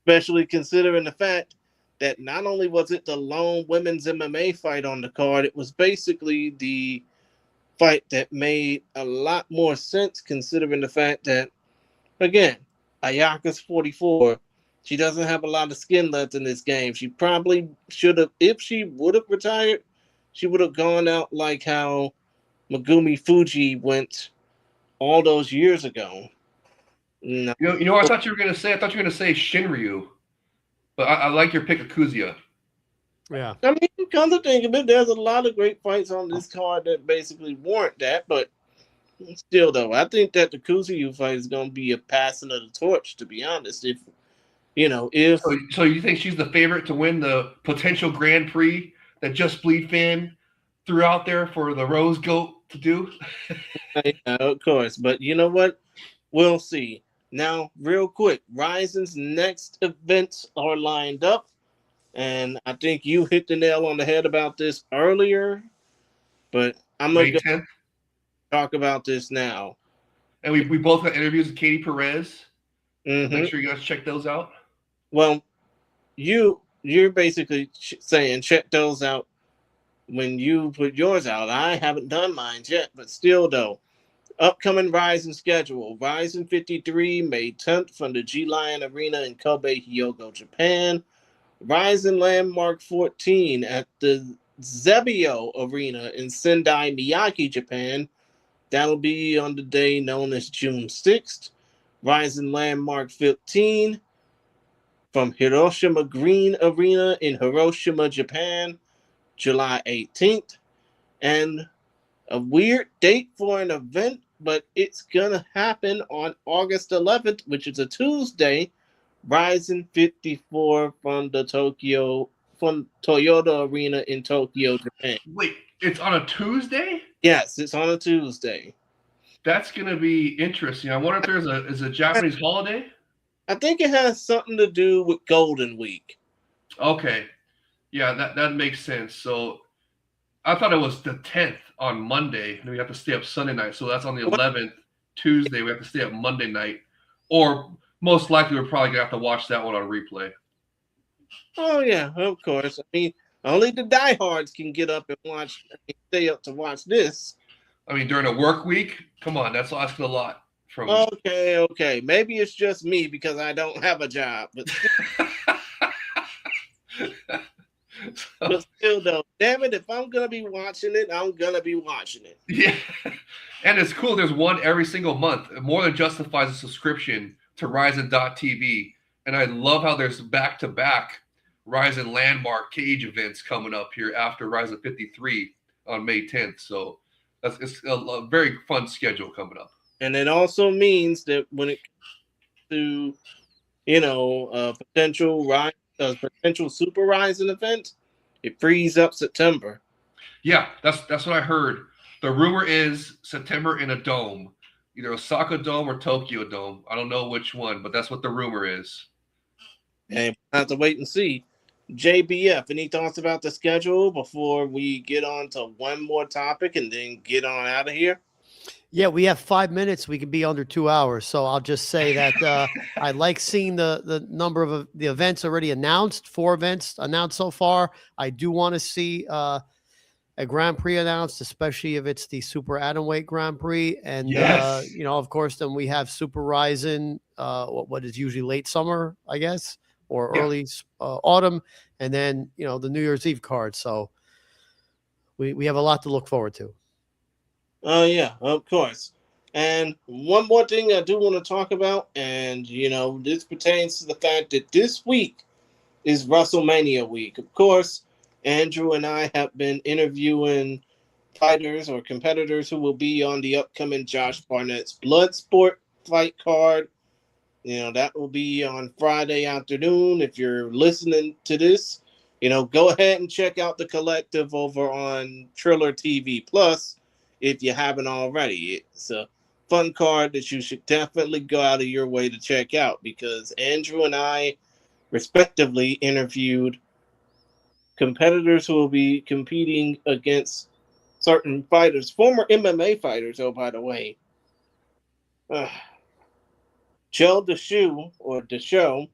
[SPEAKER 1] Especially considering the fact that not only was it the lone women's MMA fight on the card, it was basically the fight that made a lot more sense considering the fact that, again, Ayaka's 44. She doesn't have a lot of skin left in this game. She probably should have, if she would have retired, she would have gone out like how Megumi Fuji went all those years ago.
[SPEAKER 2] No. You know what I thought you were going to say? I thought you were going to say Shinryu. But I like your pick of Kuzuya.
[SPEAKER 3] Yeah.
[SPEAKER 1] I mean, come to think of it, there's a lot of great fights on this card that basically warrant that. But still, though, I think that the Kuzuyu fight is going to be a passing of the torch, to be honest.
[SPEAKER 2] So you think she's the favorite to win the potential Grand Prix that Just Bleed fan threw out there for the Rose Goat to do?
[SPEAKER 1] Of course. But you know what? We'll see. Now, real quick, Rizin's next events are lined up. And I think you hit the nail on the head about this earlier. But I'm going to talk about this now.
[SPEAKER 2] And we both got interviews with Katie Perez.
[SPEAKER 1] Mm-hmm.
[SPEAKER 2] Make sure you guys check those out.
[SPEAKER 1] Well, you're basically saying check those out when you put yours out. I haven't done mine yet, but still, though. Upcoming Rizin schedule. Rizin 53, May 10th from the G-Lion Arena in Kobe, Hyogo, Japan. Rizin Landmark 14 at the Zebio Arena in Sendai, Miyagi, Japan. That'll be on the day known as June 6th. Rizin Landmark 15 from Hiroshima Green Arena in Hiroshima, Japan, July 18th. And a weird date for an event, but it's going to happen on August 11th, which is a Tuesday. Rizin 54 from Toyota Arena in Tokyo, Japan.
[SPEAKER 2] Wait, it's on a Tuesday?
[SPEAKER 1] Yes, it's on a Tuesday.
[SPEAKER 2] That's going to be interesting. I wonder if there's a Japanese holiday?
[SPEAKER 1] I think it has something to do with Golden Week.
[SPEAKER 2] Okay. Yeah, that makes sense. So I thought it was the 10th on Monday, and we have to stay up Sunday night. So that's on the 11th. Tuesday. We have to stay up Monday night, or most likely we're probably gonna have to watch that one on replay.
[SPEAKER 1] Oh yeah, of course. I mean, only the diehards can get up and watch, stay up to watch this.
[SPEAKER 2] I mean, during a work week, come on, that's asking a lot from.
[SPEAKER 1] Okay. Maybe it's just me because I don't have a job, but still, though, damn it, if I'm gonna be watching it, I'm gonna be watching it.
[SPEAKER 2] Yeah, and it's cool. There's one every single month. It more than justifies a subscription to Ryzen.tv. And I love how there's back-to-back Ryzen landmark cage events coming up here after Ryzen 53 on May 10th. So it's a very fun schedule coming up.
[SPEAKER 1] And it also means that when it comes to potential Super Ryzen event, it frees up September.
[SPEAKER 2] Yeah, that's what I heard. The rumor is September in a dome, either Osaka Dome or Tokyo Dome. I don't know which one, but that's what the rumor is.
[SPEAKER 1] And we'll have to wait and see. JBF, any thoughts about the schedule before we get on to one more topic and then get on out of here?
[SPEAKER 3] Yeah, we have 5 minutes. We can be under 2 hours. So I'll just say that I like seeing the number of the events already announced. 4 events announced so far. I do want to see a Grand Prix announced, especially if it's the Super Atomweight Grand Prix. And,
[SPEAKER 2] Yes.
[SPEAKER 3] Of course, then we have Super Ryzen, what is usually late summer, I guess, or early autumn. And then, the New Year's Eve card. So we have a lot to look forward to.
[SPEAKER 1] Oh, yeah, of course. And one more thing I do want to talk about, and, this pertains to the fact that this week is WrestleMania week. Of course, Andrew and I have been interviewing fighters or competitors who will be on the upcoming Josh Barnett's Bloodsport fight card. That will be on Friday afternoon. If you're listening to this, go ahead and check out the collective over on Triller TV Plus if you haven't already. It's a fun card that you should definitely go out of your way to check out because Andrew and I respectively interviewed competitors who will be competing against certain fighters, former MMA fighters, oh, by the way. Joe Deshow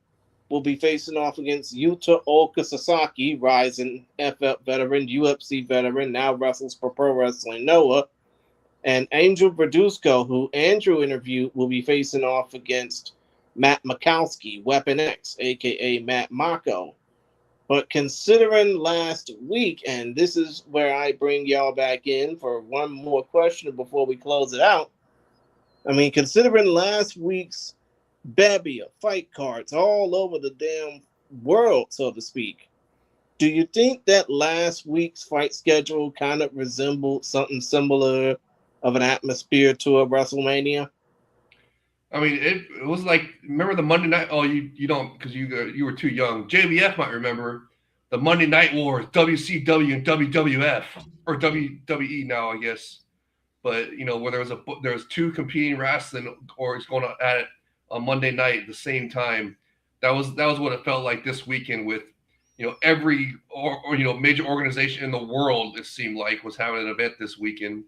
[SPEAKER 1] will be facing off against Yuta Oka Sasaki, Ryzen FF veteran, UFC veteran, now wrestles for Pro Wrestling Noah. And Angel Verduzco, who Andrew interviewed, will be facing off against Matt Makowski, Weapon X, a.k.a. Matt Mako. But considering last week, and this is where I bring y'all back in for one more question before we close it out. I mean, considering last week's bevy of fight cards all over the damn world, so to speak, do you think that last week's fight schedule kind of resembled something similar of an atmosphere to a WrestleMania?
[SPEAKER 2] I mean, it was like, remember the Monday night? Oh, you don't, because you were too young. JBF might remember the Monday Night Wars, WCW and WWF, or WWE now, I guess. But where there was two competing wrestling orgs going at it on Monday night at the same time. That was what it felt like this weekend with every major organization in the world, it seemed like, was having an event this weekend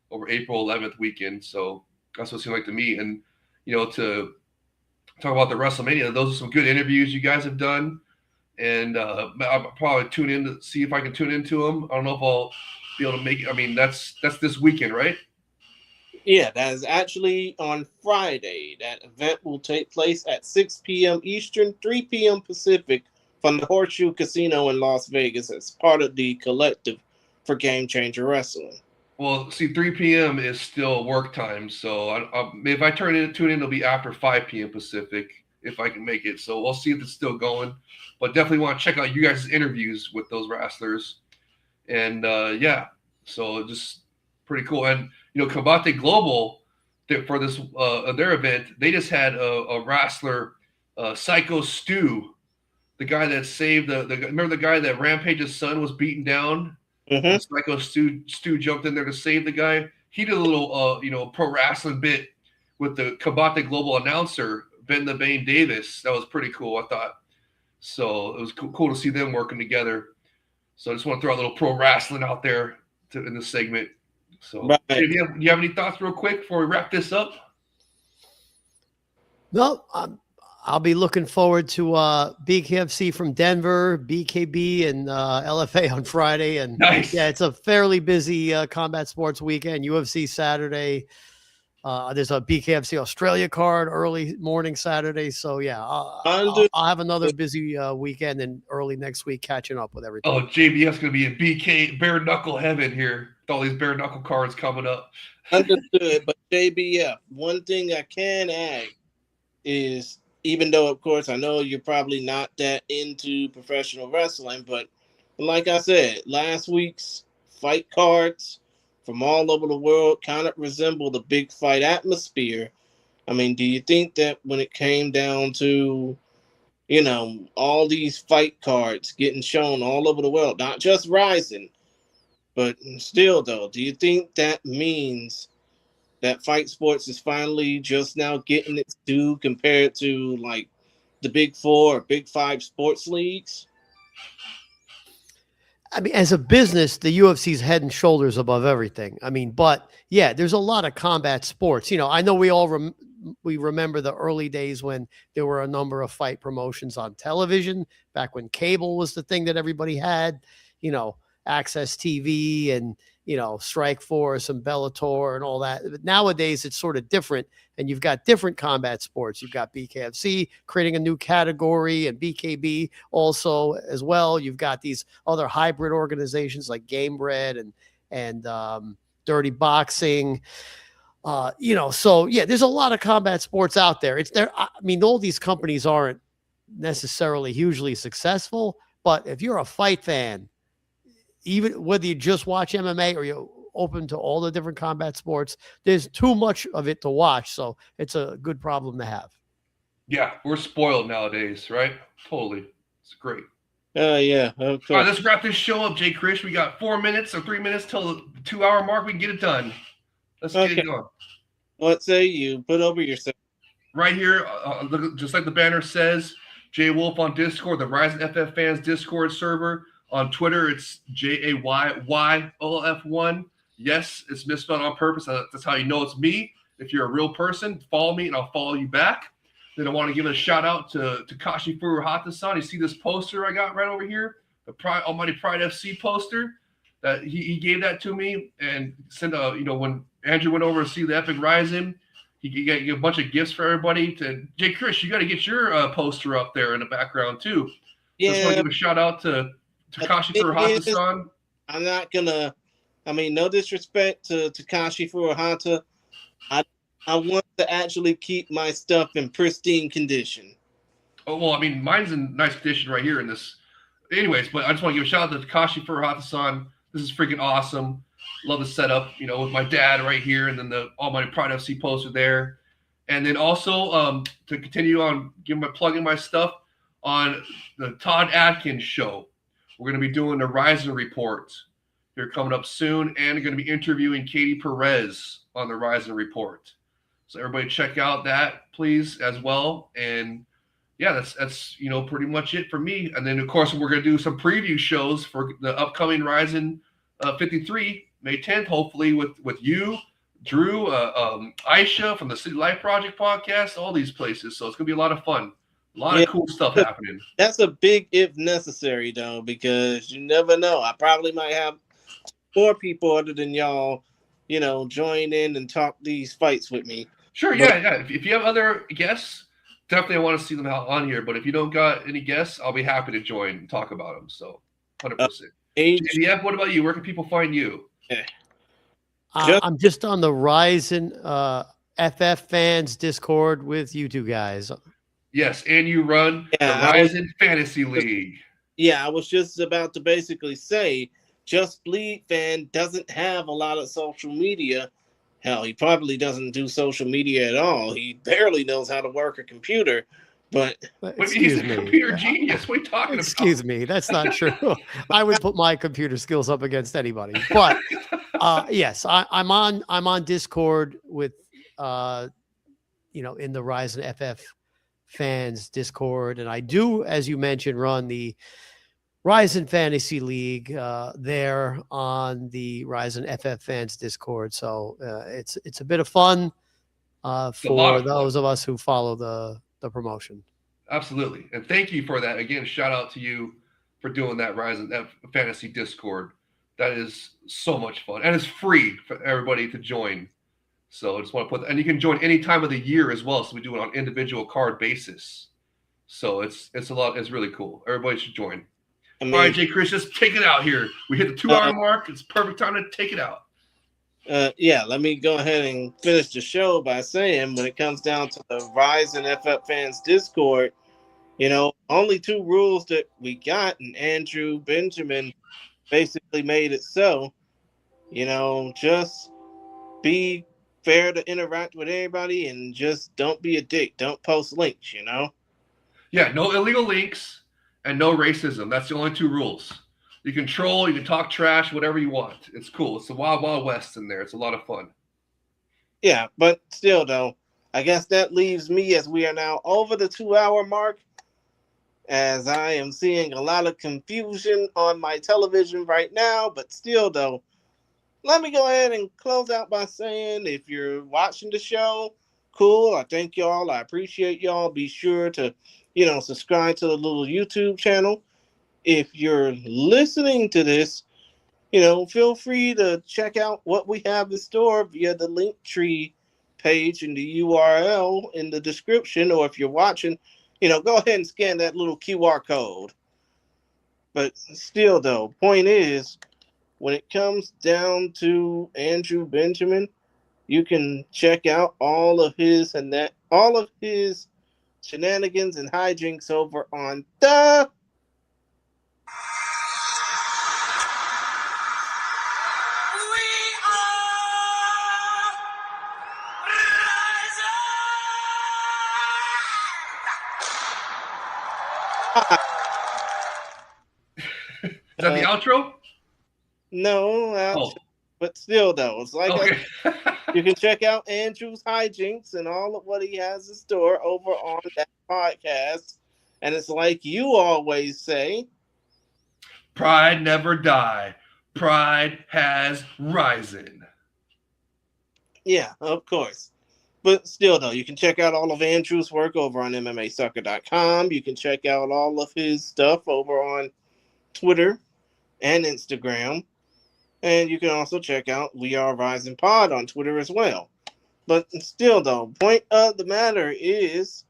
[SPEAKER 2] over April 11th weekend. So that's what it seemed like to me. And to talk about the WrestleMania, those are some good interviews you guys have done, and I'll probably tune in to see if I can tune into them. I don't know if I'll be able to make it. I mean, that's this weekend, right?
[SPEAKER 1] Yeah, that is actually on Friday. That event will take place at 6 p.m. Eastern, 3 p.m. Pacific from the Horseshoe Casino in Las Vegas as part of the collective for Game Changer Wrestling.
[SPEAKER 2] Well, see, 3 p.m. is still work time, so if I tune in, it'll be after 5 p.m. Pacific if I can make it. So we'll see if it's still going. But definitely want to check out you guys' interviews with those wrestlers. And, so just pretty cool. And, Combate Global, for this their event, they just had a wrestler, Psycho Stu, the guy that saved remember the guy that Rampage's son was beaten down?
[SPEAKER 1] Mm-hmm.
[SPEAKER 2] Psycho Stu jumped in there to save the guy. He did a little, pro wrestling bit with the Combate Global announcer, Ben the Bane Davis. That was pretty cool, I thought. So it was cool to see them working together. So I just want to throw a little pro wrestling out there in this segment. So,
[SPEAKER 1] right.
[SPEAKER 2] Do you have any thoughts real quick before we wrap this up?
[SPEAKER 3] No, I'll be looking forward to BKFC from Denver, BKB, and LFA on Friday. And yeah,
[SPEAKER 2] Nice.
[SPEAKER 3] it's a fairly busy combat sports weekend. UFC Saturday. There's a BKFC Australia card early morning Saturday. So yeah,
[SPEAKER 1] Under
[SPEAKER 3] I'll have another busy weekend and early next week catching up with everything.
[SPEAKER 2] Oh, JBF's gonna be in BK bare knuckle heaven here with all these bare knuckle cards coming up.
[SPEAKER 1] Understood, but JBF, one thing I can add is, even though of course I know you're probably not that into professional wrestling, but like I said, last week's fight cards from all over the world kind of resemble the big fight atmosphere. I mean, do you think that when it came down to, all these fight cards getting shown all over the world, not just Rising, but still though, do you think that means that fight sports is finally just now getting its due compared to like the big four or big five sports leagues?
[SPEAKER 3] I mean, as a business, the UFC's head and shoulders above everything. I mean, but yeah, there's a lot of combat sports. I know we all we remember the early days when there were a number of fight promotions on television, back when cable was the thing that everybody had, Access TV and, Strike Force and Bellator and all that. But nowadays it's sort of different, and you've got different combat sports. You've got BKFC creating a new category, and BKB also as well. You've got these other hybrid organizations like Game Bread and Dirty Boxing. So yeah, there's a lot of combat sports out there. It's there. I mean, all these companies aren't necessarily hugely successful, but if you're a fight fan, even whether you just watch MMA or you're open to all the different combat sports, there's too much of it to watch. So it's a good problem to have.
[SPEAKER 2] Yeah, we're spoiled nowadays, right? Totally. It's great.
[SPEAKER 1] Yeah, of
[SPEAKER 2] All right,
[SPEAKER 1] course.
[SPEAKER 2] let's wrap this show up, Jay Krish. We got 4 minutes or 3 minutes till the 2 hour mark. We can get it done. Let's get it going.
[SPEAKER 1] What say you? Put over yourself.
[SPEAKER 2] Right here, just like the banner says, Jay Wolf on Discord, the Rising FF Fans Discord server. On Twitter, it's JAYYOLF1. Yes, it's misspelled on purpose. That's how you know it's me. If you're a real person, follow me and I'll follow you back. Then I want to give a shout out to Takashi Furuhata-san. You see this poster I got right over here? The Almighty Pride FC poster. That he gave that to me and sent when Andrew went over to see the Epic Rising, he got a bunch of gifts for everybody. Jay Krish, you got to get your poster up there in the background too.
[SPEAKER 1] Yeah.
[SPEAKER 2] Just want to give a shout out to Takashi Furuhata-san.
[SPEAKER 1] I'm not gonna. I mean, no disrespect to Takashi Furuhata. I want to actually keep my stuff in pristine condition.
[SPEAKER 2] Oh well, I mean, mine's in nice condition right here in this. Anyways, but I just want to give a shout out to Takashi Furuhata-san. This is freaking awesome. Love the setup, with my dad right here, and then the Almighty Pride FC poster there. And then also to continue on plugging my stuff on the Todd Atkins show. We're going to be doing the Rising Report. They're coming up soon, and they're going to be interviewing Katie Perez on the Rising Report. So everybody check out that, please, as well. And yeah, that's pretty much it for me. And then of course we're going to do some preview shows for the upcoming Rising 53, May 10th, hopefully with you, Drew, Aisha from the City Life Project podcast, all these places. So it's going to be a lot of fun. A lot of cool stuff happening.
[SPEAKER 1] That's a big if necessary, though, because you never know. I probably might have more people other than y'all, join in and talk these fights with me.
[SPEAKER 2] Sure, yeah. If you have other guests, definitely I want to see them out on here. But if you don't got any guests, I'll be happy to join and talk about them. So 100%. JDF, what about you? Where can people find you?
[SPEAKER 3] I'm just on the Rising FF Fans Discord with you two guys.
[SPEAKER 2] Yes, and you run the Rising Fantasy League.
[SPEAKER 1] Yeah, I was just about to basically say, Just Bleed Fan doesn't have a lot of social media. Hell, he probably doesn't do social media at all. He barely knows how to work a computer. But
[SPEAKER 2] he's a computer genius. What are you talking about?
[SPEAKER 3] Excuse me, that's not true. I would put my computer skills up against anybody. But yes, I'm on Discord with in the Rising FF Fans Discord, and I do, as you mentioned, run the Rising Fantasy League there on the Rising FF Fans Discord. So it's a bit of fun.
[SPEAKER 2] It's a lot
[SPEAKER 3] for
[SPEAKER 2] of fun.
[SPEAKER 3] those of us who follow the promotion.
[SPEAKER 2] Absolutely. And thank you for that. Again, shout out to you for doing that Rise that Fantasy Discord. That is so much fun. And it's free for everybody to join. So I just want to put that, and you can join any time of the year as well. So we do it on individual card basis. So it's a lot. It's really cool. Everybody should join.
[SPEAKER 1] I
[SPEAKER 2] All right,
[SPEAKER 1] mean,
[SPEAKER 2] Jay Chris, just take it out here. We hit the 2 hour mark. It's perfect time to take it out.
[SPEAKER 1] yeah, let me go ahead and finish the show by saying when it comes down to the Rise and FF Fans Discord, only two rules that we got, and Andrew Benjamin basically made it so, just be fair to interact with everybody and just don't be a dick. Don't post links.
[SPEAKER 2] Yeah, no illegal links and no racism. That's the only two rules. You can troll, you can talk trash, whatever you want. It's cool. It's the wild, wild west in there. It's a lot of fun.
[SPEAKER 1] Yeah, but still, though, I guess that leaves me as we are now over the 2 hour mark, as I am seeing a lot of confusion on my television right now. But still, though, let me go ahead and close out by saying if you're watching the show, cool. I thank y'all. I appreciate y'all. Be sure to, subscribe to the little YouTube channel. If you're listening to this, feel free to check out what we have in store via the link tree page in the URL in the description. Or if you're watching, go ahead and scan that little QR code. But still, though, point is, when it comes down to Andrew Benjamin, you can check out all of his shenanigans and hijinks over on the
[SPEAKER 2] Is that the outro?
[SPEAKER 1] No, but still, though, it's like
[SPEAKER 2] Okay.
[SPEAKER 1] you can check out Andrew's hijinks and all of what he has in store over on that podcast. And it's like you always say,
[SPEAKER 2] Pride never die. Pride has risen.
[SPEAKER 1] Yeah, of course. But still, though, you can check out all of Andrew's work over on MMAsucker.com. You can check out all of his stuff over on Twitter and Instagram. And you can also check out We Are Rising Pod on Twitter as well. But still, though, point of the matter is,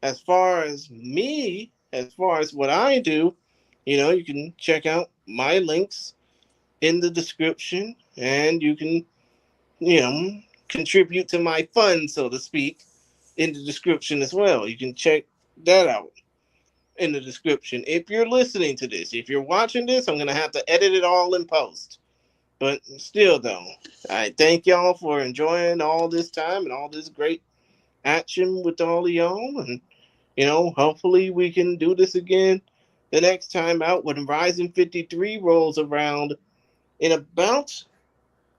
[SPEAKER 1] as far as what I do, you can check out my links in the description, and you can, contribute to my fund, so to speak, in the description as well. You can check that out in the description. If you're listening to this, if you're watching this, I'm going to have to edit it all in post. But still, though, I thank y'all for enjoying all this time and all this great action with all of y'all. And, hopefully we can do this again the next time out when Rising 53 rolls around in about,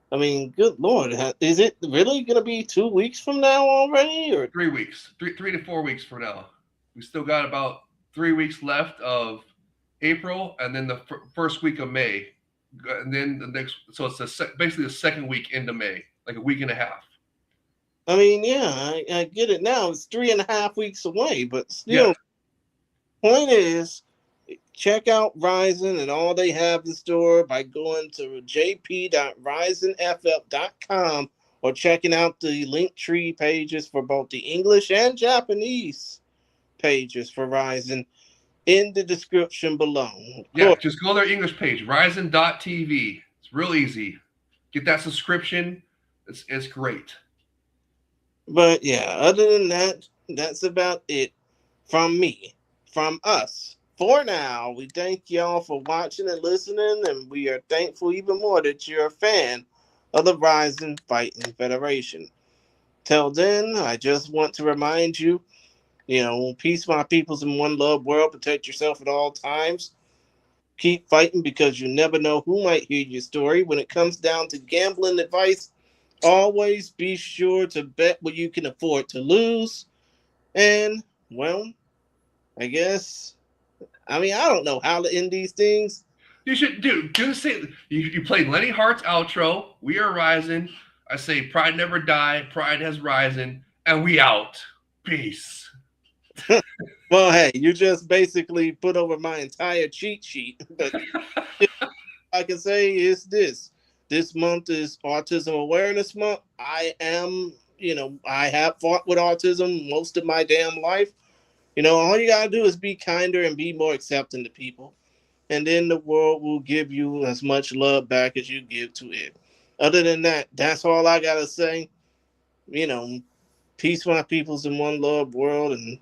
[SPEAKER 1] good Lord, is it really going to be 2 weeks from now already? Or
[SPEAKER 2] 3 weeks. 3 to 4 weeks from now. We still got about 3 weeks left of April and then the first week of May. And then the next, so it's basically the second week into May, like a week and a half.
[SPEAKER 1] Yeah, I get it now. It's 3.5 weeks away, but still, Point is, check out Ryzen and all they have in store by going to jp.ryzenff.com or checking out the link tree pages for both the English and Japanese pages for Ryzen in the description below.
[SPEAKER 2] Yeah, just go to their English page, Ryzen.tv. It's real easy. Get that subscription. It's great.
[SPEAKER 1] But yeah, other than that, that's about it from me, from us. For now, we thank y'all for watching and listening, and we are thankful even more that you're a fan of the Rising Fighting Federation. Till then, I just want to remind you, peace, my peoples, in one love world. Protect yourself at all times. Keep fighting because you never know who might hear your story. When it comes down to gambling advice, always be sure to bet what you can afford to lose. And, well, I guess, I don't know how to end these things.
[SPEAKER 2] You should do the same. You played Lenny Hart's outro, We Are Rising. I say, Pride never die, Pride has risen. And we out. Peace.
[SPEAKER 1] Well, hey, you just basically put over my entire cheat sheet. But I can say is this: this month is Autism Awareness Month. I have fought with autism most of my damn life. All you gotta do is be kinder and be more accepting to people, and then the world will give you as much love back as you give to it. Other than that, that's all I gotta say. You know, peace, my peoples, in one love world, and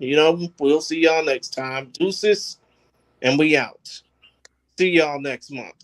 [SPEAKER 1] we'll see y'all next time. Deuces, and we out. See y'all next month.